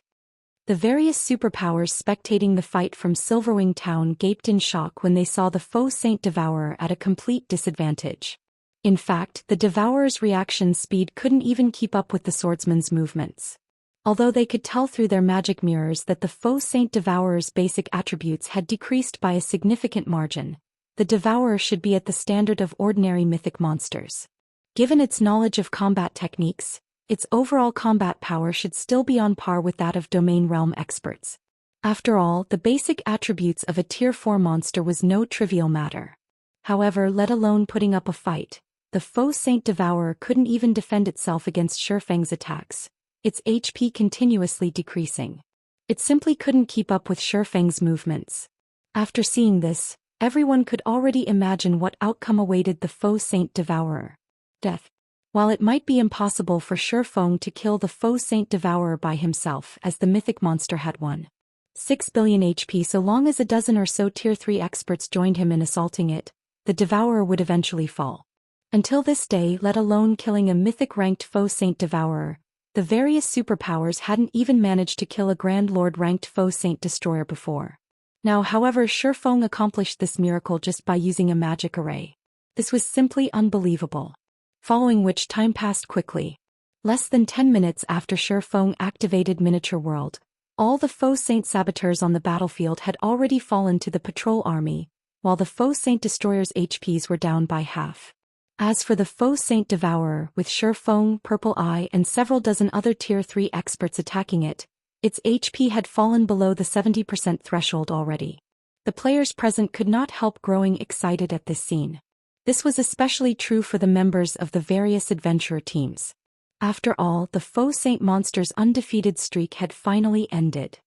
A: The various superpowers spectating the fight from Silverwing Town gaped in shock when they saw the faux saint devourer at a complete disadvantage. In fact, the devourer's reaction speed couldn't even keep up with the swordsman's movements. Although they could tell through their magic mirrors that the faux saint devourer's basic attributes had decreased by a significant margin, the devourer should be at the standard of ordinary mythic monsters. Given its knowledge of combat techniques, its overall combat power should still be on par with that of domain realm experts. After all, the basic attributes of a Tier 4 monster was no trivial matter. However, let alone putting up a fight, the faux saint devourer couldn't even defend itself against Shi Feng's attacks, its HP continuously decreasing. It simply couldn't keep up with Shi Feng's movements. After seeing this, everyone could already imagine what outcome awaited the faux saint devourer. Death. While it might be impossible for Shi Feng to kill the faux saint devourer by himself, as the mythic monster had 1.6 billion HP, so long as a dozen or so Tier 3 experts joined him in assaulting it, the devourer would eventually fall. Until this day, let alone killing a mythic-ranked faux saint devourer, the various superpowers hadn't even managed to kill a Grand Lord-ranked faux saint destroyer before. Now, however, Shi Feng accomplished this miracle just by using a magic array. This was simply unbelievable. Following which, time passed quickly. Less than 10 minutes after Shi Feng activated miniature world, all the faux saint saboteurs on the battlefield had already fallen to the patrol army, while the faux saint destroyers' HPs were down by half. As for the faux saint devourer, with Shi Feng, Purple Eye and several dozen other Tier 3 experts attacking it, its HP had fallen below the 70% threshold already. The players present could not help growing excited at this scene. This was especially true for the members of the various adventurer teams. After all, the faux saint monster's undefeated streak had finally ended.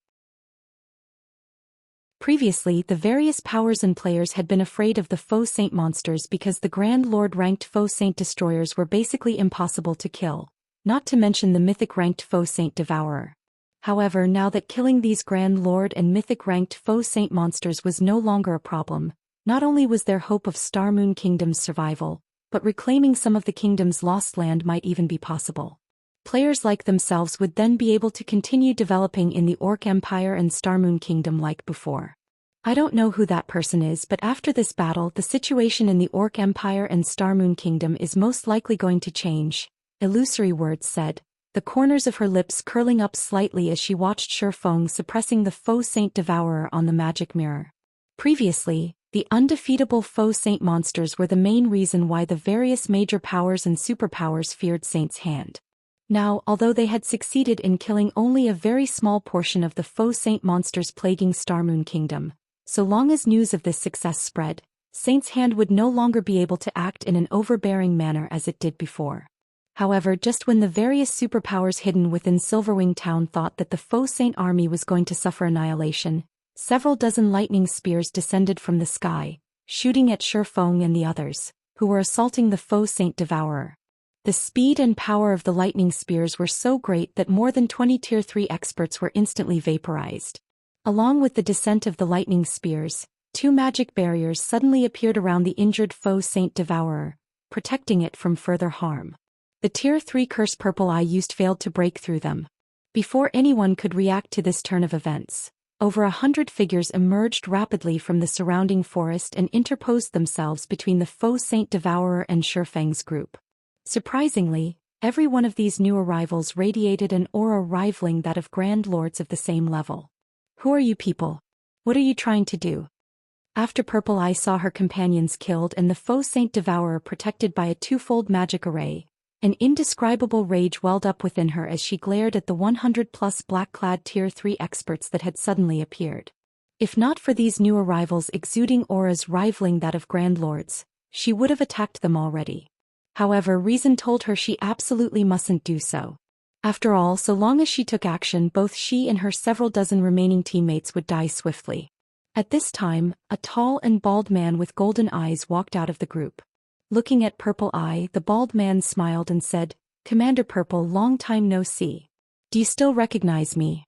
A: Previously, the various powers and players had been afraid of the faux saint monsters because the Grand Lord-ranked faux saint destroyers were basically impossible to kill. not to mention the mythic-ranked Faux Saint Devourer. However, now that killing these Grand Lord and mythic-ranked Faux Saint monsters was no longer a problem, not only was there hope of Star Moon Kingdom's survival, but reclaiming some of the kingdom's lost land might even be possible. Players like themselves would then be able to continue developing in the Orc Empire and Star Moon Kingdom like before. I don't know who that person is, but after this battle the situation in the Orc Empire and Star Moon Kingdom is most likely going to change, Illusory Words said, the corners of her lips curling up slightly as she watched Shifeng suppressing the Faux Saint Devourer on the magic mirror. Previously, the undefeatable Faux Saint monsters were the main reason why the various major powers and superpowers feared Saint's Hand. Now, although they had succeeded in killing only a very small portion of the Faux Saint monsters plaguing Star Moon Kingdom, so long as news of this success spread, Saint's Hand would no longer be able to act in an overbearing manner as it did before. However, just when the various superpowers hidden within Silverwing Town thought that the Faux Saint army was going to suffer annihilation, several dozen lightning spears descended from the sky, shooting at Shifeng and the others, who were assaulting the Faux Saint Devourer. The speed and power of the lightning spears were so great that more than 20 Tier 3 experts were instantly vaporized. Along with the descent of the lightning spears, 2 magic barriers suddenly appeared around the injured Faux Saint Devourer, protecting it from further harm. The Tier 3 Curse Purple Eye used failed to break through them. Before anyone could react to this turn of events, over 100 figures emerged rapidly from the surrounding forest and interposed themselves between the Faux Saint Devourer and Shifeng's group. Surprisingly, every one of these new arrivals radiated an aura rivaling that of Grand Lords of the same level. Who are you people? What are you trying to do? After Purple Eye saw her companions killed and the Faux Saint Devourer protected by a twofold magic array, an indescribable rage welled up within her as she glared at the 100-plus black-clad Tier 3 experts that had suddenly appeared. If not for these new arrivals exuding auras rivaling that of Grand Lords, she would have attacked them already. However, reason told her she absolutely mustn't do so. After all, so long as she took action, both she and her several dozen remaining teammates would die swiftly. At this time, a tall and bald man with golden eyes walked out of the group. Looking at Purple Eye, the bald man smiled and said, "Commander Purple, long time no see. Do you still recognize me?"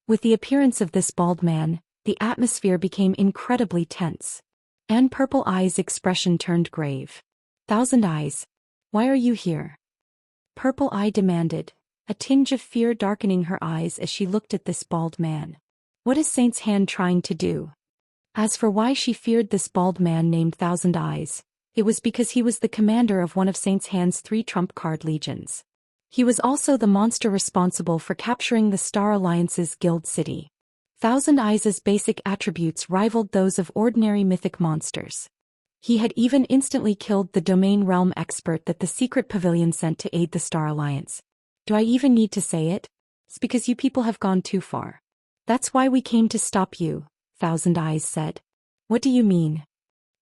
A: With the appearance of this bald man, the atmosphere became incredibly tense. And Purple Eye's expression turned grave. "Thousand Eyes, why are you here?" Purple Eye demanded, a tinge of fear darkening her eyes as she looked at this bald man. What is Saint's Hand trying to do? As for why she feared this bald man named Thousand Eyes, it was because he was the commander of one of Saint's Hand's 3 trump card legions. He was also the monster responsible for capturing the Star Alliance's Guild City. Thousand Eyes' basic attributes rivaled those of ordinary mythic monsters. He had even instantly killed the Domain Realm expert that the Secret Pavilion sent to aid the Star Alliance. Do I even need to say it? It's because you people have gone too far. That's why we came to stop you, Thousand Eyes said. What do you mean?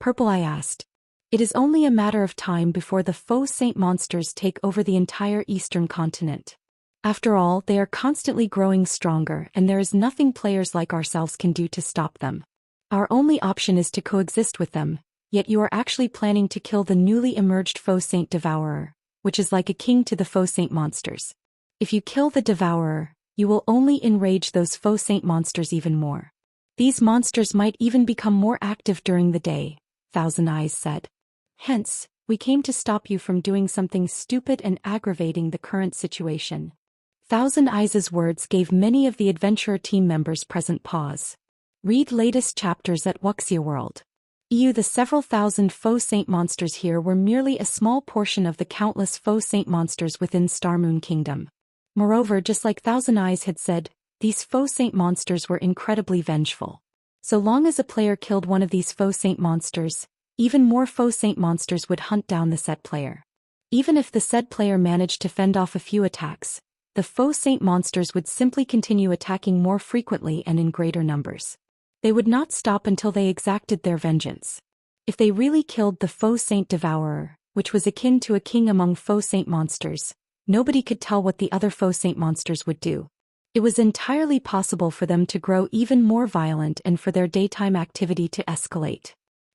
A: Purple Eye asked. It is only a matter of time before the Faux Saint monsters take over the entire eastern continent. After all, they are constantly growing stronger and there is nothing players like ourselves can do to stop them. Our only option is to coexist with them, yet you are actually planning to kill the newly emerged Faux Saint Devourer, which is like a king to the Faux Saint monsters. If you kill the Devourer, you will only enrage those Faux Saint monsters even more. These monsters might even become more active during the day, Thousand Eyes said. Hence, we came to stop you from doing something stupid and aggravating the current situation. Thousand Eyes' words gave many of the adventurer team members present pause. Read latest chapters at Wuxia World. The several thousand Faux Saint monsters here were merely a small portion of the countless Faux Saint monsters within Star Moon Kingdom. Moreover, just like Thousand Eyes had said, these Faux Saint monsters were incredibly vengeful. So long as a player killed one of these Faux Saint monsters, even more Faux Saint monsters would hunt down the said player. Even if the said player managed to fend off a few attacks, the Faux Saint monsters would simply continue attacking more frequently and in greater numbers. They would not stop until they exacted their vengeance. If they really killed the Faux Saint Devourer, which was akin to a king among Faux Saint monsters, nobody could tell what the other Faux Saint monsters would do. It was entirely possible for them to grow even more violent and for their daytime activity to escalate.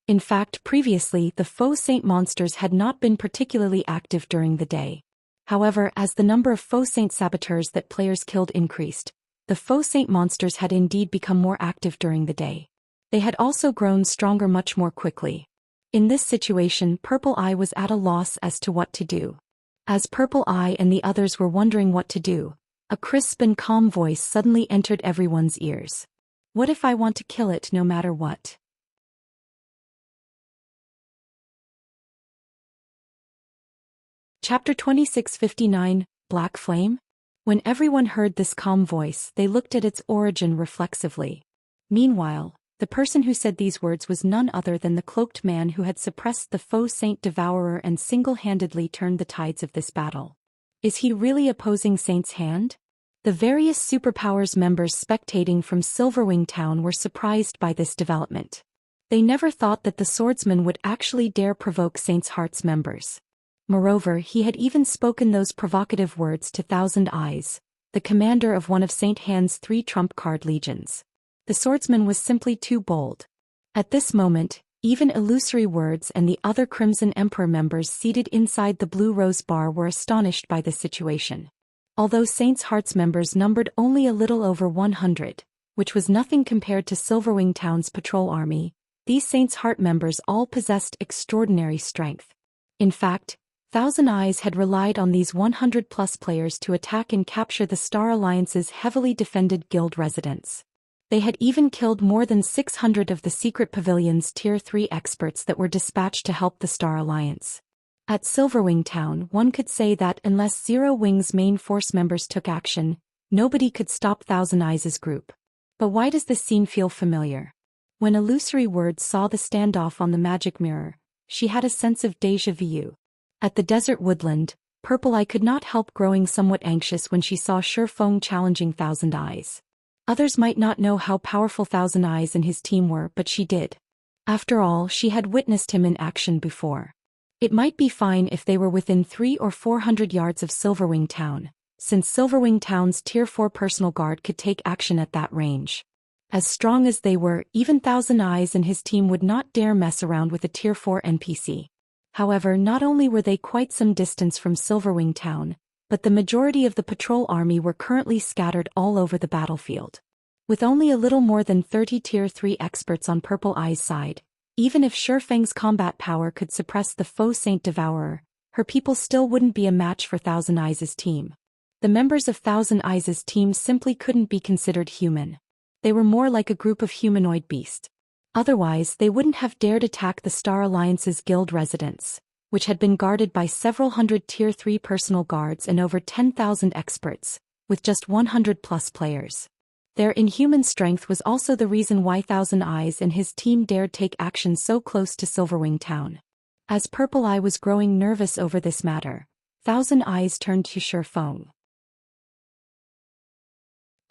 A: In fact, previously the faux saint monsters had not been particularly active during the day. However, as the number of faux saint saboteurs that players killed increased, the faux saint monsters had indeed become more active during the day. They had also grown stronger much more quickly. In this situation, Purple Eye was at a loss as to what to do. As Purple Eye and the others were wondering what to do, a crisp and calm voice suddenly entered everyone's ears. What if I want to kill it no matter what? Chapter 2659, Black Flame? When everyone heard this calm voice, they looked at its origin reflexively. Meanwhile, the person who said these words was none other than the cloaked man who had suppressed the faux saint devourer and single-handedly turned the tides of this battle. Is he really opposing Saint's hand? The various superpowers members spectating from Silverwing Town were surprised by this development. They never thought that the swordsman would actually dare provoke Saint's Heart's members. Moreover, he had even spoken those provocative words to Thousand Eyes, the commander of one of Saint Han's 3 trump card legions. The swordsman was simply too bold. At this moment, even Illusory Words and the other Crimson Emperor members seated inside the Blue Rose Bar were astonished by this situation. Although Saint's Heart's members numbered only a little over 100, which was nothing compared to Silverwing Town's patrol army, these Saint's Heart members all possessed extraordinary strength. In fact, Thousand Eyes had relied on these 100-plus players to attack and capture the Star Alliance's heavily defended guild residents. They had even killed more than 600 of the Secret Pavilion's Tier 3 experts that were dispatched to help the Star Alliance. At Silverwing Town, one could say that unless Zero Wing's main force members took action, nobody could stop Thousand Eyes' group. But why does this scene feel familiar? When Illusory Words saw the standoff on the magic mirror, she had a sense of déjà vu. At the desert woodland, Purple Eye could not help growing somewhat anxious when she saw Shi Feng challenging Thousand Eyes. Others might not know how powerful Thousand Eyes and his team were, but she did. After all, she had witnessed him in action before. It might be fine if they were within 300 or 400 yards of Silverwing Town, since Silverwing Town's Tier 4 personal guard could take action at that range. As strong as they were, even Thousand Eyes and his team would not dare mess around with a Tier 4 NPC. However, not only were they quite some distance from Silverwing Town, but the majority of the patrol army were currently scattered all over the battlefield. With only a little more than 30 Tier 3 experts on Purple Eye's side, even if Shi Feng's combat power could suppress the faux Saint Devourer, her people still wouldn't be a match for Thousand Eyes' team. The members of Thousand Eyes' team simply couldn't be considered human. They were more like a group of humanoid beasts. Otherwise, they wouldn't have dared attack the Star Alliance's guild residence, which had been guarded by several hundred Tier 3 personal guards and over 10,000 experts, with just 100-plus players. Their inhuman strength was also the reason why Thousand Eyes and his team dared take action so close to Silverwing Town. As Purple Eye was growing nervous over this matter, Thousand Eyes turned to Shi Feng.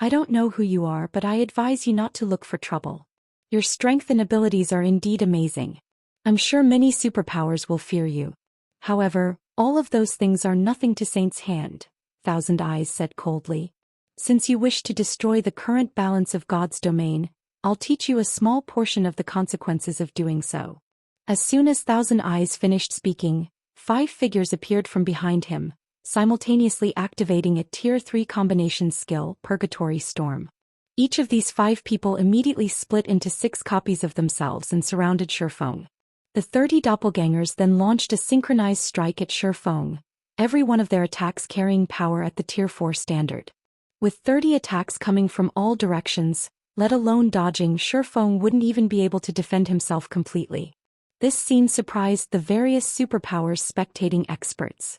A: I don't know who you are, but I advise you not to look for trouble. Your strength and abilities are indeed amazing. I'm sure many superpowers will fear you. However, all of those things are nothing to Saint's hand, Thousand Eyes said coldly. Since you wish to destroy the current balance of God's domain, I'll teach you a small portion of the consequences of doing so. As soon as Thousand Eyes finished speaking, 5 figures appeared from behind him, simultaneously activating a Tier 3 combination skill, Purgatory Storm. Each of these 5 people immediately split into 6 copies of themselves and surrounded Shi Feng. The 30 doppelgangers then launched a synchronized strike at Shi Feng, every one of their attacks carrying power at the Tier 4 standard. With 30 attacks coming from all directions, let alone dodging, Shi Feng wouldn't even be able to defend himself completely. This scene surprised the various superpowers spectating experts.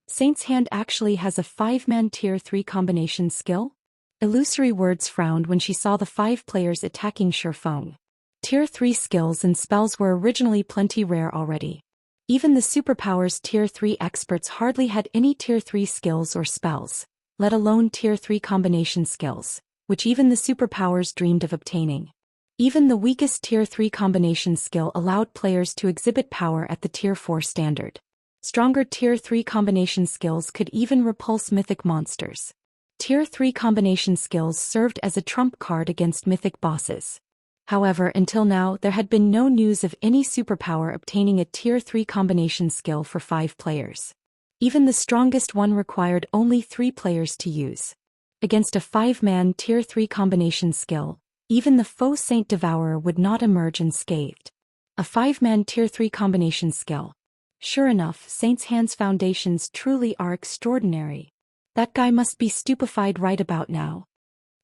A: Saint's Hand actually has a 5-man Tier 3 combination skill? Illusory Words frowned when she saw the 5 players attacking Shi Feng. Tier 3 skills and spells were originally plenty rare already. Even the superpowers Tier 3 experts hardly had any Tier 3 skills or spells, let alone Tier 3 combination skills, which even the superpowers dreamed of obtaining. Even the weakest Tier 3 combination skill allowed players to exhibit power at the Tier 4 standard. Stronger Tier 3 combination skills could even repulse mythic monsters. Tier 3 combination skills served as a trump card against mythic bosses. However, until now there had been no news of any superpower obtaining a Tier 3 combination skill for 5 players. Even the strongest one required only 3 players to use. Against a 5-man Tier 3 combination skill, even the faux Saint Devourer would not emerge unscathed. A 5-man Tier 3 combination skill. Sure enough, Xianxia's foundations truly are extraordinary. That guy must be stupefied right about now.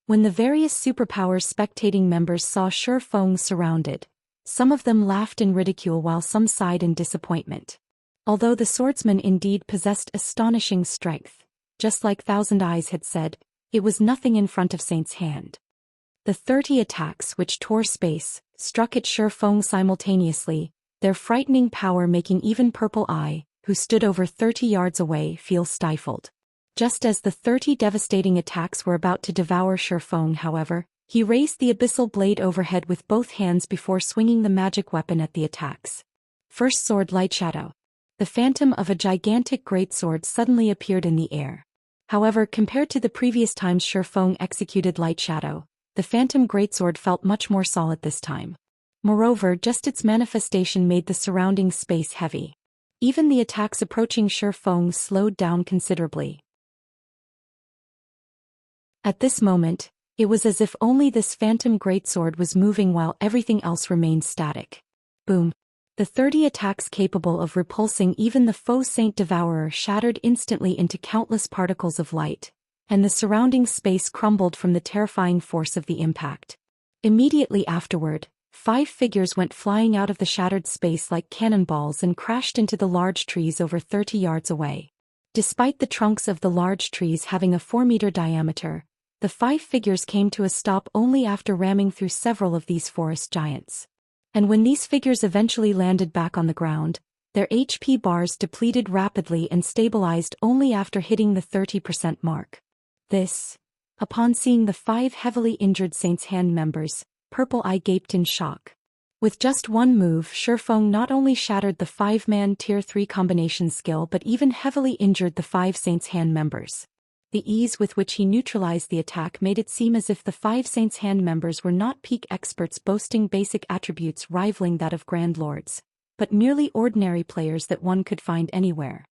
A: When the various superpowers spectating members saw Shi Feng surrounded, some of them laughed in ridicule while some sighed in disappointment. Although the swordsman indeed possessed astonishing strength, just like Thousand Eyes had said, it was nothing in front of Saint's hand. The 30 attacks which tore space, struck at Shi Feng simultaneously, their frightening power making even Purple Eye, who stood over 30 yards away, feel stifled. Just as the 30 devastating attacks were about to devour Shi Feng, however, he raised the abyssal blade overhead with both hands before swinging the magic weapon at the attacks. First sword Light Shadow. The phantom of a gigantic greatsword suddenly appeared in the air. However, compared to the previous times Shi Feng executed Light Shadow, the phantom greatsword felt much more solid this time. Moreover, just its manifestation made the surrounding space heavy. Even the attacks approaching Shi Feng slowed down considerably. At this moment, it was as if only this phantom greatsword was moving while everything else remained static. Boom. The 30 attacks capable of repulsing even the faux Saint Devourer shattered instantly into countless particles of light, and the surrounding space crumbled from the terrifying force of the impact. Immediately afterward, 5 figures went flying out of the shattered space like cannonballs and crashed into the large trees over 30 yards away. Despite the trunks of the large trees having a 4-meter diameter, the 5 figures came to a stop only after ramming through several of these forest giants. And when these figures eventually landed back on the ground, their HP bars depleted rapidly and stabilized only after hitting the 30% mark. Upon seeing the 5 heavily injured Saint's Hand members, Purple Eye gaped in shock. With just one move, Shi Feng not only shattered the 5-man Tier 3 combination skill but even heavily injured the 5 Saint's Hand members. The ease with which he neutralized the attack made it seem as if the 5 Saints' Hand members were not peak experts boasting basic attributes rivaling that of Grand Lords, but merely ordinary players that one could find anywhere.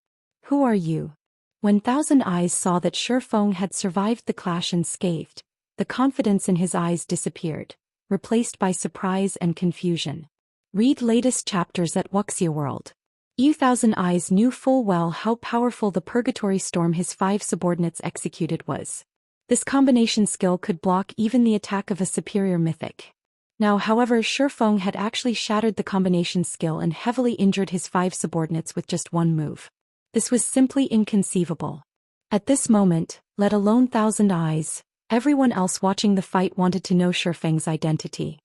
A: Who are you? When Thousand Eyes saw that Shi Feng had survived the clash unscathed, the confidence in his eyes disappeared, replaced by surprise and confusion. Read latest chapters at Wuxia World. Thousand Eyes knew full well how powerful the Purgatory Storm his 5 subordinates executed was. This combination skill could block even the attack of a superior mythic. Now, however, Shi Feng had actually shattered the combination skill and heavily injured his 5 subordinates with just one move. This was simply inconceivable. At this moment, let alone Thousand Eyes, everyone else watching the fight wanted to know Shi Feng's identity.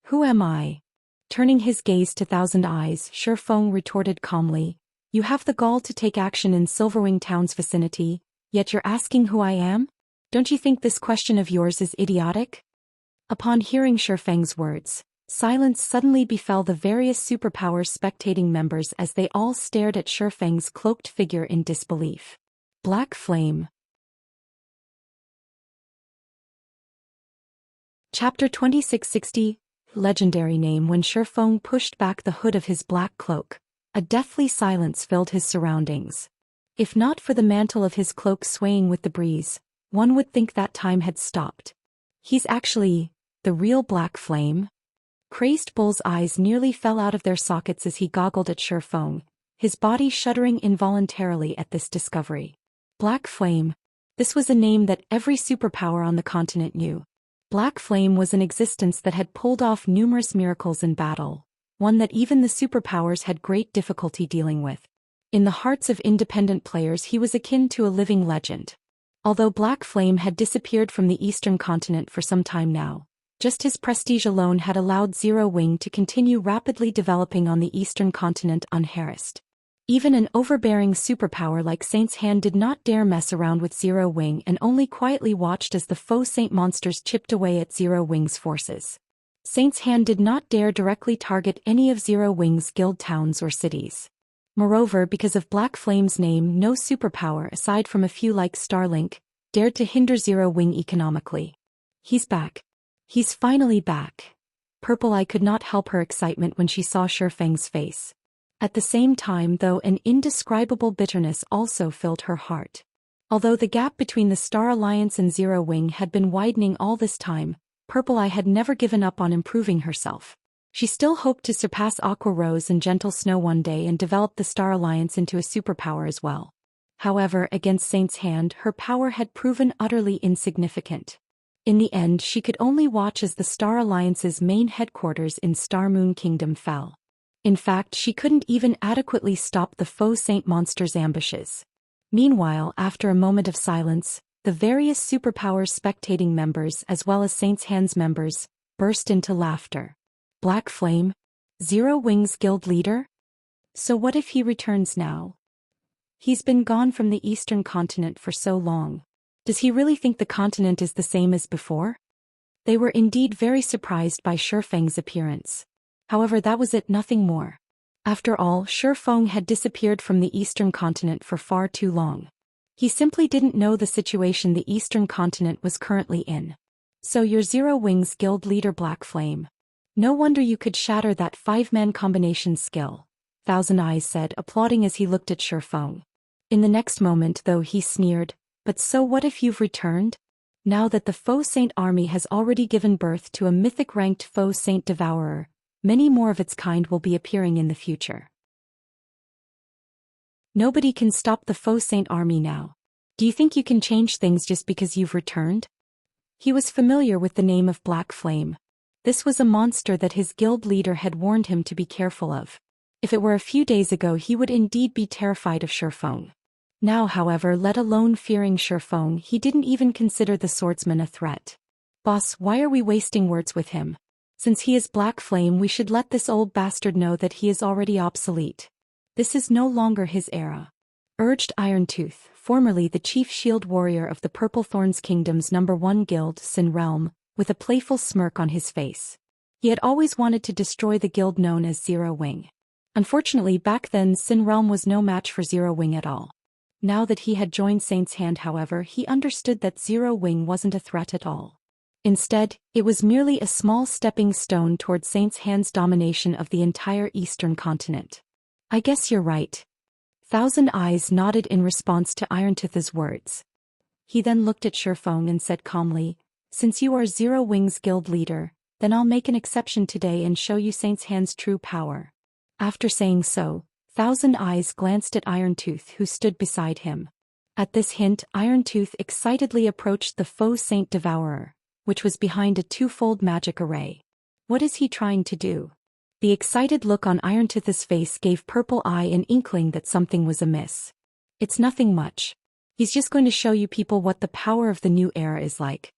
A: Who am I? Turning his gaze to Thousand Eyes, Shi Feng retorted calmly, "You have the gall to take action in Silverwing Town's vicinity, yet you're asking who I am? Don't you think this question of yours is idiotic?" Upon hearing Shi Feng's words, silence suddenly befell the various superpowers spectating members as they all stared at Shi Feng's cloaked figure in disbelief. Black Flame. Chapter 2660. Legendary name. When Shi Feng pushed back the hood of his black cloak, a deathly silence filled his surroundings. If not for the mantle of his cloak swaying with the breeze, one would think that time had stopped. He's actually the real Black Flame? Crazed Bull's eyes nearly fell out of their sockets as he goggled at Shi Feng, his body shuddering involuntarily at this discovery. Black Flame. This was a name that every superpower on the continent knew. Black Flame was an existence that had pulled off numerous miracles in battle, one that even the superpowers had great difficulty dealing with. In the hearts of independent players he was akin to a living legend. Although Black Flame had disappeared from the eastern continent for some time now, just his prestige alone had allowed Zero Wing to continue rapidly developing on the eastern continent unharassed. Even an overbearing superpower like Saint's Hand did not dare mess around with Zero Wing and only quietly watched as the faux Saint monsters chipped away at Zero Wing's forces. Saint's Hand did not dare directly target any of Zero Wing's guild towns or cities. Moreover, because of Black Flame's name, no superpower aside from a few like Starlink dared to hinder Zero Wing economically. He's back. He's finally back. Purple Eye could not help her excitement when she saw Shifeng's face. At the same time, though, an indescribable bitterness also filled her heart. Although the gap between the Star Alliance and Zero Wing had been widening all this time, Purple Eye had never given up on improving herself. She still hoped to surpass Aqua Rose and Gentle Snow one day and develop the Star Alliance into a superpower as well. However, against Saint's hand, her power had proven utterly insignificant. In the end, she could only watch as the Star Alliance's main headquarters in Star Moon Kingdom fell. In fact, she couldn't even adequately stop the faux Saint monster's ambushes. Meanwhile, after a moment of silence, the various superpowers spectating members as well as Saint's Hand's members burst into laughter. Black Flame? Zero Wing's guild leader? So what if he returns now? He's been gone from the Eastern continent for so long. Does he really think the continent is the same as before? They were indeed very surprised by Shifeng's appearance. However, that was it, nothing more. After all, Shifeng had disappeared from the Eastern continent for far too long. He simply didn't know the situation the Eastern continent was currently in. So you're Zero Wing's guild leader, Black Flame. No wonder you could shatter that 5-man combination skill, Thousand Eyes said, applauding as he looked at Shifeng. In the next moment, though, he sneered, but so what if you've returned? Now that the Faux Saint army has already given birth to a mythic-ranked Faux Saint Devourer, many more of its kind will be appearing in the future. Nobody can stop the Faux Saint army now. Do you think you can change things just because you've returned? He was familiar with the name of Black Flame. This was a monster that his guild leader had warned him to be careful of. If it were a few days ago, he would indeed be terrified of Shifeng. Now, however, let alone fearing Shifeng, he didn't even consider the swordsman a threat. Boss, why are we wasting words with him? Since he is Black Flame, we should let this old bastard know that he is already obsolete. This is no longer his era, urged Iron Tooth, formerly the chief shield warrior of the Purple Thorns Kingdom's #1 guild, Sin Realm, with a playful smirk on his face. He had always wanted to destroy the guild known as Zero Wing. Unfortunately, back then Sin Realm was no match for Zero Wing at all. Now that he had joined Saint's Hand, however, he understood that Zero Wing wasn't a threat at all. Instead, it was merely a small stepping stone toward Saint's Hand's domination of the entire Eastern continent. I guess you're right. Thousand Eyes nodded in response to Iron Tooth's words. He then looked at Shifeng and said calmly, since you are Zero Wing's guild leader, then I'll make an exception today and show you Saint's Hand's true power. After saying so, Thousand Eyes glanced at Iron Tooth, who stood beside him. At this hint, Iron Tooth excitedly approached the Faux Saint Devourer, which was behind a twofold magic array. What is he trying to do? The excited look on Iron Tooth's face gave Purple Eye an inkling that something was amiss. It's nothing much. He's just going to show you people what the power of the new era is like.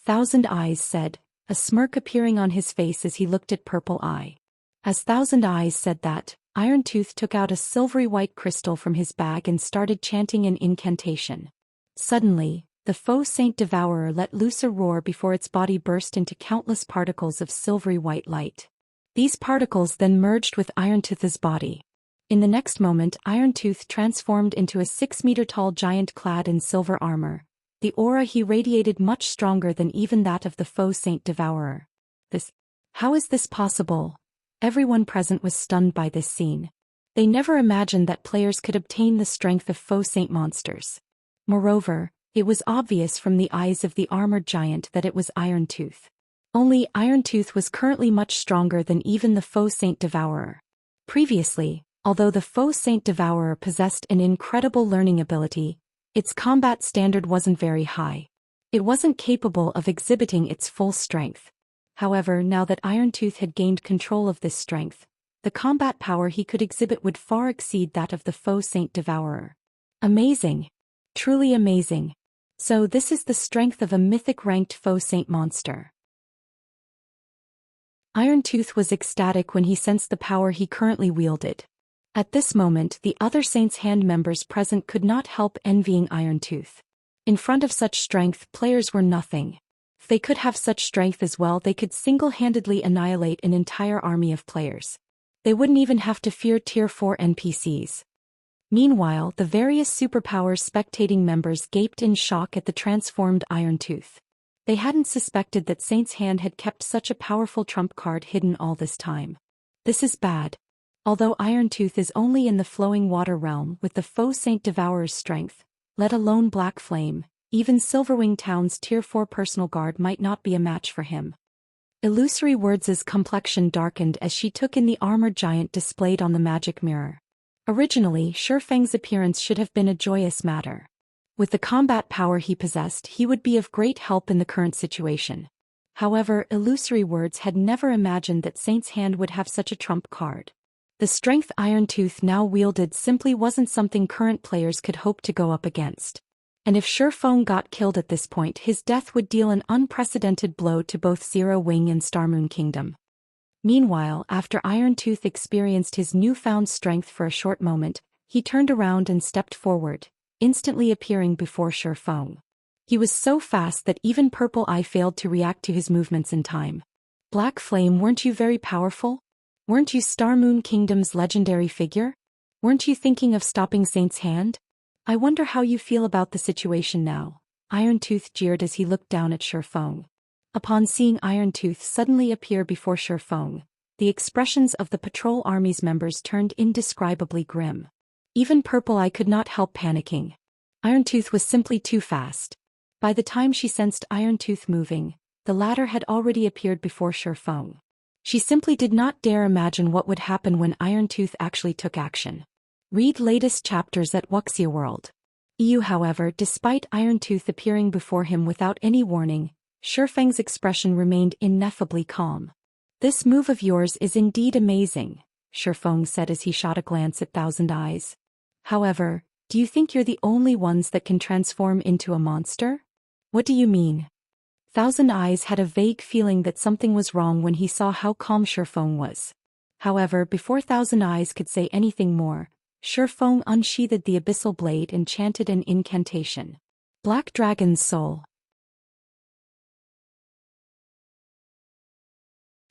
A: Thousand Eyes said, a smirk appearing on his face as he looked at Purple Eye. As Thousand Eyes said that, Iron Tooth took out a silvery white crystal from his bag and started chanting an incantation. Suddenly, the Faux Saint Devourer let loose a roar before its body burst into countless particles of silvery white light. These particles then merged with Iron Tooth's body. In the next moment, Iron Tooth transformed into a 6-meter-tall giant clad in silver armor. The aura he radiated much stronger than even that of the Faux Saint Devourer. How is this possible? Everyone present was stunned by this scene. They never imagined that players could obtain the strength of Faux Saint monsters. Moreover, it was obvious from the eyes of the armored giant that it was Iron Tooth. Only Iron Tooth was currently much stronger than even the Faux Saint Devourer. Previously, although the Faux Saint Devourer possessed an incredible learning ability, its combat standard wasn't very high. It wasn't capable of exhibiting its full strength. However, now that Iron Tooth had gained control of this strength, the combat power he could exhibit would far exceed that of the Faux Saint Devourer. Amazing! Truly amazing! So this is the strength of a mythic-ranked Faux Saint monster. Iron Tooth was ecstatic when he sensed the power he currently wielded. At this moment, the other Saint's Hand members present could not help envying Iron Tooth. In front of such strength, players were nothing. If they could have such strength as well, they could single-handedly annihilate an entire army of players. They wouldn't even have to fear Tier 4 NPCs. Meanwhile, the various superpowers spectating members gaped in shock at the transformed Iron Tooth. They hadn't suspected that Saint's hand had kept such a powerful trump card hidden all this time. This is bad. Although Iron Tooth is only in the flowing water realm with the faux Saint Devourer's strength, let alone Black Flame, even Silverwing Town's Tier 4 personal guard might not be a match for him. Illusory Words' complexion darkened as she took in the armored giant displayed on the magic mirror. Originally, Shifeng's appearance should have been a joyous matter. With the combat power he possessed, he would be of great help in the current situation. However, Illusory Words had never imagined that Saint's hand would have such a trump card. The strength Iron Tooth now wielded simply wasn't something current players could hope to go up against. And if Shifeng got killed at this point, his death would deal an unprecedented blow to both Zero Wing and Starmoon Kingdom. Meanwhile, after Iron Tooth experienced his newfound strength for a short moment, he turned around and stepped forward, instantly appearing before Shifeng. He was so fast that even Purple Eye failed to react to his movements in time. Black Flame, weren't you very powerful? Weren't you Starmoon Kingdom's legendary figure? Weren't you thinking of stopping Saint's hand? I wonder how you feel about the situation now, Iron Tooth jeered as he looked down at Shifeng. Upon seeing Iron Tooth suddenly appear before Shifeng, the expressions of the patrol army's members turned indescribably grim. Even Purple Eye could not help panicking. Iron Tooth was simply too fast. By the time she sensed Iron Tooth moving, the latter had already appeared before Shifeng. She simply did not dare imagine what would happen when Iron Tooth actually took action. Read latest chapters at Wuxia World. However, despite Iron Tooth appearing before him without any warning, Shifeng's expression remained ineffably calm. This move of yours is indeed amazing, Shifeng said as he shot a glance at Thousand Eyes. However, do you think you're the only ones that can transform into a monster? What do you mean? Thousand Eyes had a vague feeling that something was wrong when he saw how calm Shifeng was. However, before Thousand Eyes could say anything more, Shifeng unsheathed the abyssal blade and chanted an incantation. Black Dragon's Soul.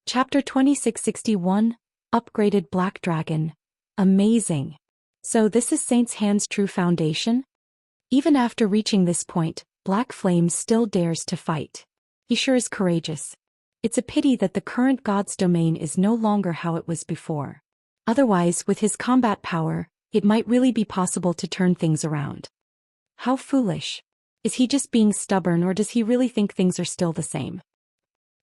A: Chapter 2661, Upgraded Black Dragon. Amazing. So this is Saint's hand's true foundation? Even after reaching this point, Black Flame still dares to fight. He sure is courageous. It's a pity that the current God's domain is no longer how it was before. Otherwise, with his combat power, it might really be possible to turn things around. How foolish. Is he just being stubborn, or does he really think things are still the same?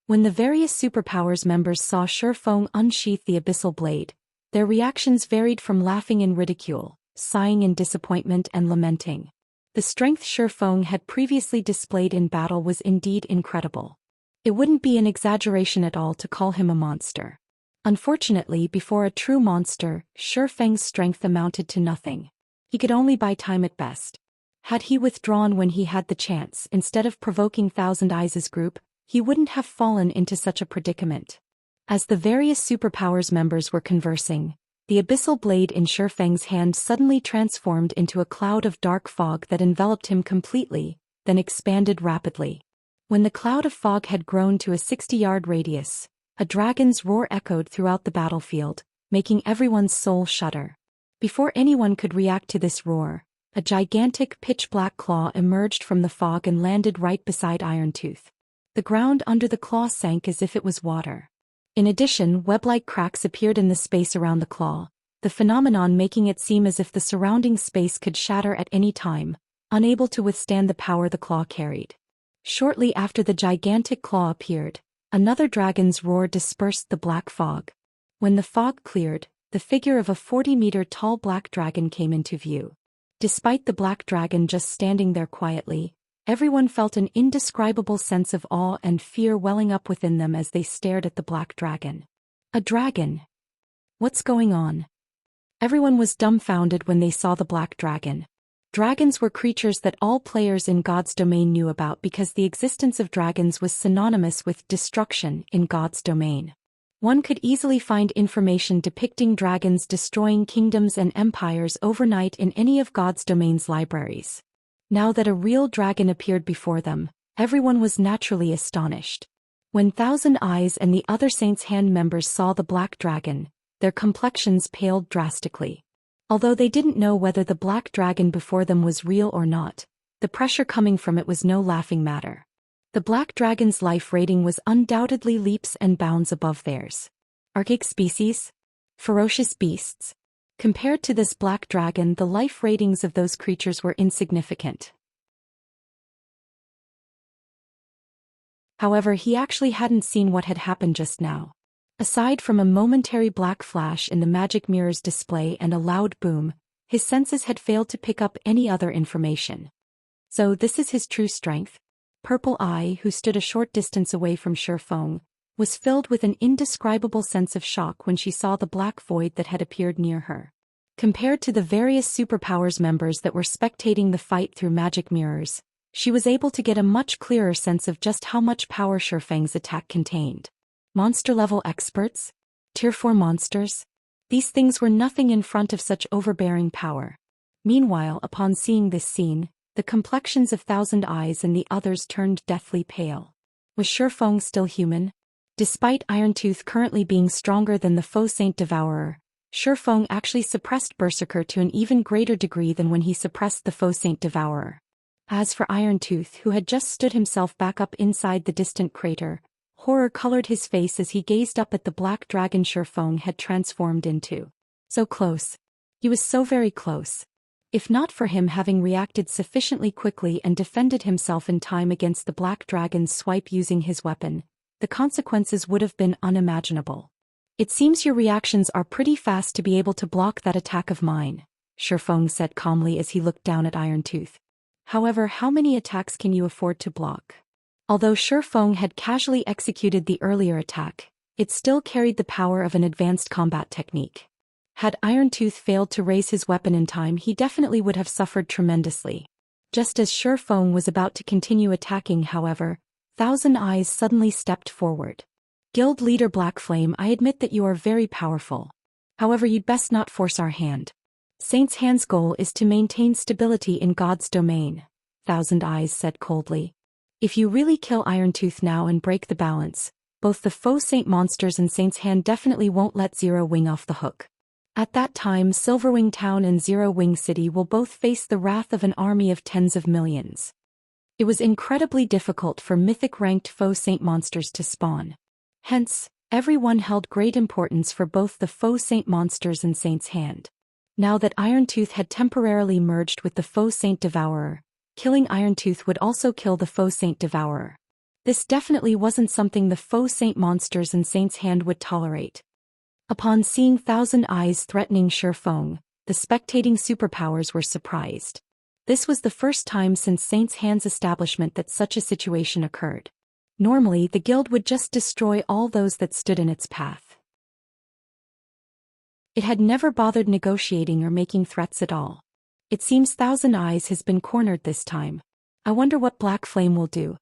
A: When the various superpowers members saw Shifeng unsheath the abyssal blade, their reactions varied from laughing in ridicule, sighing in disappointment, and lamenting. The strength Shifeng had previously displayed in battle was indeed incredible. It wouldn't be an exaggeration at all to call him a monster. Unfortunately, before a true monster, Shifeng's strength amounted to nothing. He could only buy time at best. Had he withdrawn when he had the chance instead of provoking Thousand Eyes' group, he wouldn't have fallen into such a predicament. As the various superpowers members were conversing, the abyssal blade in Shifeng's hand suddenly transformed into a cloud of dark fog that enveloped him completely, then expanded rapidly. When the cloud of fog had grown to a 60-yard radius, a dragon's roar echoed throughout the battlefield, making everyone's soul shudder. Before anyone could react to this roar, a gigantic pitch-black claw emerged from the fog and landed right beside Iron Tooth. The ground under the claw sank as if it was water. In addition, web-like cracks appeared in the space around the claw, the phenomenon making it seem as if the surrounding space could shatter at any time, unable to withstand the power the claw carried. Shortly after the gigantic claw appeared, another dragon's roar dispersed the black fog. When the fog cleared, the figure of a 40-meter-tall black dragon came into view. Despite the black dragon just standing there quietly, everyone felt an indescribable sense of awe and fear welling up within them as they stared at the black dragon. A dragon? What's going on? Everyone was dumbfounded when they saw the black dragon. Dragons were creatures that all players in God's domain knew about because the existence of dragons was synonymous with destruction in God's domain. One could easily find information depicting dragons destroying kingdoms and empires overnight in any of God's domain's libraries. Now that a real dragon appeared before them, everyone was naturally astonished. When Thousand Eyes and the other Saint's Hand members saw the black dragon, their complexions paled drastically. Although they didn't know whether the black dragon before them was real or not, the pressure coming from it was no laughing matter. The Black Dragon's life rating was undoubtedly leaps and bounds above theirs. Archaic species? Ferocious beasts? Compared to this Black Dragon, the life ratings of those creatures were insignificant. However, he actually hadn't seen what had happened just now. Aside from a momentary black flash in the magic mirror's display and a loud boom, his senses had failed to pick up any other information. So this is his true strength? Purple Eye, who stood a short distance away from Shifeng, was filled with an indescribable sense of shock when she saw the black void that had appeared near her. Compared to the various superpowers members that were spectating the fight through magic mirrors, she was able to get a much clearer sense of just how much power Shifeng's attack contained. Monster-level experts? Tier 4 monsters? These things were nothing in front of such overbearing power. Meanwhile, upon seeing this scene, the complexions of Thousand Eyes and the others turned deathly pale. Was Shifeng still human? Despite Iron Tooth currently being stronger than the Faux Saint Devourer, Shifeng actually suppressed Berserker to an even greater degree than when he suppressed the Faux Saint Devourer. As for Iron Tooth, who had just stood himself back up inside the distant crater, horror colored his face as he gazed up at the black dragon Shifeng had transformed into. So close. He was so very close. If not for him having reacted sufficiently quickly and defended himself in time against the black dragon's swipe using his weapon, the consequences would have been unimaginable. It seems your reactions are pretty fast to be able to block that attack of mine, Shifeng said calmly as he looked down at Iron Tooth. However, how many attacks can you afford to block? Although Shifeng had casually executed the earlier attack, it still carried the power of an advanced combat technique. Had Iron Tooth failed to raise his weapon in time, he definitely would have suffered tremendously. Just as Shifeng was about to continue attacking, however, Thousand Eyes suddenly stepped forward. Guild Leader Black Flame, I admit that you are very powerful. However, you'd best not force our hand. Saint's Hand's goal is to maintain stability in God's domain, Thousand Eyes said coldly. If you really kill Iron Tooth now and break the balance, both the Faux Saint monsters and Saint's Hand definitely won't let Zero Wing off the hook. At that time, Silverwing Town and Zero Wing City will both face the wrath of an army of tens of millions. It was incredibly difficult for mythic-ranked Faux Saint monsters to spawn. Hence, everyone held great importance for both the Faux Saint monsters and Saint's Hand. Now that Iron Tooth had temporarily merged with the Faux Saint Devourer, killing Iron Tooth would also kill the Faux Saint Devourer. This definitely wasn't something the Faux Saint monsters and Saint's Hand would tolerate. Upon seeing Thousand Eyes threatening Shifeng, the spectating superpowers were surprised. This was the first time since Saint's Hand's establishment that such a situation occurred. Normally, the guild would just destroy all those that stood in its path. It had never bothered negotiating or making threats at all. It seems Thousand Eyes has been cornered this time. I wonder what Black Flame will do.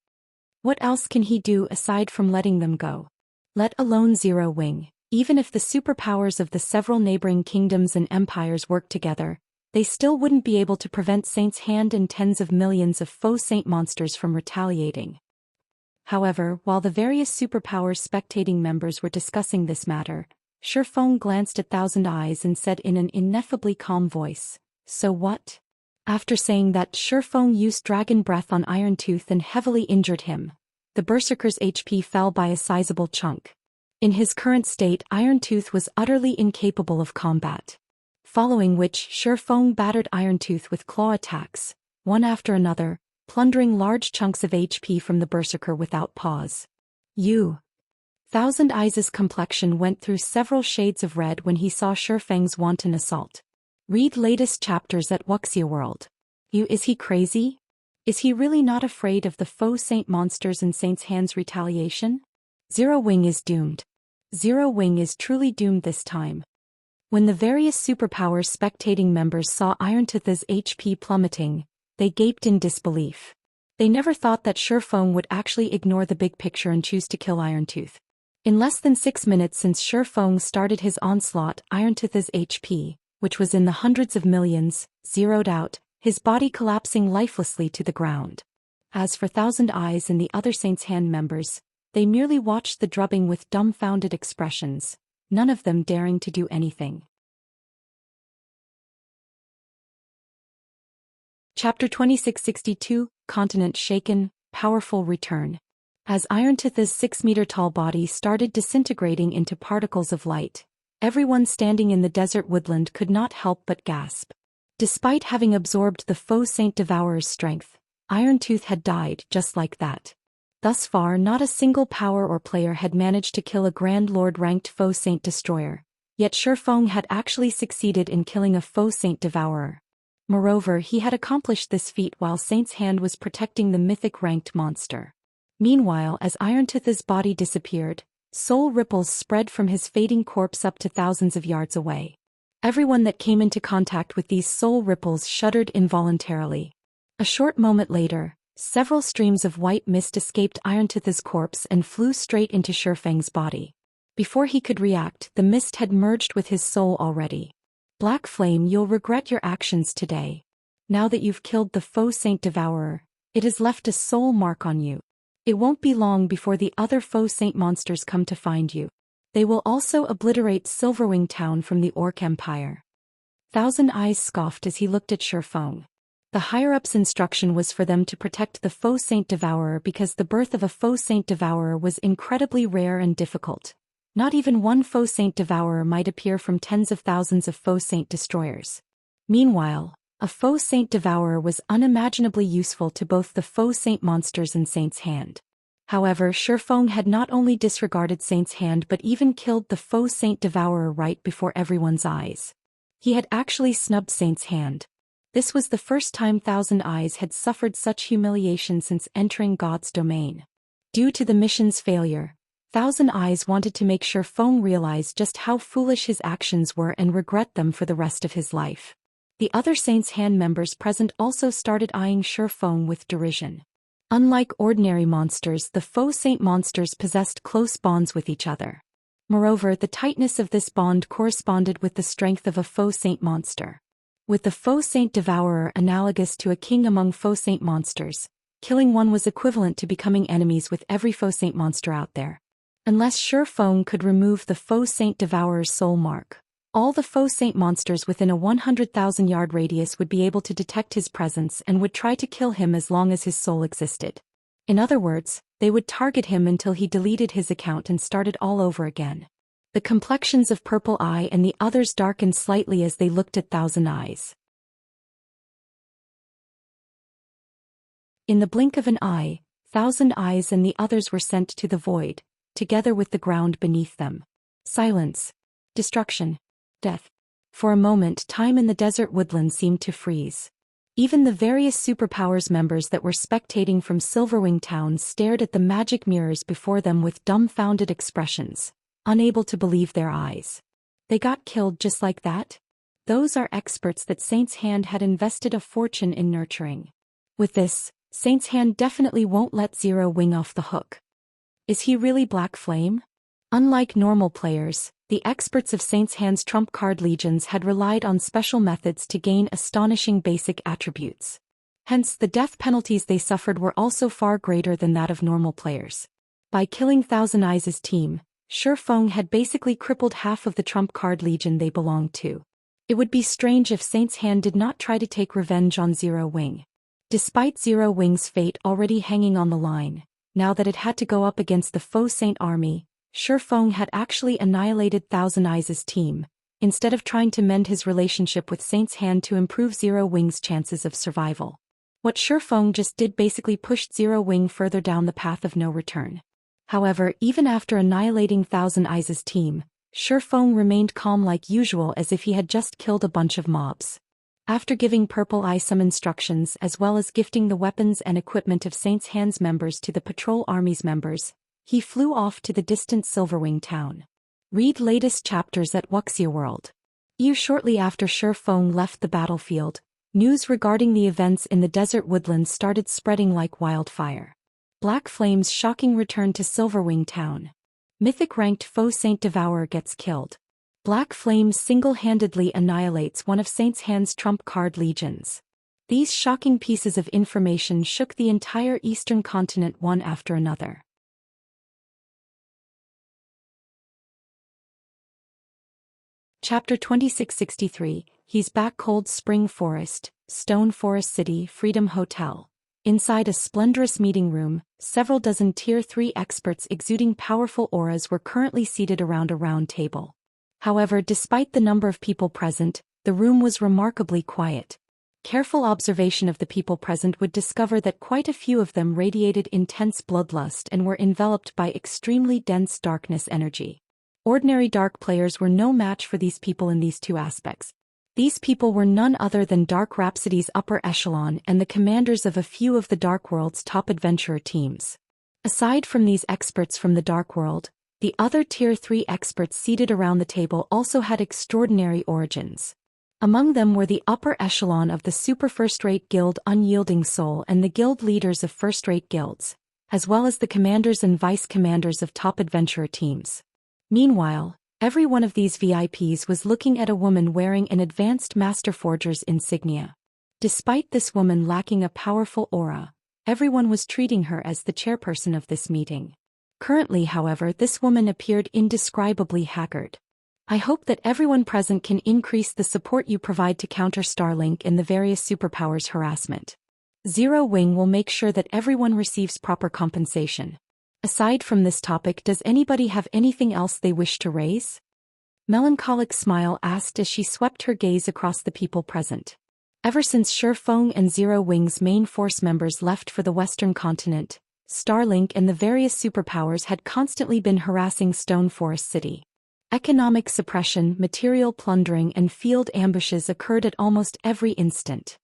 A: What else can he do aside from letting them go? Let alone Zero Wing. Even if the superpowers of the several neighboring kingdoms and empires worked together, they still wouldn't be able to prevent Saint's Hand and tens of millions of Faux Saint monsters from retaliating. However, while the various superpowers spectating members were discussing this matter, Shifeng glanced at Thousand Eyes and said in an ineffably calm voice, "So what?" After saying that, Shifeng used Dragon Breath on Iron Tooth and heavily injured him. The Berserker's HP fell by a sizable chunk. In his current state, Iron Tooth was utterly incapable of combat. Following which, Shifeng battered Iron Tooth with claw attacks, one after another, plundering large chunks of HP from the Berserker without pause. Thousand Eyes' complexion went through several shades of red when he saw Shifeng's wanton assault. Read latest chapters at Wuxia World. Is he crazy? Is he really not afraid of the Faux Saint monsters and Saint's Hand's retaliation? Zero Wing is doomed. Zero Wing is truly doomed this time. When the various superpowers spectating members saw Iron Tooth's HP plummeting, they gaped in disbelief. They never thought that Shifeng would actually ignore the big picture and choose to kill Iron Tooth. In less than 6 minutes since Shifeng started his onslaught, Iron Tooth's HP, which was in the hundreds of millions, zeroed out, his body collapsing lifelessly to the ground. As for Thousand Eyes and the other Saint's Hand members, they merely watched the drubbing with dumbfounded expressions, none of them daring to do anything. Chapter 2662, Continent Shaken, powerful return. As Irontith's 6-meter-tall body started disintegrating into particles of light, everyone standing in the desert woodland could not help but gasp. Despite having absorbed the faux Saint Devourer's strength, Irontooth had died just like that. Thus far, not a single power or player had managed to kill a Grand Lord-ranked faux Saint Destroyer, yet Shifeng had actually succeeded in killing a faux Saint Devourer. Moreover, he had accomplished this feat while Saint's hand was protecting the mythic-ranked monster. Meanwhile, as Irontith's body disappeared, soul ripples spread from his fading corpse up to thousands of yards away. Everyone that came into contact with these soul ripples shuddered involuntarily. A short moment later, several streams of white mist escaped Irontith's corpse and flew straight into Shifeng's body. Before he could react, the mist had merged with his soul already. Black Flame, you'll regret your actions today. Now that you've killed the faux Saint Devourer, it has left a soul mark on you. It won't be long before the other faux Saint monsters come to find you. They will also obliterate Silverwing Town from the Orc Empire. Thousand Eyes scoffed as he looked at Shifeng. The higher-ups' instruction was for them to protect the faux Saint Devourer because the birth of a faux Saint Devourer was incredibly rare and difficult. Not even one faux Saint Devourer might appear from tens of thousands of faux Saint Destroyers. Meanwhile, a faux Saint Devourer was unimaginably useful to both the faux Saint monsters and Saint's hand. However, Shifeng had not only disregarded Saint's hand but even killed the faux Saint Devourer right before everyone's eyes. He had actually snubbed Saint's hand. This was the first time Thousand Eyes had suffered such humiliation since entering God's domain. Due to the mission's failure, Thousand Eyes wanted to make Shifeng realize just how foolish his actions were and regret them for the rest of his life. The other Saint's Hand members present also started eyeing Shifeng with derision. Unlike ordinary monsters, the faux Saint monsters possessed close bonds with each other. Moreover, the tightness of this bond corresponded with the strength of a faux Saint monster. With the faux Saint Devourer analogous to a king among faux Saint monsters, killing one was equivalent to becoming enemies with every faux Saint monster out there. Unless Shifeng could remove the faux Saint Devourer's soul mark, all the faux Saint monsters within a 100,000-yard radius would be able to detect his presence and would try to kill him as long as his soul existed. In other words, they would target him until he deleted his account and started all over again. The complexions of Purple Eye and the others darkened slightly as they looked at Thousand Eyes. In the blink of an eye, Thousand Eyes and the others were sent to the void, together with the ground beneath them. Silence. Destruction. Death. For a moment, time in the desert woodland seemed to freeze. Even the various superpowers members that were spectating from Silverwing Town stared at the magic mirrors before them with dumbfounded expressions, unable to believe their eyes. They got killed just like that? Those are experts that Saint's Hand had invested a fortune in nurturing. With this, Saint's Hand definitely won't let Zero Wing off the hook. Is he really Black Flame? Unlike normal players, the experts of Saint's Hand's trump card legions had relied on special methods to gain astonishing basic attributes. Hence, the death penalties they suffered were also far greater than that of normal players. By killing Thousand Eyes' team, Shifeng had basically crippled half of the trump card legion they belonged to. It would be strange if Saint's Hand did not try to take revenge on Zero Wing. Despite Zero Wing's fate already hanging on the line, now that it had to go up against the faux Saint army, Shifeng had actually annihilated Thousand Eyes' team, instead of trying to mend his relationship with Saint's Hand to improve Zero Wing's chances of survival. What Shifeng just did basically pushed Zero Wing further down the path of no return. However, even after annihilating Thousand Eyes' team, Shifeng remained calm like usual as if he had just killed a bunch of mobs. After giving Purple Eye some instructions as well as gifting the weapons and equipment of Saint's Hand's members to the patrol army's members, he flew off to the distant Silverwing Town. Read latest chapters at Wuxia World. Shortly after Shifeng left the battlefield, news regarding the events in the desert woodlands started spreading like wildfire. Black Flame's shocking return to Silverwing Town. Mythic-ranked faux Saint Devourer gets killed. Black Flame single-handedly annihilates one of Saint's Hand's trump card legions. These shocking pieces of information shook the entire eastern continent one after another. Chapter 2663, He's Back. Cold Spring Forest, Stone Forest City, Freedom Hotel. Inside a splendorous meeting room, several dozen Tier 3 experts exuding powerful auras were currently seated around a round table. However, despite the number of people present, the room was remarkably quiet. Careful observation of the people present would discover that quite a few of them radiated intense bloodlust and were enveloped by extremely dense darkness energy. Ordinary dark players were no match for these people in these two aspects. These people were none other than Dark Rhapsody's upper echelon and the commanders of a few of the Dark World's top adventurer teams. Aside from these experts from the Dark World, the other Tier 3 experts seated around the table also had extraordinary origins. Among them were the upper echelon of the super first-rate guild Unyielding Soul and the guild leaders of first-rate guilds, as well as the commanders and vice-commanders of top adventurer teams. Meanwhile, every one of these VIPs was looking at a woman wearing an advanced Master Forger's insignia. Despite this woman lacking a powerful aura, everyone was treating her as the chairperson of this meeting. Currently, however, this woman appeared indescribably haggard. I hope that everyone present can increase the support you provide to counter Starlink and the various superpowers' harassment. Zero Wing will make sure that everyone receives proper compensation. Aside from this topic, does anybody have anything else they wish to raise? Melancholic Smile asked as she swept her gaze across the people present. Ever since Shi Feng and Zero Wing's main force members left for the Western continent, Starlink and the various superpowers had constantly been harassing Stone Forest City. Economic suppression, material plundering and field ambushes occurred at almost every instant.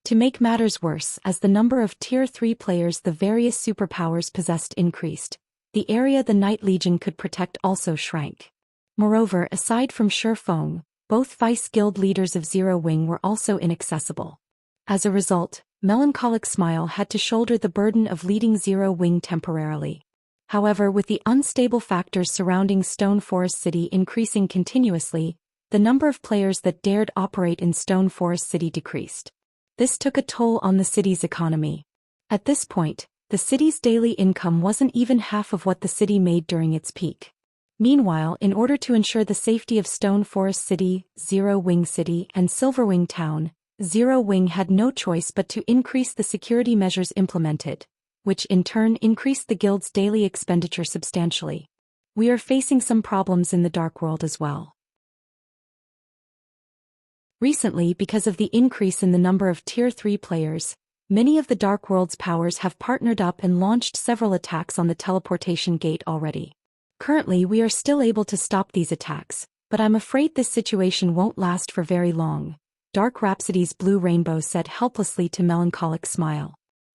A: To make matters worse, as the number of Tier 3 players the various superpowers possessed increased, the area the Night Legion could protect also shrank. Moreover, aside from Shi Feng, both vice guild leaders of Zero Wing were also inaccessible. As a result, Melancholic Smile had to shoulder the burden of leading Zero Wing temporarily. However, with the unstable factors surrounding Stone Forest City increasing continuously, the number of players that dared operate in Stone Forest City decreased. This took a toll on the city's economy. At this point, the city's daily income wasn't even half of what the city made during its peak. Meanwhile, in order to ensure the safety of Stone Forest City, Zero Wing City, and Silverwing Town, Zero Wing had no choice but to increase the security measures implemented, which in turn increased the guild's daily expenditure substantially. We are facing some problems in the Dark World as well. Recently, because of the increase in the number of Tier 3 players, many of the Dark World's powers have partnered up and launched several attacks on the teleportation gate already. Currently, we are still able to stop these attacks, but I'm afraid this situation won't last for very long, Dark Rhapsody's Blue Rainbow said helplessly to Melancholic Smile.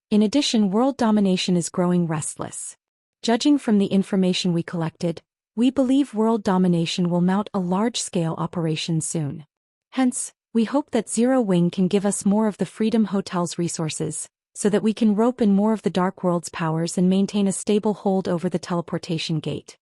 A: In addition, world domination is growing restless. Judging from the information we collected, we believe world domination will mount a large-scale operation soon. Hence, we hope that Zero Wing can give us more of the Freedom Hotel's resources, so that we can rope in more of the Dark World's powers and maintain a stable hold over the teleportation gate.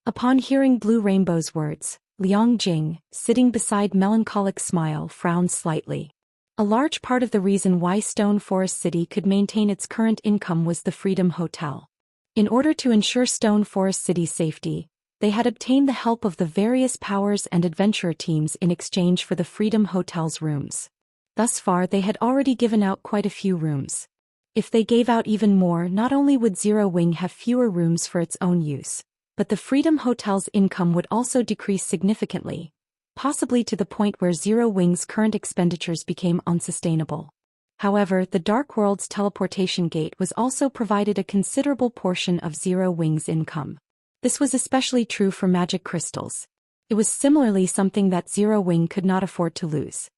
A: Upon hearing Blue Rainbow's words, Liang Jing, sitting beside Melancholic Smile, frowned slightly. A large part of the reason why Stone Forest City could maintain its current income was the Freedom Hotel. In order to ensure Stone Forest City's safety, they had obtained the help of the various powers and adventurer teams in exchange for the Freedom Hotel's rooms. Thus far, they had already given out quite a few rooms. If they gave out even more, not only would Zero Wing have fewer rooms for its own use, but the Freedom Hotel's income would also decrease significantly, possibly to the point where Zero Wing's current expenditures became unsustainable. However, the Dark World's teleportation gate was also provided a considerable portion of Zero Wing's income. This was especially true for magic crystals. It was similarly something that Zero Wing could not afford to lose.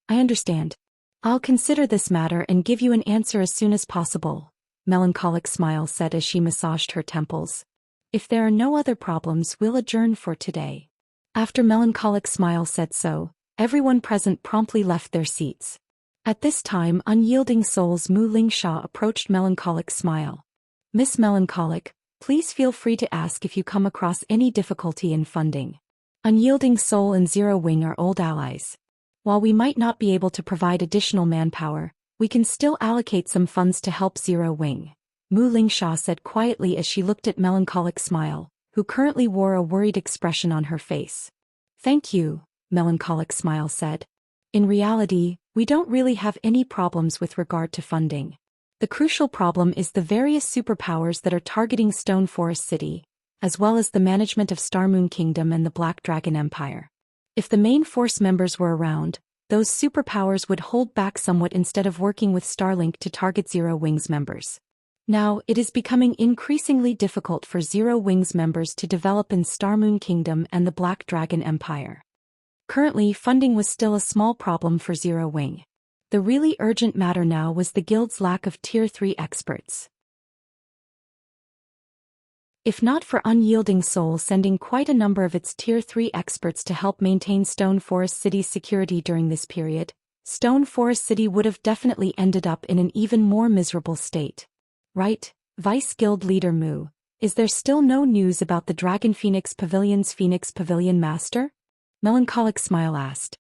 A: I understand. I'll consider this matter and give you an answer as soon as possible, Melancholic Smile said as she massaged her temples. If there are no other problems, we'll adjourn for today. After Melancholic Smile said so, everyone present promptly left their seats. At this time, Unyielding Soul's Mu Lingsha approached Melancholic Smile. Miss Melancholic, please feel free to ask if you come across any difficulty in funding. Unyielding Soul and Zero Wing are old allies. While we might not be able to provide additional manpower, we can still allocate some funds to help Zero Wing, Mu Lingsha said quietly as she looked at Melancholic Smile, who currently wore a worried expression on her face. Thank you, Melancholic Smile said. In reality, we don't really have any problems with regard to funding. The crucial problem is the various superpowers that are targeting Stone Forest City, as well as the management of Star Moon Kingdom and the Black Dragon Empire. If the main force members were around, those superpowers would hold back somewhat instead of working with Starlink to target Zero Wings members. Now, it is becoming increasingly difficult for Zero Wings members to develop in Star Moon Kingdom and the Black Dragon Empire. Currently, funding was still a small problem for Zero Wing. The really urgent matter now was the guild's lack of Tier 3 experts. If not for Unyielding Soul sending quite a number of its Tier 3 experts to help maintain Stone Forest City's security during this period, Stone Forest City would have definitely ended up in an even more miserable state. Right, Vice Guild Leader Mu, is there still no news about the Dragon Phoenix Pavilion's Phoenix Pavilion Master? Melancholic Smile asked.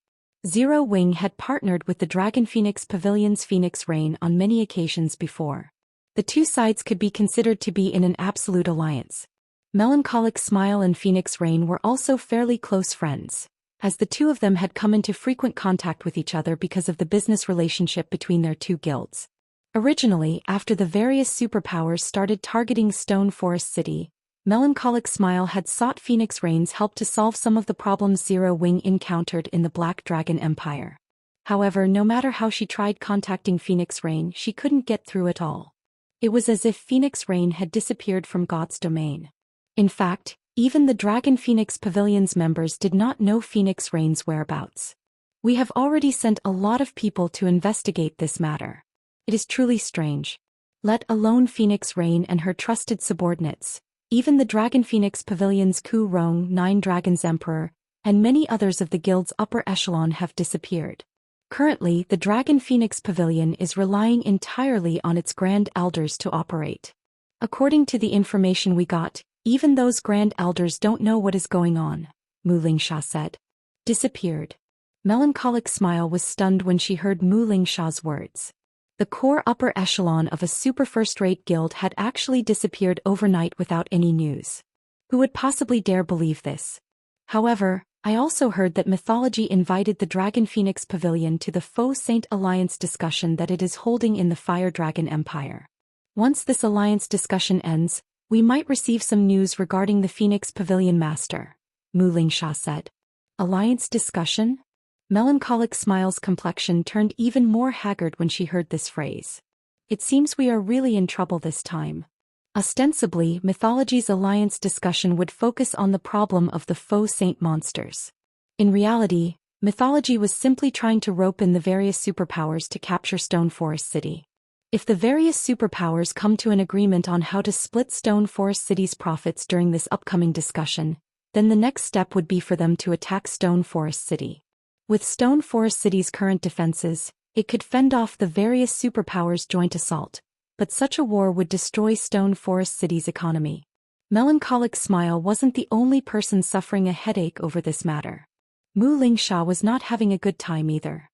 A: Zero Wing had partnered with the Dragon Phoenix Pavilion's Phoenix Rain on many occasions before. The two sides could be considered to be in an absolute alliance. Melancholic Smile and Phoenix Rain were also fairly close friends, as the two of them had come into frequent contact with each other because of the business relationship between their two guilds. Originally, after the various superpowers started targeting Stone Forest City, Melancholic Smile had sought Phoenix Rain's help to solve some of the problems Zero Wing encountered in the Black Dragon Empire. However, no matter how she tried contacting Phoenix Rain, she couldn't get through at all. It was as if Phoenix Rain had disappeared from God's domain. In fact, even the Dragon Phoenix Pavilion's members did not know Phoenix Rain's whereabouts. We have already sent a lot of people to investigate this matter. It is truly strange. Let alone Phoenix Rain and her trusted subordinates. Even the Dragon Phoenix Pavilion's Ku Rong, 9 Dragons Emperor, and many others of the guild's upper echelon have disappeared. Currently, the Dragon Phoenix Pavilion is relying entirely on its Grand Elders to operate. According to the information we got, even those Grand Elders don't know what is going on, Mu Lingsha said. Disappeared. Melancholic Smile was stunned when she heard Mu Lingsha's words. The core upper echelon of a super first-rate guild had actually disappeared overnight without any news. Who would possibly dare believe this? However, I also heard that Mythology invited the Dragon Phoenix Pavilion to the Faux Saint Alliance discussion that it is holding in the Fire Dragon Empire. Once this alliance discussion ends, we might receive some news regarding the Phoenix Pavilion Master, Mu Lingsha said. Alliance discussion? Melancholic Smile's complexion turned even more haggard when she heard this phrase. It seems we are really in trouble this time. Ostensibly, Mythology's alliance discussion would focus on the problem of the faux saint monsters. In reality, Mythology was simply trying to rope in the various superpowers to capture Stone Forest City. If the various superpowers come to an agreement on how to split Stone Forest City's profits during this upcoming discussion, then the next step would be for them to attack Stone Forest City. With Stone Forest City's current defenses, it could fend off the various superpowers' joint assault, but such a war would destroy Stone Forest City's economy. Melancholic Smile wasn't the only person suffering a headache over this matter. Mu Lingsha was not having a good time either.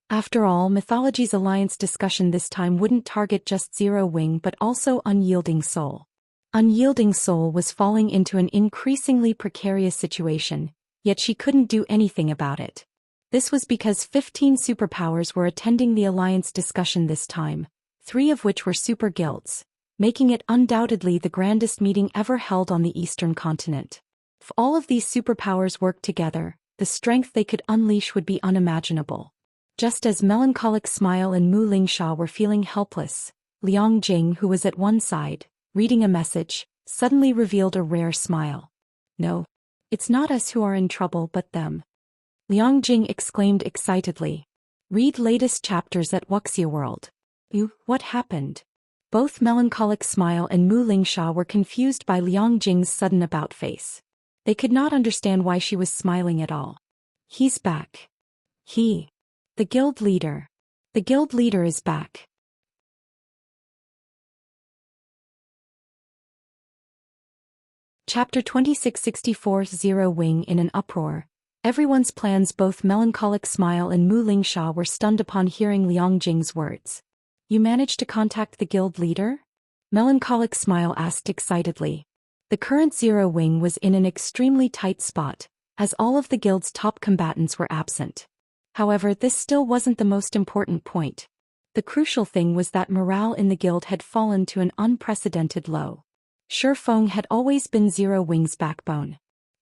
A: After all, Mythology's alliance discussion this time wouldn't target just Zero Wing but also Unyielding Soul. Unyielding Soul was falling into an increasingly precarious situation, yet she couldn't do anything about it. This was because 15 superpowers were attending the alliance discussion this time, 3 of which were super guilds, making it undoubtedly the grandest meeting ever held on the Eastern continent. If all of these superpowers worked together, the strength they could unleash would be unimaginable. Just as Melancholic Smile and Mu Lingsha were feeling helpless, Liang Jing, who was at one side, reading a message, suddenly revealed a rare smile. No. It's not us who are in trouble but them. Liang Jing exclaimed excitedly. Read latest chapters at Wuxia World. What happened? Both Melancholic Smile and Mu Lingsha were confused by Liang Jing's sudden about-face. They could not understand why she was smiling at all. He's back. The guild leader. The guild leader is back. Chapter 2664 Zero Wing in an uproar. Everyone's plans. Both Melancholic Smile and Mu Lingsha were stunned upon hearing Liang Jing's words. You managed to contact the guild leader? Melancholic Smile asked excitedly. The current Zero Wing was in an extremely tight spot, as all of the guild's top combatants were absent. However, this still wasn't the most important point. The crucial thing was that morale in the guild had fallen to an unprecedented low. Shifeng had always been Zero Wing's backbone.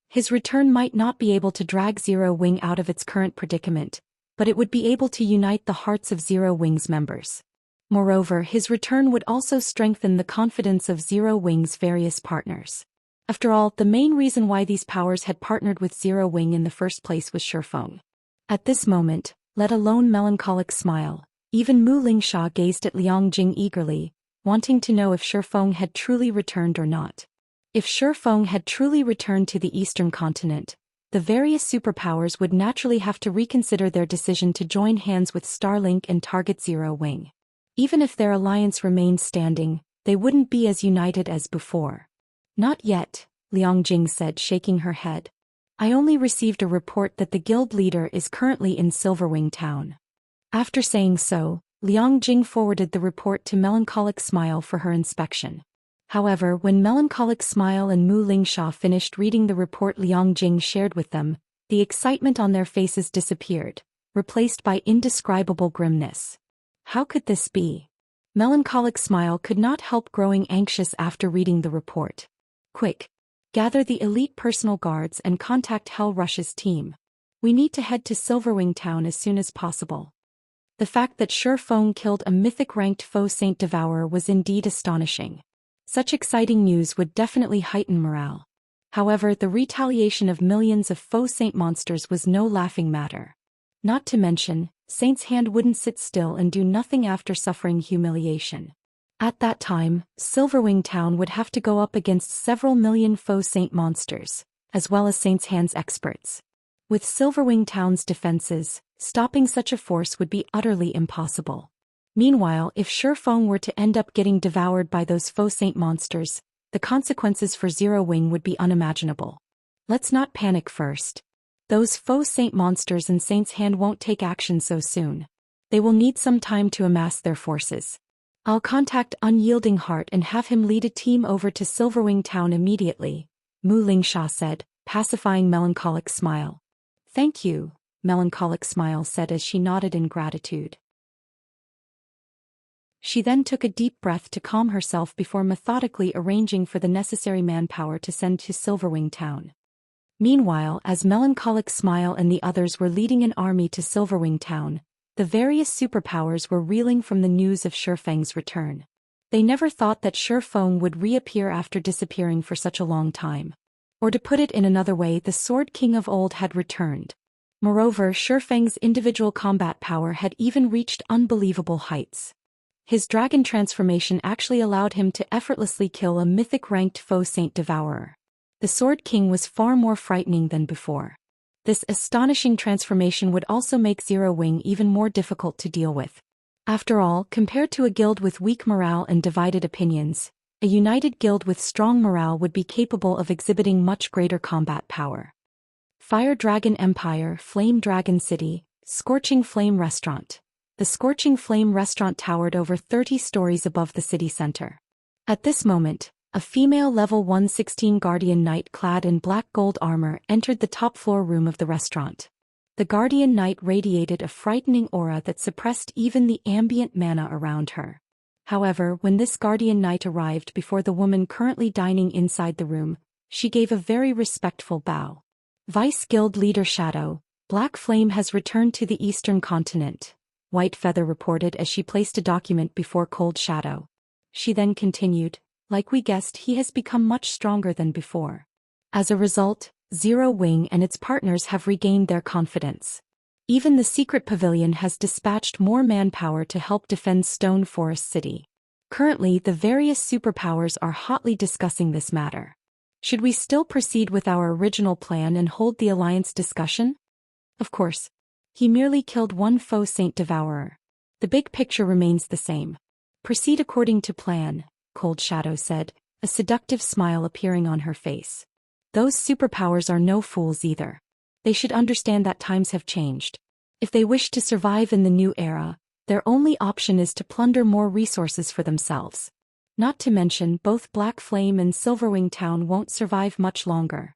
A: His return might not be able to drag Zero Wing out of its current predicament, but it would be able to unite the hearts of Zero Wing's members. Moreover, his return would also strengthen the confidence of Zero Wing's various partners. After all, the main reason why these powers had partnered with Zero Wing in the first place was Shifeng. At this moment, let alone melancholic smile, even Mu Lingsha gazed at Liang Jing eagerly, wanting to know if Shifeng had truly returned or not. If Shifeng had truly returned to the eastern continent, the various superpowers would naturally have to reconsider their decision to join hands with Starlink and target Zero Wing. Even if their alliance remained standing, they wouldn't be as united as before. Not yet, Liang Jing said, shaking her head. I only received a report that the guild leader is currently in Silverwing Town. After saying so, Liang Jing forwarded the report to Melancholic Smile for her inspection. However, when Melancholic Smile and Mu Lingsha finished reading the report Liang Jing shared with them, the excitement on their faces disappeared, replaced by indescribable grimness. How could this be? Melancholic Smile could not help growing anxious after reading the report. Quick! Gather the elite personal guards and contact Hell Rush's team. We need to head to Silverwing Town as soon as possible. The fact that Shifeng killed a mythic-ranked faux Saint Devourer was indeed astonishing. Such exciting news would definitely heighten morale. However, the retaliation of millions of faux Saint monsters was no laughing matter. Not to mention, Saint's hand wouldn't sit still and do nothing after suffering humiliation. At that time, Silverwing Town would have to go up against several million faux Saint monsters, as well as Saint's Hand's experts. With Silverwing Town's defenses, stopping such a force would be utterly impossible. Meanwhile, if Shifeng were to end up getting devoured by those faux Saint monsters, the consequences for Zero Wing would be unimaginable. Let's not panic first. Those faux Saint monsters and Saint's Hand won't take action so soon. They will need some time to amass their forces. I'll contact Unyielding Heart and have him lead a team over to Silverwing Town immediately, Mu Lingsha said, pacifying Melancholic Smile. Thank you, Melancholic Smile said as she nodded in gratitude. She then took a deep breath to calm herself before methodically arranging for the necessary manpower to send to Silverwing Town. Meanwhile, as Melancholic Smile and the others were leading an army to Silverwing Town, the various superpowers were reeling from the news of Shifeng's return. They never thought that Shifeng would reappear after disappearing for such a long time. Or to put it in another way, the Sword King of old had returned. Moreover, Shifeng's individual combat power had even reached unbelievable heights. His dragon transformation actually allowed him to effortlessly kill a mythic-ranked faux Saint Devourer. The Sword King was far more frightening than before. This astonishing transformation would also make Zero Wing even more difficult to deal with. After all, compared to a guild with weak morale and divided opinions, a united guild with strong morale would be capable of exhibiting much greater combat power. Fire Dragon Empire, Flame Dragon City, Scorching Flame Restaurant. The Scorching Flame Restaurant towered over 30 stories above the city center. At this moment, a female level 116 Guardian Knight clad in black gold armor entered the top floor room of the restaurant. The Guardian Knight radiated a frightening aura that suppressed even the ambient mana around her. However, when this Guardian Knight arrived before the woman currently dining inside the room, she gave a very respectful bow. Vice Guild Leader Shadow, Black Flame has returned to the eastern continent, White Feather reported as she placed a document before Cold Shadow. She then continued, like we guessed, he has become much stronger than before. As a result, Zero Wing and its partners have regained their confidence. Even the Secret Pavilion has dispatched more manpower to help defend Stone Forest City. Currently, the various superpowers are hotly discussing this matter. Should we still proceed with our original plan and hold the alliance discussion? Of course. He merely killed one faux Saint Devourer. The big picture remains the same. Proceed according to plan, Cold Shadow said, a seductive smile appearing on her face. Those superpowers are no fools either. They should understand that times have changed. If they wish to survive in the new era, their only option is to plunder more resources for themselves. Not to mention, both Black Flame and Silverwing Town won't survive much longer.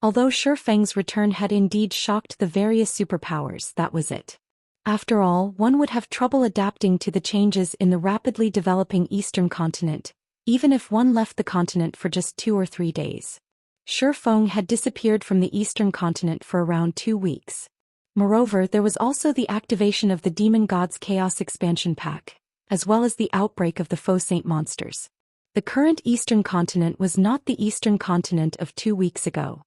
A: Although Shifeng's return had indeed shocked the various superpowers, that was it. After all, one would have trouble adapting to the changes in the rapidly developing eastern continent, even if one left the continent for just 2 or 3 days. Shi Feng had disappeared from the eastern continent for around 2 weeks. Moreover, there was also the activation of the Demon God's Chaos Expansion Pack, as well as the outbreak of the Faux Saint monsters. The current eastern continent was not the eastern continent of 2 weeks ago.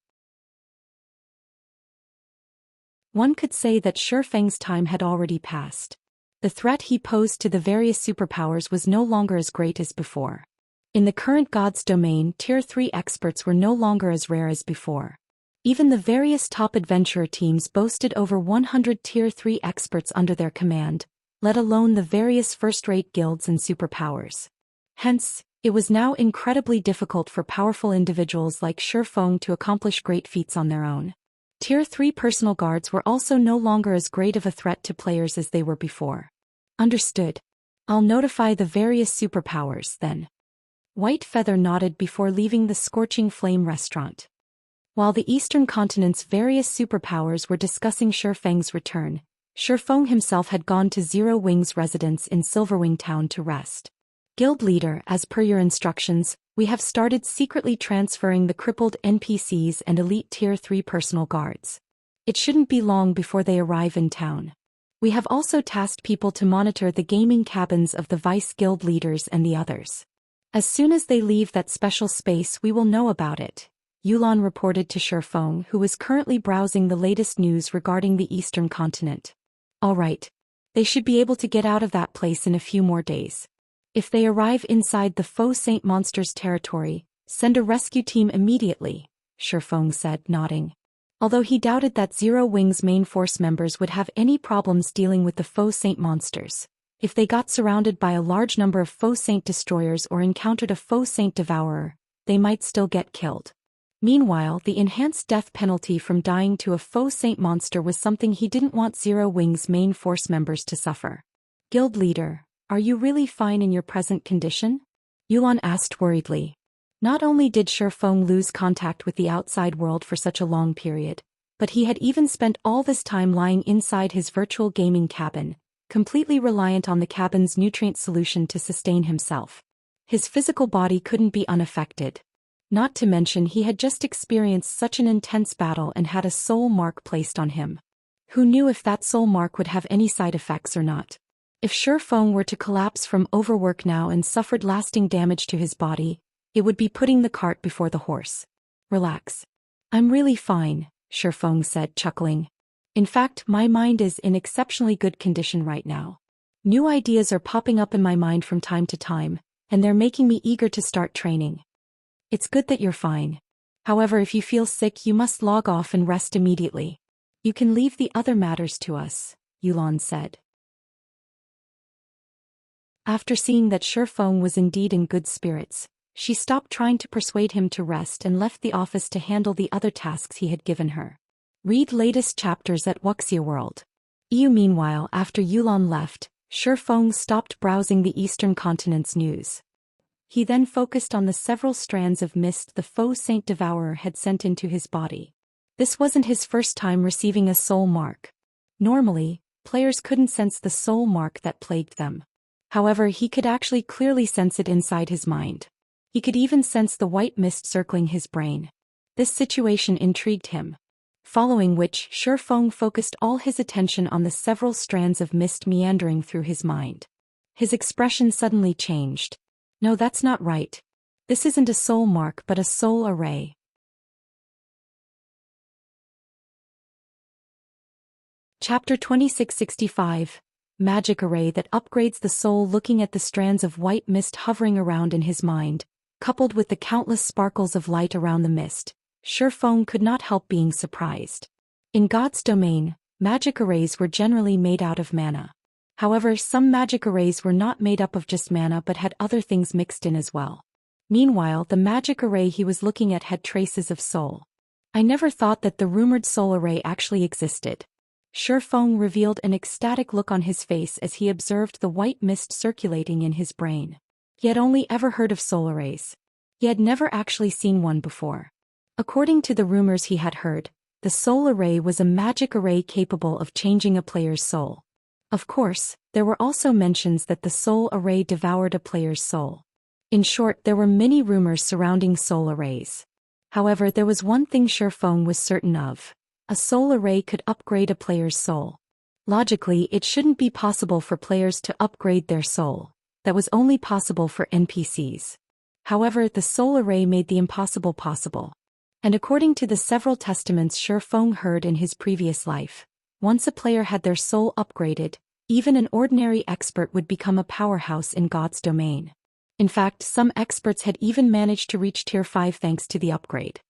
A: One could say that Shi Feng's time had already passed. The threat he posed to the various superpowers was no longer as great as before. In the current God's domain, Tier 3 experts were no longer as rare as before. Even the various top adventurer teams boasted over 100 Tier 3 experts under their command, let alone the various first-rate guilds and superpowers. Hence, it was now incredibly difficult for powerful individuals like Shi Feng to accomplish great feats on their own. Tier 3 personal guards were also no longer as great of a threat to players as they were before. Understood. I'll notify the various superpowers, then. White Feather nodded before leaving the Scorching Flame restaurant. While the eastern continent's various superpowers were discussing Shi Feng's return, Shi Feng himself had gone to Zero Wing's residence in Silverwing Town to rest. Guild leader, as per your instructions, we have started secretly transferring the crippled NPCs and elite Tier 3 personal guards. It shouldn't be long before they arrive in town. We have also tasked people to monitor the gaming cabins of the vice guild leaders and the others. As soon as they leave that special space, we will know about it, Yulan reported to Shi Feng, who was currently browsing the latest news regarding the eastern continent. All right. They should be able to get out of that place in a few more days. If they arrive inside the Faux Saint monster's territory, send a rescue team immediately, Shi Feng said, nodding. Although he doubted that Zero Wing's main force members would have any problems dealing with the Faux Saint monsters. If they got surrounded by a large number of Faux Saint destroyers or encountered a Faux Saint devourer, they might still get killed. Meanwhile, the enhanced death penalty from dying to a Faux Saint monster was something he didn't want Zero Wing's main force members to suffer. Guild leader, are you really fine in your present condition? Yulan asked worriedly. Not only did Shi Feng lose contact with the outside world for such a long period, but he had even spent all this time lying inside his virtual gaming cabin, completely reliant on the cabin's nutrient solution to sustain himself. His physical body couldn't be unaffected. Not to mention he had just experienced such an intense battle and had a soul mark placed on him. Who knew if that soul mark would have any side effects or not? If Shi Feng were to collapse from overwork now and suffered lasting damage to his body, it would be putting the cart before the horse. Relax. I'm really fine, Shi Feng said, chuckling. In fact, my mind is in exceptionally good condition right now. New ideas are popping up in my mind from time to time, and they're making me eager to start training. It's good that you're fine. However, if you feel sick, you must log off and rest immediately. You can leave the other matters to us, Yulan said. After seeing that Shi Feng was indeed in good spirits, she stopped trying to persuade him to rest and left the office to handle the other tasks he had given her. Read latest chapters at Wuxia World. Meanwhile, after Yulan left, Shi Feng stopped browsing the eastern continent's news. He then focused on the several strands of mist the Faux Saint Devourer had sent into his body. This wasn't his first time receiving a soul mark. Normally, players couldn't sense the soul mark that plagued them. However, he could actually clearly sense it inside his mind. He could even sense the white mist circling his brain. This situation intrigued him. Following which, Shi Feng focused all his attention on the several strands of mist meandering through his mind. His expression suddenly changed. No, that's not right. This isn't a soul mark but a soul array. Chapter 2665. Magic array that upgrades the soul. Looking at the strands of white mist hovering around in his mind, coupled with the countless sparkles of light around the mist, Shi Feng could not help being surprised. In God's domain, magic arrays were generally made out of mana. However, some magic arrays were not made up of just mana but had other things mixed in as well. Meanwhile, the magic array he was looking at had traces of soul. I never thought that the rumored soul array actually existed. Shi Feng revealed an ecstatic look on his face as he observed the white mist circulating in his brain. He had only ever heard of soul arrays. He had never actually seen one before. According to the rumors he had heard, the soul array was a magic array capable of changing a player's soul. Of course, there were also mentions that the soul array devoured a player's soul. In short, there were many rumors surrounding soul arrays. However, there was one thing Shifeng was certain of. A soul array could upgrade a player's soul. Logically, it shouldn't be possible for players to upgrade their soul. That was only possible for NPCs. However, the soul array made the impossible possible. And according to the several testaments Shifeng heard in his previous life, once a player had their soul upgraded, even an ordinary expert would become a powerhouse in God's domain. In fact, some experts had even managed to reach Tier 5 thanks to the upgrade.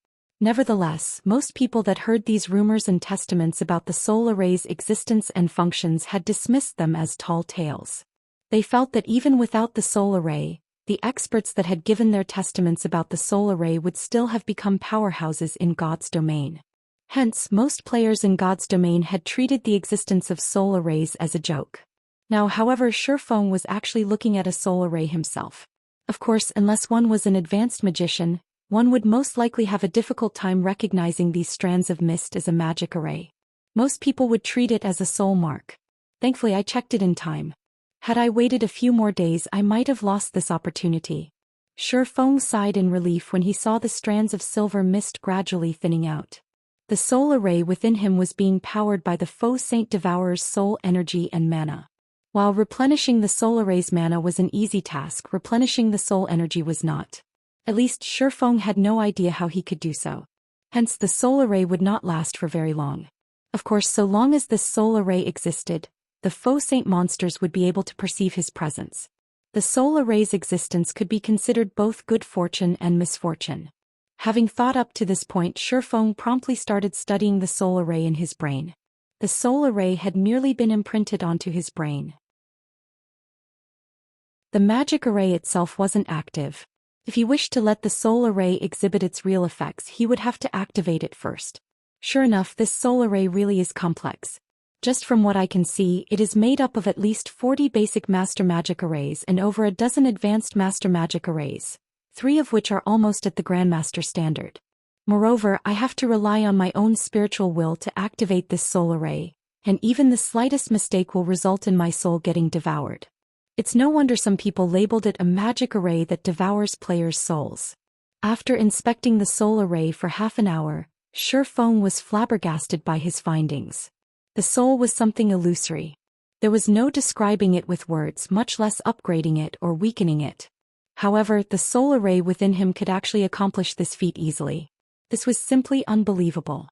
A: Nevertheless, most people that heard these rumors and testaments about the soul array's existence and functions had dismissed them as tall tales. They felt that even without the soul array, the experts that had given their testaments about the soul array would still have become powerhouses in God's domain. Hence, most players in God's domain had treated the existence of soul arrays as a joke. Now, however, Shifeng was actually looking at a soul array himself. Of course, unless one was an advanced magician, one would most likely have a difficult time recognizing these strands of mist as a magic array. Most people would treat it as a soul mark. Thankfully, I checked it in time. Had I waited a few more days, I might have lost this opportunity. Shifeng sighed in relief when he saw the strands of silver mist gradually thinning out. The soul array within him was being powered by the faux saint devourer's soul energy and mana. While replenishing the soul array's mana was an easy task, replenishing the soul energy was not. At least Shifeng had no idea how he could do so. Hence the soul array would not last for very long. Of course, so long as this soul array existed, the faux saint monsters would be able to perceive his presence. The soul array's existence could be considered both good fortune and misfortune. Having thought up to this point, Shifeng promptly started studying the soul array in his brain. The soul array had merely been imprinted onto his brain. The magic array itself wasn't active. If he wished to let the soul array exhibit its real effects, he would have to activate it first. Sure enough, this soul array really is complex. Just from what I can see, it is made up of at least 40 basic master magic arrays and over a dozen advanced master magic arrays, 3 of which are almost at the Grandmaster standard. Moreover, I have to rely on my own spiritual will to activate this soul array, and even the slightest mistake will result in my soul getting devoured. It's no wonder some people labeled it a magic array that devours players' souls. After inspecting the soul array for half an hour, Shifeng was flabbergasted by his findings. The soul was something illusory. There was no describing it with words, much less upgrading it or weakening it. However, the soul array within him could actually accomplish this feat easily. This was simply unbelievable.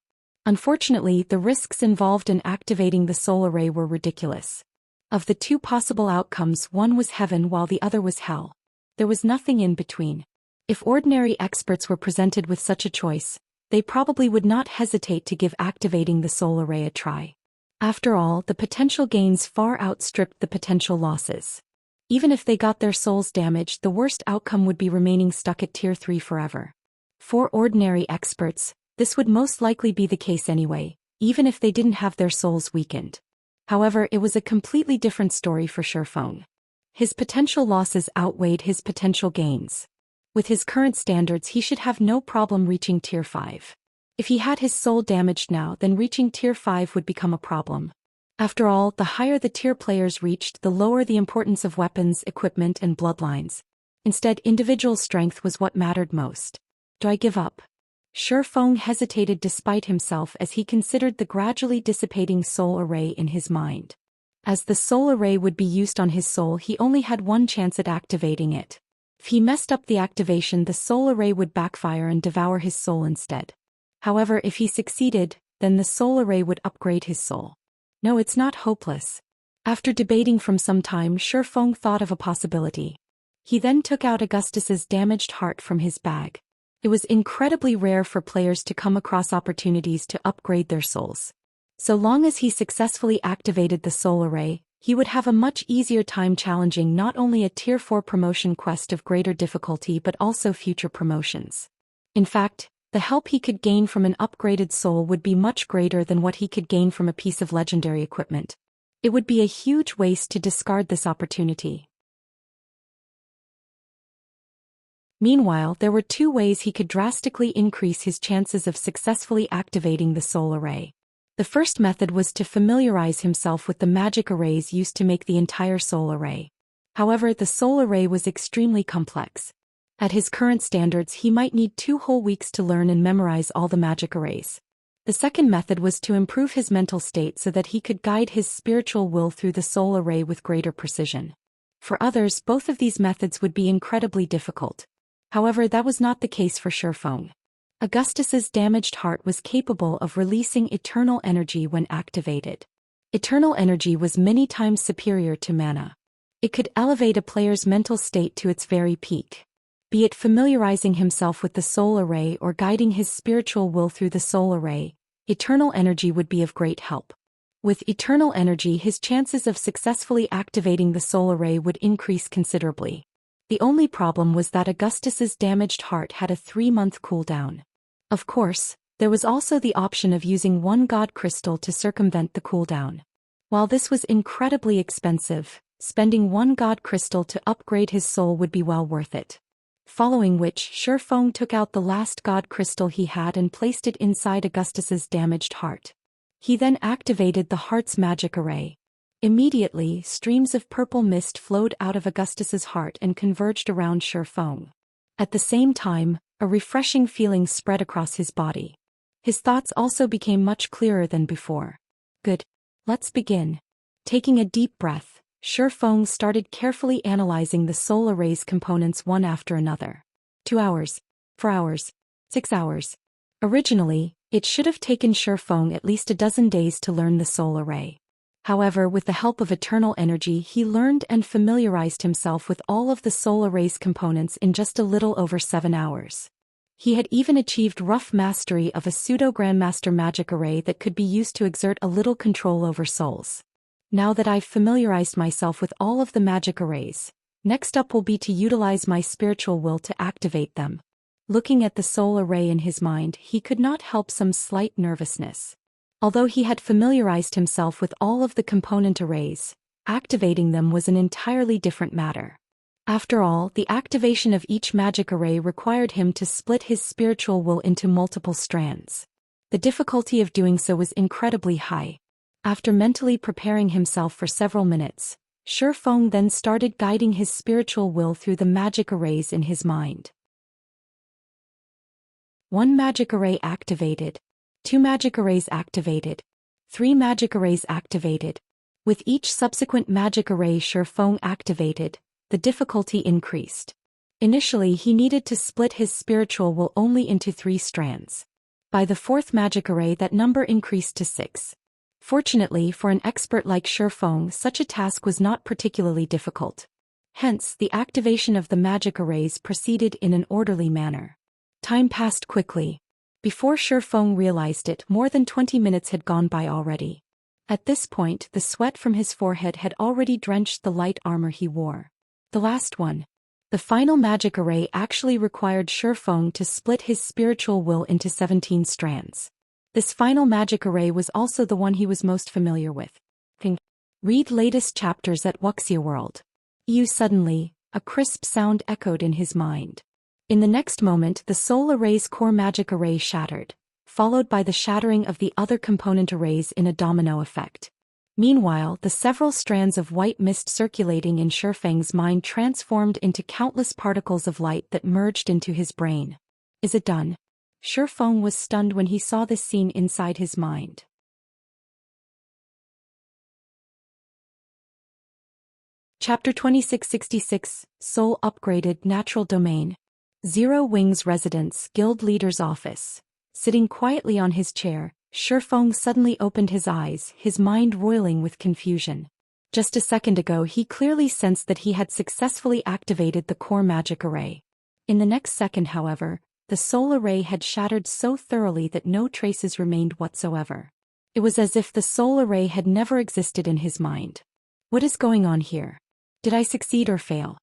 A: Unfortunately, the risks involved in activating the soul array were ridiculous. Of the 2 possible outcomes, one was heaven while the other was hell. There was nothing in between. If ordinary experts were presented with such a choice, they probably would not hesitate to give activating the soul array a try. After all, the potential gains far outstripped the potential losses. Even if they got their souls damaged, the worst outcome would be remaining stuck at Tier 3 forever. For ordinary experts, this would most likely be the case anyway, even if they didn't have their souls weakened. However, it was a completely different story for Shifeng. His potential losses outweighed his potential gains. With his current standards, he should have no problem reaching Tier 5. If he had his soul damaged now, then reaching Tier 5 would become a problem. After all, the higher the tier players reached, the lower the importance of weapons, equipment, and bloodlines. Instead, individual strength was what mattered most. Do I give up? Shifeng hesitated despite himself as he considered the gradually dissipating soul array in his mind. As the soul array would be used on his soul, he only had one chance at activating it. If he messed up the activation, the soul array would backfire and devour his soul instead. However, if he succeeded, then the soul array would upgrade his soul. No, it's not hopeless. After debating for some time, Shifeng thought of a possibility. He then took out Augustus's damaged heart from his bag. It was incredibly rare for players to come across opportunities to upgrade their souls. So long as he successfully activated the soul array, he would have a much easier time challenging not only a Tier 4 promotion quest of greater difficulty but also future promotions. In fact, the help he could gain from an upgraded soul would be much greater than what he could gain from a piece of legendary equipment. It would be a huge waste to discard this opportunity. Meanwhile, there were 2 ways he could drastically increase his chances of successfully activating the soul array. The first method was to familiarize himself with the magic arrays used to make the entire soul array. However, the soul array was extremely complex. At his current standards, he might need 2 whole weeks to learn and memorize all the magic arrays. The second method was to improve his mental state so that he could guide his spiritual will through the soul array with greater precision. For others, both of these methods would be incredibly difficult. However, that was not the case for Shi Feng. Augustus's damaged heart was capable of releasing eternal energy when activated. Eternal energy was many times superior to mana. It could elevate a player's mental state to its very peak. Be it familiarizing himself with the soul array or guiding his spiritual will through the soul array, eternal energy would be of great help. With eternal energy, his chances of successfully activating the soul array would increase considerably. The only problem was that Augustus's damaged heart had a 3-month cooldown. Of course, there was also the option of using 1 god crystal to circumvent the cooldown. While this was incredibly expensive, spending 1 god crystal to upgrade his soul would be well worth it. Following which, Shi Feng took out the last god crystal he had and placed it inside Augustus's damaged heart. He then activated the heart's magic array. Immediately, streams of purple mist flowed out of Augustus's heart and converged around Shi Feng. At the same time, a refreshing feeling spread across his body. His thoughts also became much clearer than before. Good. Let's begin. Taking a deep breath, Shi Feng started carefully analyzing the soul array's components one after another. 2 hours, 4 hours, 6 hours. Originally, it should have taken Shi Feng at least a dozen days to learn the soul array. However, with the help of eternal energy, he learned and familiarized himself with all of the soul array's components in just a little over 7 hours. He had even achieved rough mastery of a pseudo-grandmaster magic array that could be used to exert a little control over souls. Now that I've familiarized myself with all of the magic arrays, next up will be to utilize my spiritual will to activate them. Looking at the soul array in his mind, he could not help some slight nervousness. Although he had familiarized himself with all of the component arrays, activating them was an entirely different matter. After all, the activation of each magic array required him to split his spiritual will into multiple strands. The difficulty of doing so was incredibly high. After mentally preparing himself for several minutes, Shi Feng then started guiding his spiritual will through the magic arrays in his mind. 1 magic array activated. 2 magic arrays activated. 3 magic arrays activated. With each subsequent magic array Shi Feng activated, the difficulty increased. Initially, he needed to split his spiritual will only into 3 strands. By the 4th magic array, that number increased to 6. Fortunately, for an expert like Shi Feng, such a task was not particularly difficult. Hence, the activation of the magic arrays proceeded in an orderly manner. Time passed quickly. Before Shi Feng realized it, more than 20 minutes had gone by already. At this point, the sweat from his forehead had already drenched the light armor he wore. The last one. The final magic array actually required Shi Feng to split his spiritual will into 17 strands. This final magic array was also the one he was most familiar with. Read latest chapters at Wuxia World. Suddenly, a crisp sound echoed in his mind. In the next moment, the soul array's core magic array shattered, followed by the shattering of the other component arrays in a domino effect. Meanwhile, the several strands of white mist circulating in Shi Feng's mind transformed into countless particles of light that merged into his brain. Is it done? Shi Feng was stunned when he saw this scene inside his mind. Chapter 2666, Soul Upgraded Natural Domain. Zero Wings Residence, Guild Leader's Office. Sitting quietly on his chair, Shi Feng suddenly opened his eyes, his mind roiling with confusion. Just a second ago, he clearly sensed that he had successfully activated the core magic array. In the next second, however, the soul array had shattered so thoroughly that no traces remained whatsoever. It was as if the soul array had never existed in his mind. What is going on here? Did I succeed or fail?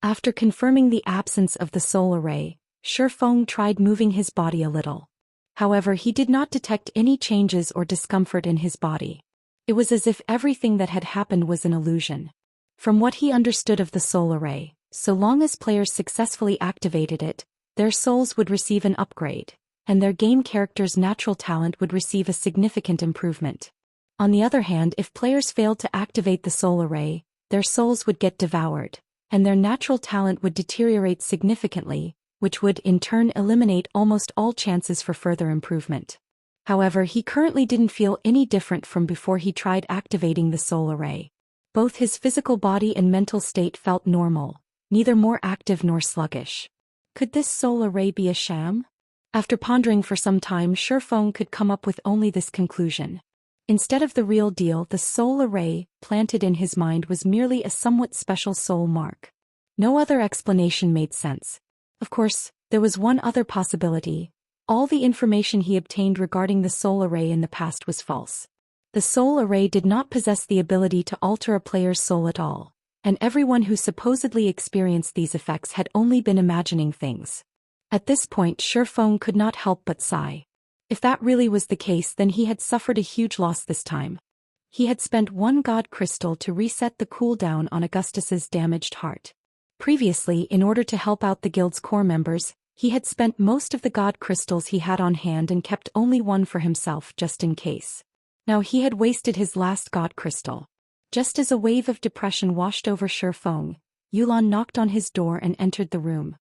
A: After confirming the absence of the soul array, Shi Feng tried moving his body a little. However, he did not detect any changes or discomfort in his body. It was as if everything that had happened was an illusion. From what he understood of the soul array, so long as players successfully activated it, their souls would receive an upgrade, and their game character's natural talent would receive a significant improvement. On the other hand, if players failed to activate the soul array, their souls would get devoured, and their natural talent would deteriorate significantly, which would in turn eliminate almost all chances for further improvement. However, he currently didn't feel any different from before he tried activating the soul array. Both his physical body and mental state felt normal, neither more active nor sluggish. Could this soul array be a sham? After pondering for some time, Shifeng could come up with only this conclusion. Instead of the real deal, the soul array, planted in his mind, was merely a somewhat special soul mark. No other explanation made sense. Of course, there was one other possibility. All the information he obtained regarding the soul array in the past was false. The soul array did not possess the ability to alter a player's soul at all, and everyone who supposedly experienced these effects had only been imagining things. At this point, Shifeng could not help but sigh. If that really was the case, then he had suffered a huge loss this time. He had spent one god crystal to reset the cooldown on Augustus's damaged heart. Previously, in order to help out the guild's core members, he had spent most of the god crystals he had on hand and kept only one for himself just in case. Now he had wasted his last god crystal. Just as a wave of depression washed over Shifeng, Yulan knocked on his door and entered the room.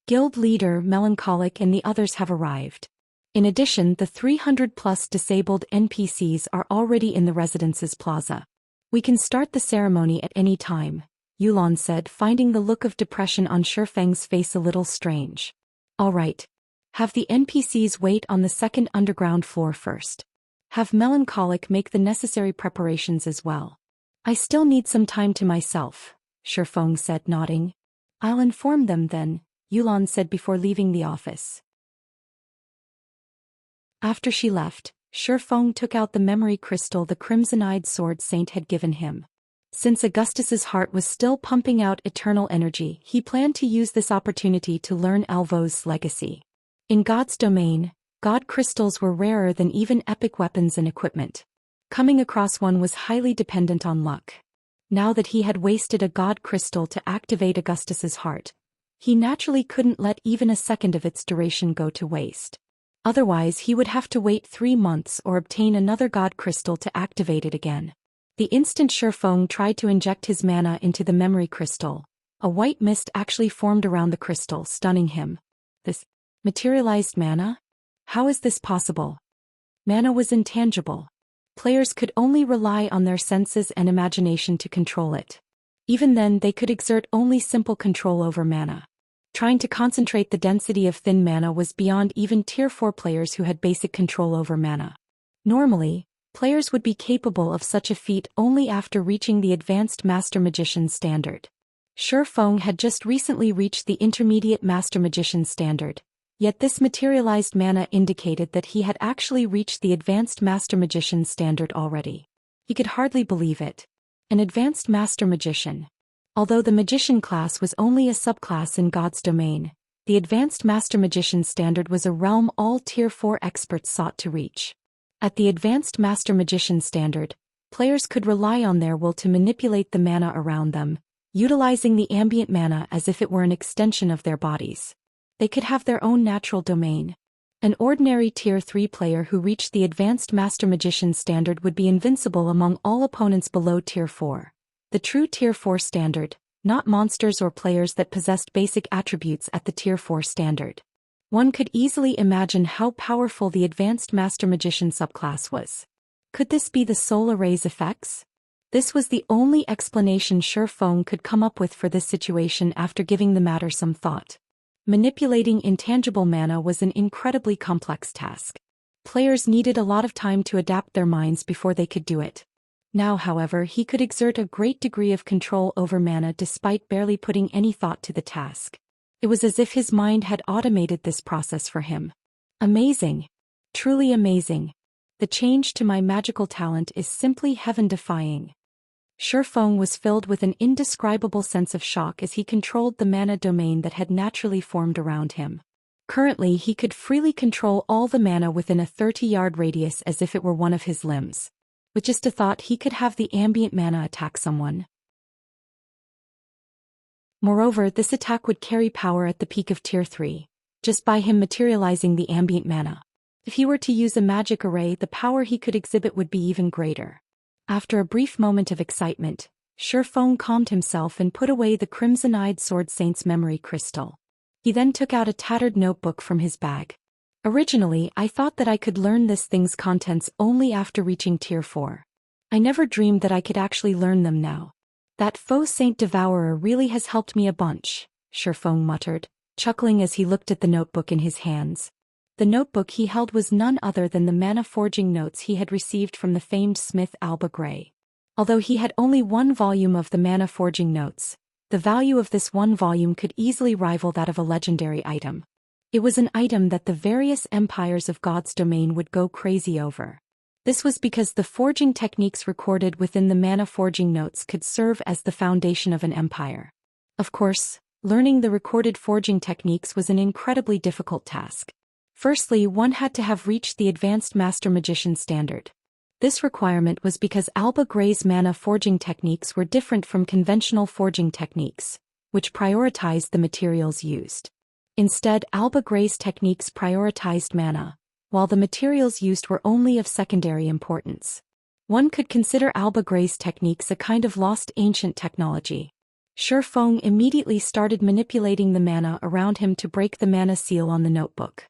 A: Guild leader, Melancholic, and the others have arrived. In addition, the 300+ disabled NPCs are already in the residence's plaza. We can start the ceremony at any time, Yulan said, finding the look of depression on Shifeng's face a little strange. All right. Have the NPCs wait on the second underground floor first. Have Melancholic make the necessary preparations as well. I still need some time to myself, Shifeng said, nodding. I'll inform them then, Yulan said before leaving the office. After she left, Shifeng took out the memory crystal the crimson-eyed sword saint had given him. Since Augustus's heart was still pumping out eternal energy, he planned to use this opportunity to learn Alvo's legacy. In God's domain, God crystals were rarer than even epic weapons and equipment. Coming across one was highly dependent on luck. Now that he had wasted a God crystal to activate Augustus's heart, he naturally couldn't let even a second of its duration go to waste. Otherwise, he would have to wait 3 months or obtain another God crystal to activate it again. The instant Shifeng tried to inject his mana into the memory crystal, a white mist actually formed around the crystal, stunning him. This materialized mana? How is this possible? Mana was intangible. Players could only rely on their senses and imagination to control it. Even then, they could exert only simple control over mana. Trying to concentrate the density of thin mana was beyond even Tier 4 players who had basic control over mana. Normally, players would be capable of such a feat only after reaching the Advanced Master Magician standard. Shifeng had just recently reached the Intermediate Master Magician standard, yet this materialized mana indicated that he had actually reached the Advanced Master Magician standard already. He could hardly believe it. An Advanced Master Magician. Although the Magician class was only a subclass in God's domain, the Advanced Master Magician standard was a realm all Tier 4 experts sought to reach. At the Advanced Master Magician standard, players could rely on their will to manipulate the mana around them, utilizing the ambient mana as if it were an extension of their bodies. They could have their own natural domain. An ordinary Tier 3 player who reached the Advanced Master Magician standard would be invincible among all opponents below Tier 4. The true Tier 4 standard, not monsters or players that possessed basic attributes at the Tier 4 standard. One could easily imagine how powerful the Advanced Master Magician subclass was. Could this be the soul array's effects? This was the only explanation Shifeng could come up with for this situation after giving the matter some thought. Manipulating intangible mana was an incredibly complex task. Players needed a lot of time to adapt their minds before they could do it. Now, however, he could exert a great degree of control over mana despite barely putting any thought to the task. It was as if his mind had automated this process for him. Amazing. Truly amazing. The change to my magical talent is simply heaven-defying. Shifeng was filled with an indescribable sense of shock as he controlled the mana domain that had naturally formed around him. Currently, he could freely control all the mana within a 30-yard radius as if it were one of his limbs. With just a thought, he could have the ambient mana attack someone. Moreover, this attack would carry power at the peak of Tier 3. just by him materializing the ambient mana. If he were to use a magic array, the power he could exhibit would be even greater. After a brief moment of excitement, Shifeng calmed himself and put away the crimson-eyed sword saint's memory crystal. He then took out a tattered notebook from his bag. Originally, I thought that I could learn this thing's contents only after reaching Tier 4. I never dreamed that I could actually learn them now. That faux saint devourer really has helped me a bunch, Shifeng muttered, chuckling as he looked at the notebook in his hands. The notebook he held was none other than the mana-forging notes he had received from the famed smith Alba Gray. Although he had only one volume of the mana-forging notes, the value of this one volume could easily rival that of a legendary item. It was an item that the various empires of God's domain would go crazy over. This was because the forging techniques recorded within the mana-forging notes could serve as the foundation of an empire. Of course, learning the recorded forging techniques was an incredibly difficult task. Firstly, one had to have reached the advanced master magician standard. This requirement was because Alba Gray's mana forging techniques were different from conventional forging techniques, which prioritized the materials used. Instead, Alba Gray's techniques prioritized mana, while the materials used were only of secondary importance. One could consider Alba Gray's techniques a kind of lost ancient technology. Shifeng immediately started manipulating the mana around him to break the mana seal on the notebook.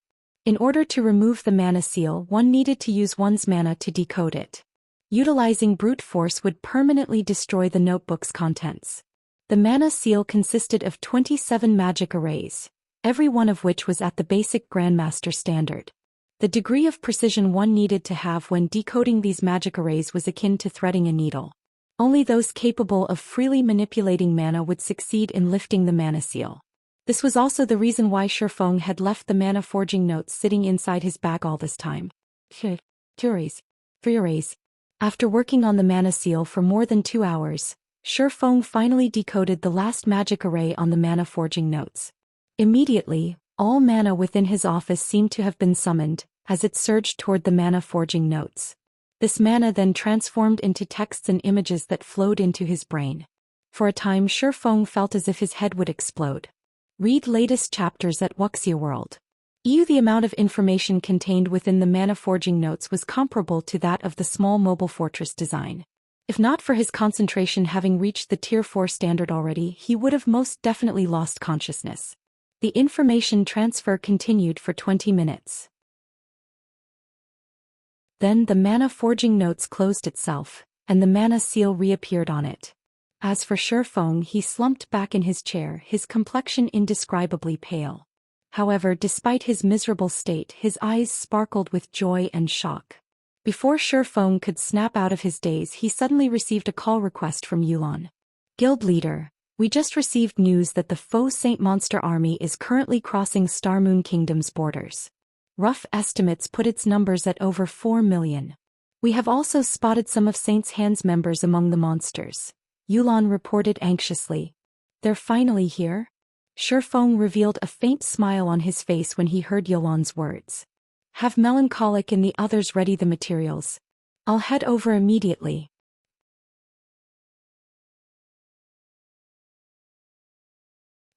A: In order to remove the mana seal, one needed to use one's mana to decode it. Utilizing brute force would permanently destroy the notebook's contents. The mana seal consisted of 27 magic arrays, every one of which was at the basic Grandmaster standard. The degree of precision one needed to have when decoding these magic arrays was akin to threading a needle. Only those capable of freely manipulating mana would succeed in lifting the mana seal. This was also the reason why Shifeng had left the mana-forging notes sitting inside his bag all this time. Furies. After working on the mana seal for more than 2 hours, Shifeng finally decoded the last magic array on the mana-forging notes. Immediately, all mana within his office seemed to have been summoned, as it surged toward the mana-forging notes. This mana then transformed into texts and images that flowed into his brain. For a time, Shifeng felt as if his head would explode. Read latest chapters at Wuxia World. The amount of information contained within the mana-forging notes was comparable to that of the small mobile fortress design. If not for his concentration having reached the Tier 4 standard already, he would have most definitely lost consciousness. The information transfer continued for 20 minutes. Then the mana-forging notes closed itself, and the mana seal reappeared on it. As for Shifeng, he slumped back in his chair, his complexion indescribably pale. However, despite his miserable state, his eyes sparkled with joy and shock. Before Shifeng could snap out of his daze, he suddenly received a call request from Yulan. Guild leader, we just received news that the faux saint monster army is currently crossing Star Moon Kingdom's borders. Rough estimates put its numbers at over 4 million. We have also spotted some of Saint's Hand's members among the monsters. Yulan reported anxiously. They're finally here? Shifeng revealed a faint smile on his face when he heard Yulan's words. Have Melancholic and the others ready the materials. I'll head over immediately.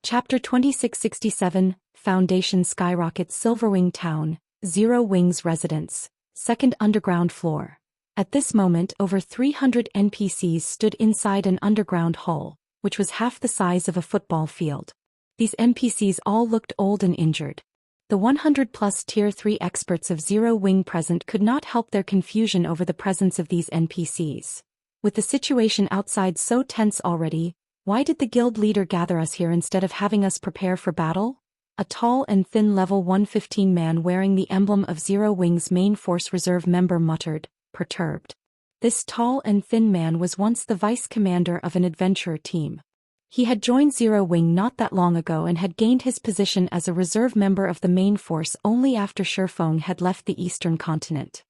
A: Chapter 2667, Foundation Skyrockets Silverwing Town, Zero Wings Residence, Second Underground Floor. At this moment, over 300 NPCs stood inside an underground hull, which was half the size of a football field. These NPCs all looked old and injured. The 100-plus Tier 3 experts of Zero Wing present could not help their confusion over the presence of these NPCs. With the situation outside so tense already, why did the guild leader gather us here instead of having us prepare for battle? A tall and thin level 115 man wearing the emblem of Zero Wing's main force reserve member muttered, perturbed. This tall and thin man was once the vice commander of an adventurer team. He had joined Zero Wing not that long ago and had gained his position as a reserve member of the main force only after Shifeng had left the eastern continent.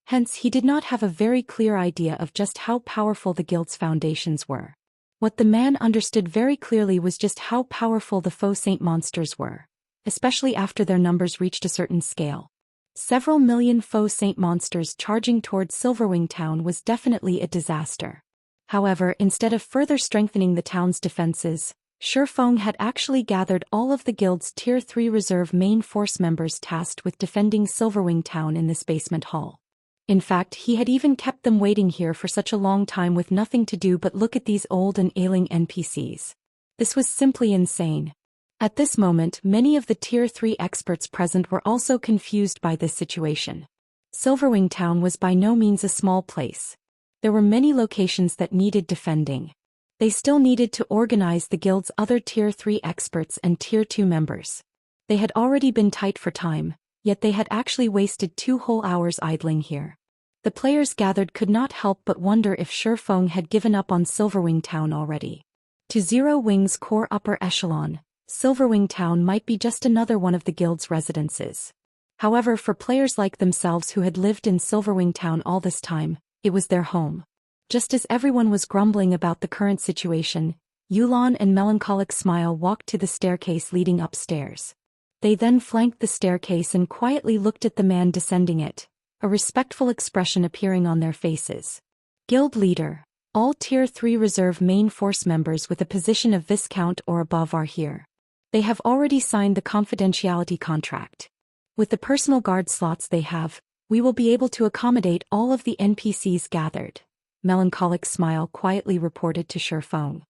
A: Hence, he did not have a very clear idea of just how powerful the guild's foundations were. What the man understood very clearly was just how powerful the faux saint monsters were, especially after their numbers reached a certain scale. Several million faux saint monsters charging towards Silverwing Town was definitely a disaster. However, instead of further strengthening the town's defenses, Feng had actually gathered all of the guild's Tier 3 reserve main force members tasked with defending Silverwing Town in this basement hall. In fact, he had even kept them waiting here for such a long time with nothing to do but look at these old and ailing NPCs. This was simply insane. At this moment, many of the Tier 3 experts present were also confused by this situation. Silverwing Town was by no means a small place. There were many locations that needed defending. They still needed to organize the guild's other Tier 3 experts and Tier 2 members. They had already been tight for time, yet they had actually wasted 2 whole hours idling here. The players gathered could not help but wonder if Feng had given up on Silverwing Town already. To Zero Wing's core upper echelon, Silverwing Town might be just another one of the guild's residences. However, for players like themselves who had lived in Silverwing Town all this time, it was their home. Just as everyone was grumbling about the current situation, Yulan and Melancholic Smile walked to the staircase leading upstairs. They then flanked the staircase and quietly looked at the man descending it, a respectful expression appearing on their faces. Guild leader, all Tier 3 reserve main force members with a position of Viscount or above are here. They have already signed the confidentiality contract. With the personal guard slots they have, we will be able to accommodate all of the NPCs gathered. Melancholic Smile quietly reported to Feng.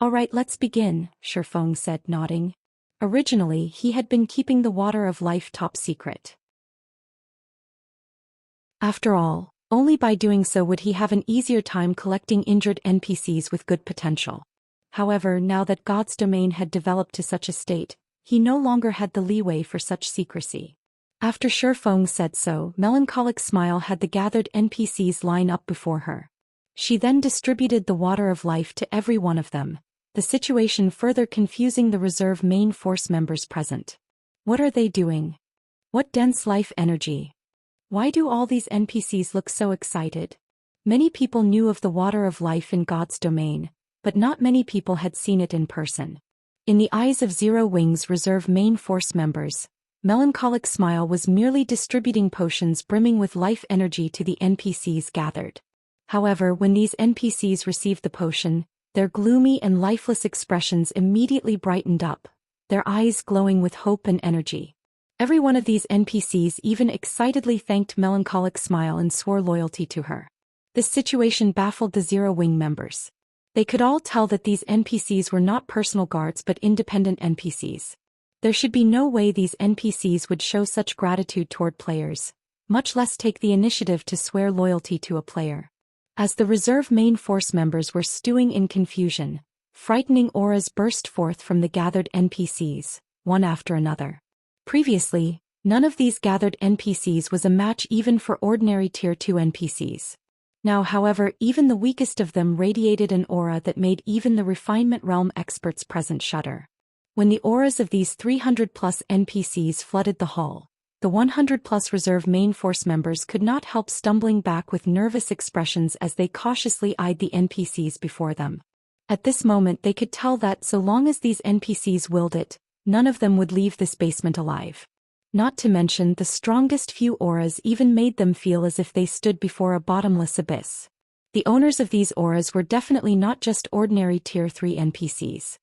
A: Alright, let's begin, Feng said, nodding. Originally, he had been keeping the water of life top secret. After all, only by doing so would he have an easier time collecting injured NPCs with good potential. However, now that God's domain had developed to such a state, he no longer had the leeway for such secrecy. After Feng said so, Melancholic Smile had the gathered NPCs line up before her. She then distributed the water of life to every one of them, the situation further confusing the reserve main force members present. What are they doing? What dense life energy? Why do all these NPCs look so excited? Many people knew of the water of life in God's domain, but not many people had seen it in person. In the eyes of Zero Wing's reserve main force members, Melancholic Smile was merely distributing potions brimming with life energy to the NPCs gathered. However, when these NPCs received the potion, their gloomy and lifeless expressions immediately brightened up, their eyes glowing with hope and energy. Every one of these NPCs even excitedly thanked Melancholic Smile and swore loyalty to her. This situation baffled the Zero Wing members. They could all tell that these NPCs were not personal guards but independent NPCs. There should be no way these NPCs would show such gratitude toward players, much less take the initiative to swear loyalty to a player. As the reserve main force members were stewing in confusion, frightening auras burst forth from the gathered NPCs, one after another. Previously, none of these gathered NPCs was a match even for ordinary Tier 2 NPCs. Now, however, even the weakest of them radiated an aura that made even the refinement realm experts present shudder. When the auras of these 300-plus NPCs flooded the hall, the 100-plus reserve main force members could not help stumbling back with nervous expressions as they cautiously eyed the NPCs before them. At this moment they could tell that so long as these NPCs willed it, none of them would leave this basement alive. Not to mention the strongest few auras even made them feel as if they stood before a bottomless abyss. The owners of these auras were definitely not just ordinary Tier 3 NPCs.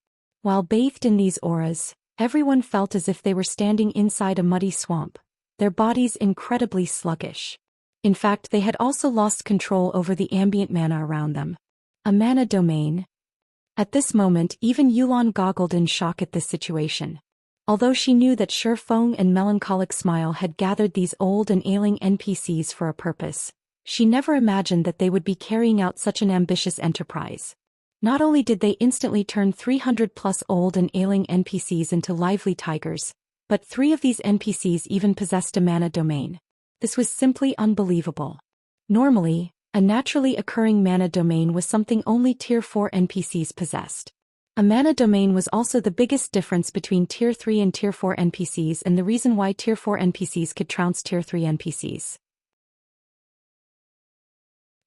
A: While bathed in these auras, everyone felt as if they were standing inside a muddy swamp, their bodies incredibly sluggish. In fact, they had also lost control over the ambient mana around them. A mana domain. At this moment, even Yulan goggled in shock at this situation. Although she knew that Feng and Melancholic Smile had gathered these old and ailing NPCs for a purpose, she never imagined that they would be carrying out such an ambitious enterprise. Not only did they instantly turn 300-plus old and ailing NPCs into lively tigers, but 3 of these NPCs even possessed a mana domain. This was simply unbelievable. Normally, a naturally occurring mana domain was something only Tier 4 NPCs possessed. A mana domain was also the biggest difference between Tier 3 and Tier 4 NPCs and the reason why Tier 4 NPCs could trounce Tier 3 NPCs.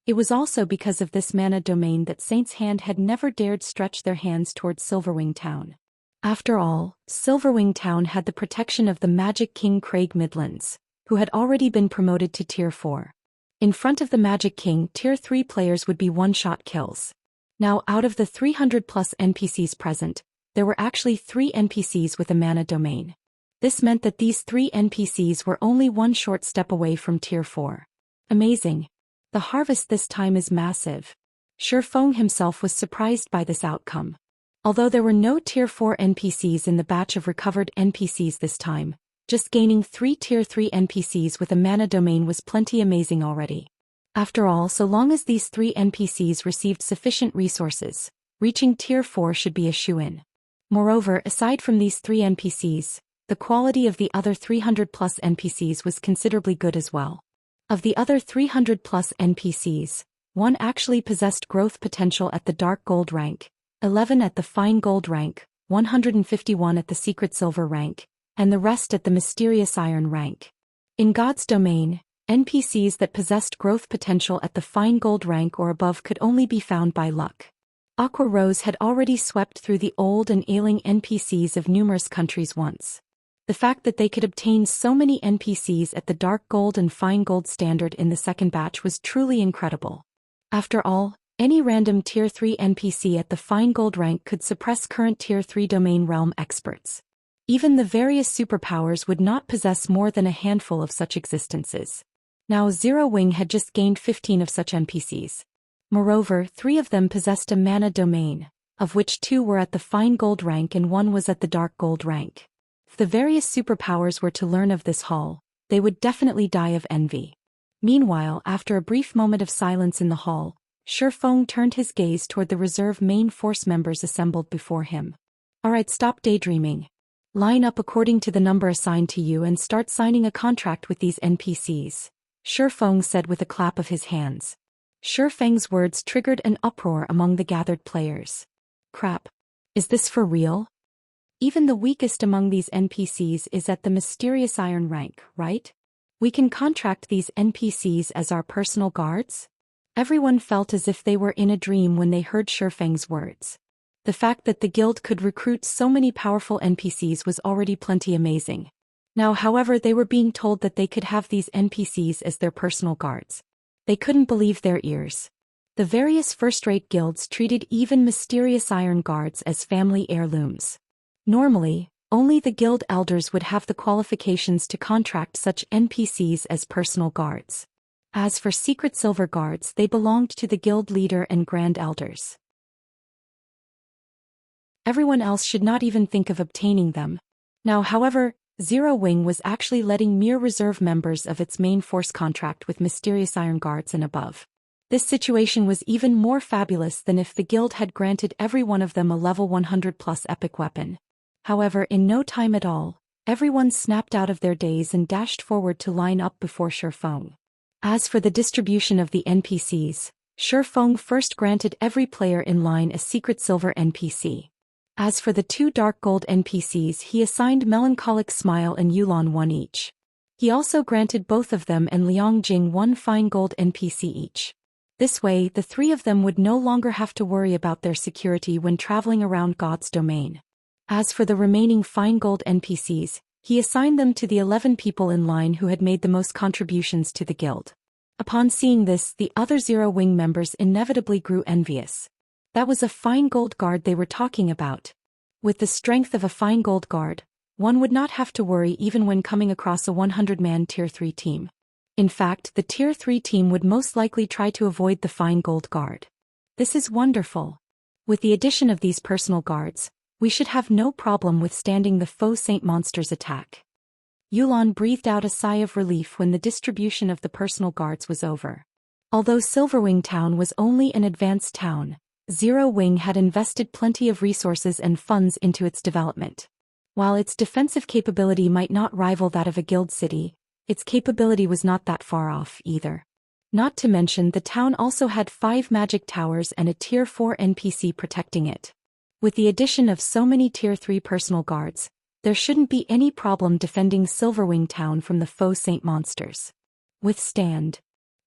A: It was also because of this mana domain that Saint's Hand had never dared stretch their hands towards Silverwing Town. After all, Silverwing Town had the protection of the Magic King Craig Midlands, who had already been promoted to Tier 4. In front of the Magic King, Tier 3 players would be one-shot kills. Now, out of the 300-plus NPCs present, there were actually 3 NPCs with a mana domain. This meant that these 3 NPCs were only one short step away from Tier 4. Amazing. The harvest this time is massive. Shifeng himself was surprised by this outcome. Although there were no Tier 4 NPCs in the batch of recovered NPCs this time, just gaining 3 Tier 3 NPCs with a mana domain was plenty amazing already. After all, so long as these 3 NPCs received sufficient resources, reaching Tier 4 should be a shoo-in. Moreover, aside from these 3 NPCs, the quality of the other 300+ NPCs was considerably good as well. Of the other 300+ NPCs, 1 actually possessed growth potential at the Dark Gold rank, 11 at the Fine Gold rank, 151 at the Secret Silver rank, and the rest at the Mysterious Iron rank. In God's domain, NPCs that possessed growth potential at the Fine Gold rank or above could only be found by luck. Aqua Rose had already swept through the old and ailing NPCs of numerous countries once. The fact that they could obtain so many NPCs at the Dark Gold and Fine Gold standard in the second batch was truly incredible. After all, any random Tier 3 NPC at the Fine Gold rank could suppress current Tier 3 domain realm experts. Even the various superpowers would not possess more than a handful of such existences. Now Zero Wing had just gained 15 of such NPCs. Moreover, 3 of them possessed a mana domain, of which 2 were at the Fine Gold rank and 1 was at the Dark Gold rank. If the various superpowers were to learn of this haul, they would definitely die of envy. Meanwhile, after a brief moment of silence in the hall, Shifeng turned his gaze toward the reserve main force members assembled before him. Alright, stop daydreaming. Line up according to the number assigned to you and start signing a contract with these NPCs, Shifeng said with a clap of his hands. Shifeng's words triggered an uproar among the gathered players. Crap. Is this for real? Even the weakest among these NPCs is at the Mysterious Iron rank, right? We can contract these NPCs as our personal guards? Everyone felt as if they were in a dream when they heard Shifeng's words. The fact that the guild could recruit so many powerful NPCs was already plenty amazing. Now, however, they were being told that they could have these NPCs as their personal guards. They couldn't believe their ears. The various first-rate guilds treated even Mysterious Iron guards as family heirlooms. Normally, only the guild elders would have the qualifications to contract such NPCs as personal guards. As for Secret Silver guards, they belonged to the guild leader and grand elders. Everyone else should not even think of obtaining them. Now, however, Zero Wing was actually letting mere reserve members of its main force contract with Mysterious Iron guards and above. This situation was even more fabulous than if the guild had granted every one of them a level 100+ epic weapon. However, in no time at all, everyone snapped out of their daze and dashed forward to line up before Shifeng. As for the distribution of the NPCs, Shifeng first granted every player in line a Secret Silver NPC. As for the 2 Dark Gold NPCs, he assigned Melancholic Smile and Yulan 1 each. He also granted both of them and Liang Jing 1 Fine Gold NPC each. This way, the 3 of them would no longer have to worry about their security when traveling around God's domain. As for the remaining Fine Gold NPCs, he assigned them to the 11 people in line who had made the most contributions to the guild. Upon seeing this, the other Zero Wing members inevitably grew envious. That was a Fine Gold guard they were talking about. With the strength of a Fine Gold guard, one would not have to worry even when coming across a 100-man Tier 3 team. In fact, the Tier 3 team would most likely try to avoid the Fine Gold guard. This is wonderful. With the addition of these personal guards, we should have no problem withstanding the faux Saint Monster's attack. Yulan breathed out a sigh of relief when the distribution of the personal guards was over. Although Silverwing Town was only an advanced town, Zero Wing had invested plenty of resources and funds into its development. While its defensive capability might not rival that of a guild city, its capability was not that far off either. Not to mention, the town also had 5 magic towers and a Tier 4 NPC protecting it. With the addition of so many Tier 3 personal guards, there shouldn't be any problem defending Silverwing Town from the faux Saint Monsters. Withstand.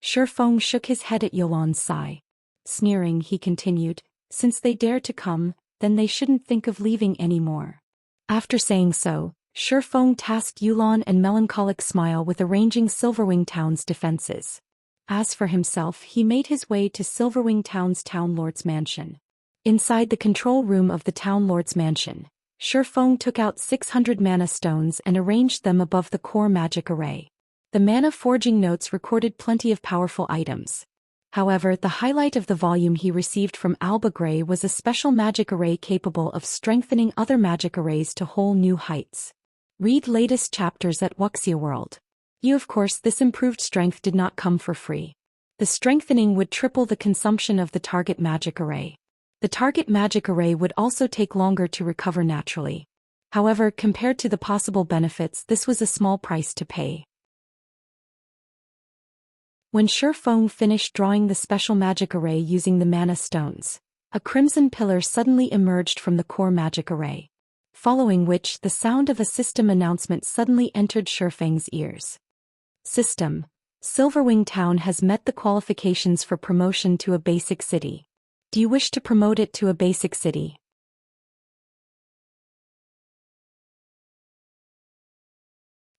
A: Shifeng shook his head at Yulan's sigh. Sneering, he continued, since they dare to come, then they shouldn't think of leaving anymore. After saying so, Shifeng tasked Yulan and Melancholic Smile with arranging Silverwing Town's defenses. As for himself, he made his way to Silverwing Town's Town Lord's mansion. Inside the control room of the Town Lord's mansion, Shi Feng took out 600 mana stones and arranged them above the core magic array. The mana forging notes recorded plenty of powerful items. However, the highlight of the volume he received from Alba Grey was a special magic array capable of strengthening other magic arrays to whole new heights. Read latest chapters at Wuxia World. Of course, this improved strength did not come for free. The strengthening would triple the consumption of the target magic array. The target magic array would also take longer to recover naturally. However, compared to the possible benefits, this was a small price to pay. When Shi Feng finished drawing the special magic array using the mana stones, a crimson pillar suddenly emerged from the core magic array. Following which, the sound of a system announcement suddenly entered Shi Feng's ears. System: Silverwing Town has met the qualifications for promotion to a basic city. Do you wish to promote it to a basic city?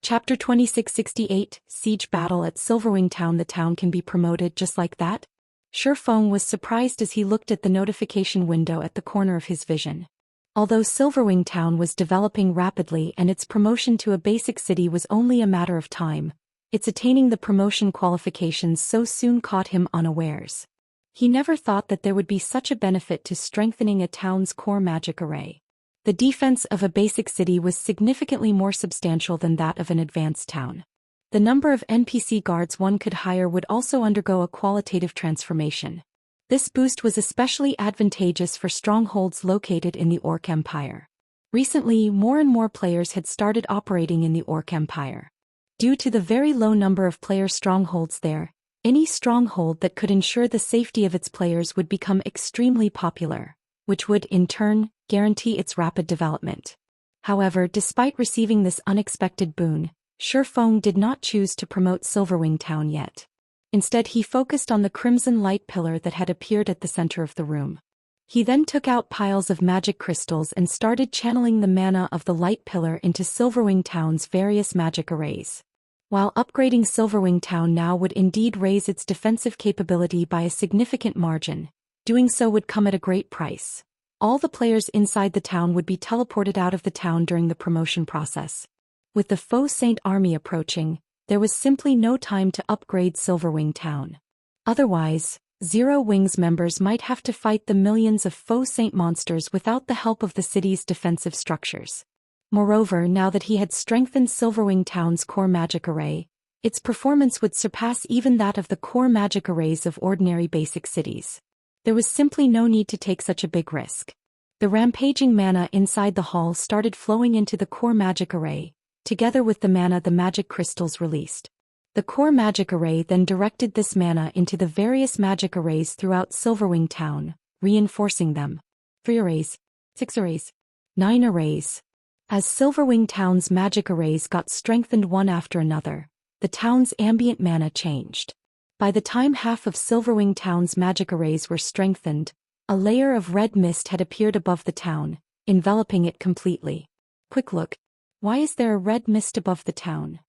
A: Chapter 2668, Siege Battle at Silverwing Town. The town can be promoted just like that? Shi Feng was surprised as he looked at the notification window at the corner of his vision. Although Silverwing Town was developing rapidly and its promotion to a basic city was only a matter of time, its attaining the promotion qualifications so soon caught him unawares. He never thought that there would be such a benefit to strengthening a town's core magic array. The defense of a basic city was significantly more substantial than that of an advanced town. The number of NPC guards one could hire would also undergo a qualitative transformation. This boost was especially advantageous for strongholds located in the Orc Empire. Recently, more and more players had started operating in the Orc Empire. Due to the very low number of player strongholds there, any stronghold that could ensure the safety of its players would become extremely popular, which would, in turn, guarantee its rapid development. However, despite receiving this unexpected boon, Shi Feng did not choose to promote Silverwing Town yet. Instead, he focused on the crimson light pillar that had appeared at the center of the room. He then took out piles of magic crystals and started channeling the mana of the light pillar into Silverwing Town's various magic arrays. While upgrading Silverwing Town now would indeed raise its defensive capability by a significant margin, doing so would come at a great price. All the players inside the town would be teleported out of the town during the promotion process. With the Faux Saint army approaching, there was simply no time to upgrade Silverwing Town. Otherwise, Zero Wings members might have to fight the millions of Faux Saint monsters without the help of the city's defensive structures. Moreover, now that he had strengthened Silverwing Town's core magic array, its performance would surpass even that of the core magic arrays of ordinary basic cities. There was simply no need to take such a big risk. The rampaging mana inside the hall started flowing into the core magic array, together with the mana the magic crystals released. The core magic array then directed this mana into the various magic arrays throughout Silverwing Town, reinforcing them. 3 arrays, 6 arrays, 9 arrays. As Silverwing Town's magic arrays got strengthened one after another, the town's ambient mana changed. By the time half of Silverwing Town's magic arrays were strengthened, a layer of red mist had appeared above the town, enveloping it completely. Quick look. Why is there a red mist above the town?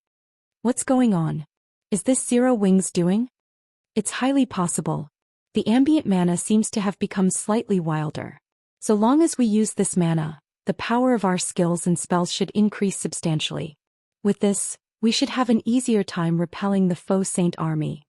A: What's going on? Is this Zero Wings doing? It's highly possible. The ambient mana seems to have become slightly wilder. So long as we use this mana, the power of our skills and spells should increase substantially. With this, we should have an easier time repelling the Faux Saint army.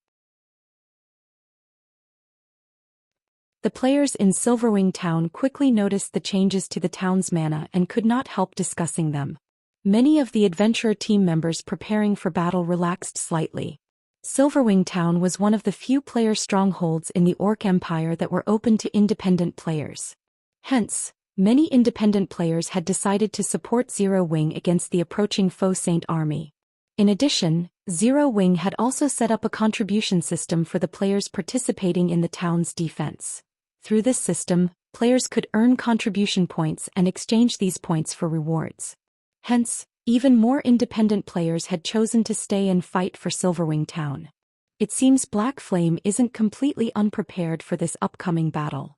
A: The players in Silverwing Town quickly noticed the changes to the town's mana and could not help discussing them. Many of the adventurer team members preparing for battle relaxed slightly. Silverwing Town was one of the few player strongholds in the Orc Empire that were open to independent players. Hence, many independent players had decided to support Zero Wing against the approaching Faux Saint army. In addition, Zero Wing had also set up a contribution system for the players participating in the town's defense. Through this system, players could earn contribution points and exchange these points for rewards. Hence, even more independent players had chosen to stay and fight for Silverwing Town. It seems Black Flame isn't completely unprepared for this upcoming battle.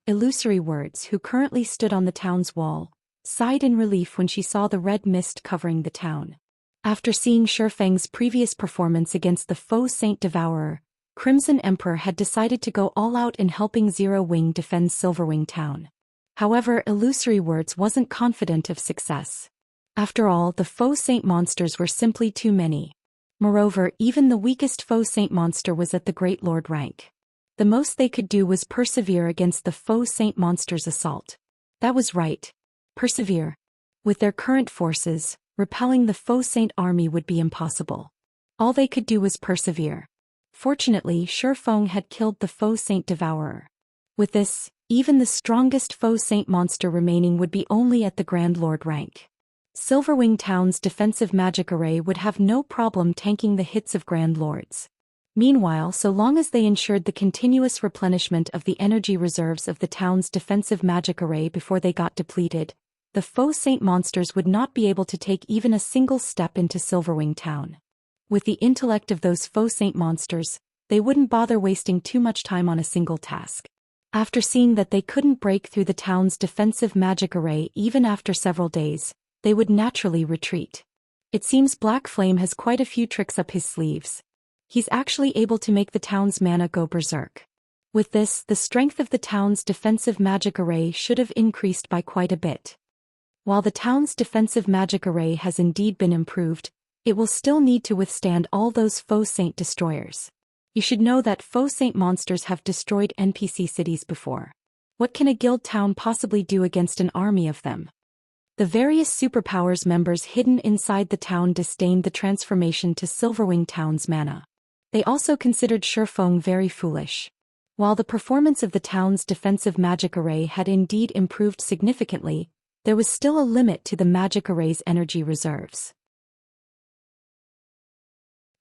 A: Illusory Words, who currently stood on the town's wall, sighed in relief when she saw the red mist covering the town. After seeing Shi Feng's previous performance against the Faux Saint Devourer, Crimson Emperor had decided to go all out in helping Zero Wing defend Silverwing Town. However, Illusory Words wasn't confident of success. After all, the faux saint monsters were simply too many. Moreover, even the weakest faux saint monster was at the Great Lord rank. The most they could do was persevere against the faux saint monster's assault. That was right. Persevere. With their current forces, repelling the faux saint army would be impossible. All they could do was persevere. Fortunately, Shifeng had killed the faux saint devourer. With this, even the strongest faux saint monster remaining would be only at the Grand Lord rank. Silverwing Town's defensive magic array would have no problem tanking the hits of Grand Lords. Meanwhile, so long as they ensured the continuous replenishment of the energy reserves of the town's defensive magic array before they got depleted, the faux saint monsters would not be able to take even a single step into Silverwing Town. With the intellect of those faux saint monsters, they wouldn't bother wasting too much time on a single task. After seeing that they couldn't break through the town's defensive magic array even after several days, they would naturally retreat. It seems Black Flame has quite a few tricks up his sleeves. He's actually able to make the town's mana go berserk. With this, the strength of the town's defensive magic array should have increased by quite a bit. While the town's defensive magic array has indeed been improved, it will still need to withstand all those faux saint destroyers. You should know that faux saint monsters have destroyed NPC cities before. What can a guild town possibly do against an army of them? The various superpowers members hidden inside the town disdained the transformation to Silverwing Town's mana. They also considered Shifeng very foolish. While the performance of the town's defensive magic array had indeed improved significantly, there was still a limit to the magic array's energy reserves.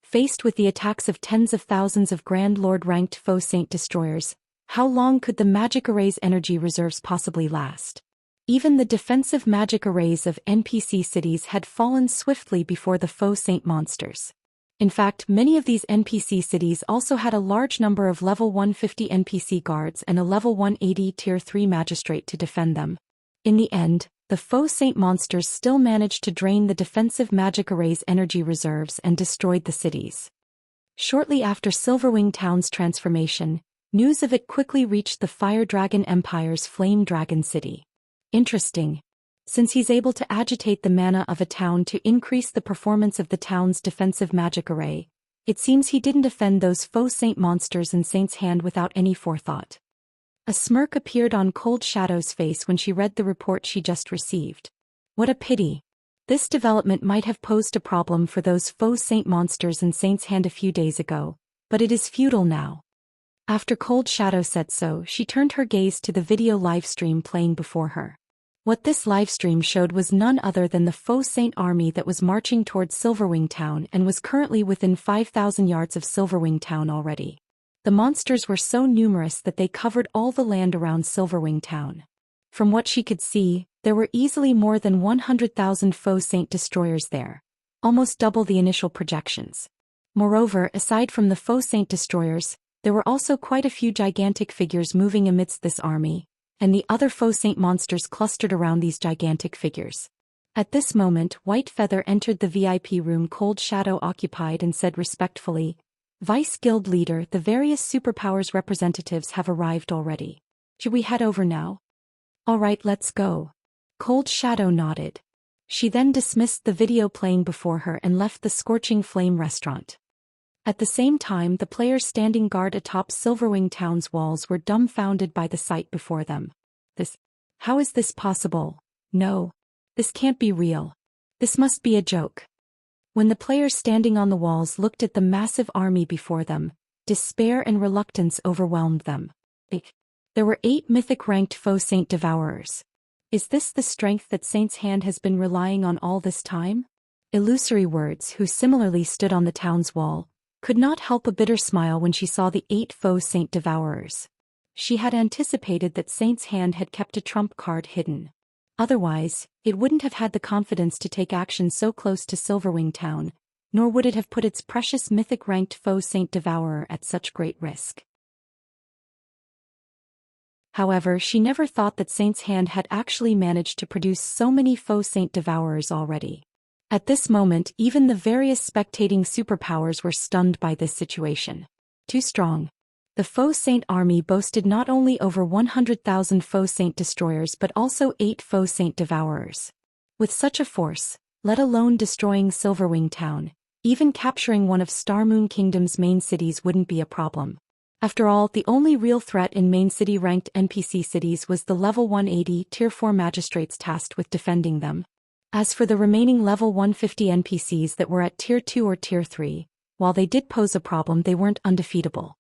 A: Faced with the attacks of tens of thousands of Grand Lord-ranked faux saint destroyers, how long could the magic array's energy reserves possibly last? Even the defensive magic arrays of NPC cities had fallen swiftly before the faux saint monsters. In fact, many of these NPC cities also had a large number of level 150 NPC guards and a level 180 tier 3 magistrate to defend them. In the end, the faux saint monsters still managed to drain the defensive magic array's energy reserves and destroyed the cities. Shortly after Silverwing Town's transformation, news of it quickly reached the Fire Dragon Empire's Flame Dragon City. Interesting. Since he's able to agitate the mana of a town to increase the performance of the town's defensive magic array, it seems he didn't defend those faux saint monsters in Saint's Hand without any forethought. A smirk appeared on Cold Shadow's face when she read the report she just received. What a pity. This development might have posed a problem for those faux saint monsters in Saint's Hand a few days ago, but it is futile now. After Cold Shadow said so, she turned her gaze to the video livestream playing before her. What this livestream showed was none other than the faux saint army that was marching towards Silverwing Town and was currently within 5,000 yards of Silverwing Town already. The monsters were so numerous that they covered all the land around Silverwing Town. From what she could see, there were easily more than 100,000 faux saint destroyers there, almost double the initial projections. Moreover, aside from the faux saint destroyers, there were also quite a few gigantic figures moving amidst this army, and the other faux saint monsters clustered around these gigantic figures. At this moment, White Feather entered the VIP room Cold Shadow occupied and said respectfully, "Vice Guild Leader, the various superpowers representatives have arrived already. Should we head over now?" "All right, let's go." Cold Shadow nodded. She then dismissed the video playing before her and left the Scorching Flame restaurant. At the same time, the players standing guard atop Silverwing Town's walls were dumbfounded by the sight before them. How is this possible? No. This can't be real. This must be a joke. When the players standing on the walls looked at the massive army before them, despair and reluctance overwhelmed them. There were 8 mythic-ranked faux saint devourers. Is this the strength that Saint's Hand has been relying on all this time? Illusory Words, who similarly stood on the town's wall, could not help a bitter smile when she saw the 8 faux saint devourers. She had anticipated that Saint's Hand had kept a trump card hidden. Otherwise, it wouldn't have had the confidence to take action so close to Silverwing Town, nor would it have put its precious mythic-ranked faux saint devourer at such great risk. However, she never thought that Saint's Hand had actually managed to produce so many faux saint devourers already. At this moment, even the various spectating superpowers were stunned by this situation. Too strong. The Faux Saint army boasted not only over 100,000 Faux Saint destroyers but also 8 Faux Saint devourers. With such a force, let alone destroying Silverwing Town, even capturing one of Star Moon Kingdom's main cities wouldn't be a problem. After all, the only real threat in main city-ranked NPC cities was the level 180 Tier 4 magistrates tasked with defending them. As for the remaining level 150 NPCs that were at Tier 2 or Tier 3, while they did pose a problem, they weren't undefeatable.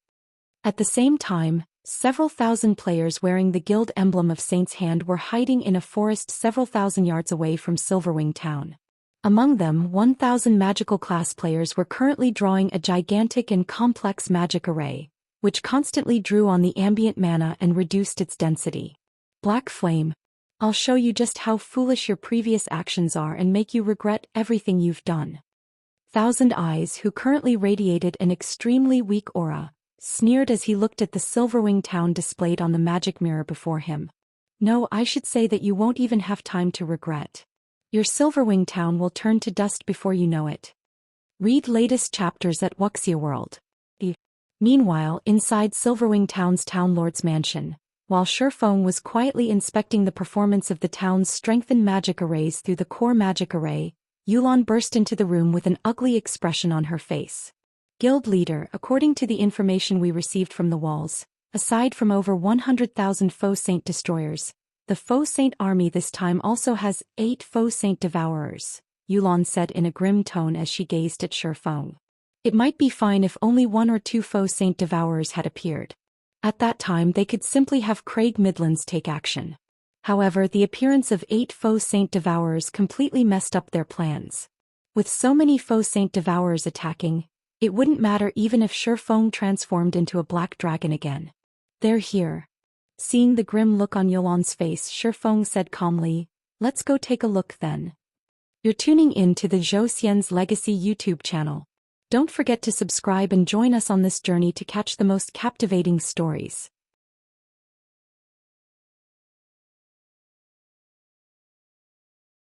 A: At the same time, several thousand players wearing the guild emblem of Saint's Hand were hiding in a forest several thousand yards away from Silverwing Town. Among them, 1,000 magical class players were currently drawing a gigantic and complex magic array, which constantly drew on the ambient mana and reduced its density. Black Flame. I'll show you just how foolish your previous actions are and make you regret everything you've done. Thousand Eyes, who currently radiated an extremely weak aura, sneered as he looked at the Silverwing Town displayed on the magic mirror before him. No, I should say that you won't even have time to regret. Your Silverwing Town will turn to dust before you know it. Read latest chapters at Wuxia World. Meanwhile, inside Silverwing Town's Town Lord's mansion, while Shifeng was quietly inspecting the performance of the town's strengthened magic arrays through the core magic array, Yulan burst into the room with an ugly expression on her face. Guild leader, according to the information we received from the walls, aside from over 100,000 Faux Saint destroyers, the Faux Saint army this time also has 8 Faux Saint devourers, Yulan said in a grim tone as she gazed at Shifeng. It might be fine if only 1 or 2 Faux Saint devourers had appeared. At that time they could simply have Craig Midlands take action. However, the appearance of 8 Faux Saint devourers completely messed up their plans. With so many Faux Saint devourers attacking, it wouldn't matter even if Shifeng transformed into a black dragon again. They're here. Seeing the grim look on Yulan's face, Shifeng said calmly, "Let's go take a look then." You're tuning in to the Zhou Xian's Legacy YouTube channel. Don't forget to subscribe and join us on this journey to catch the most captivating stories.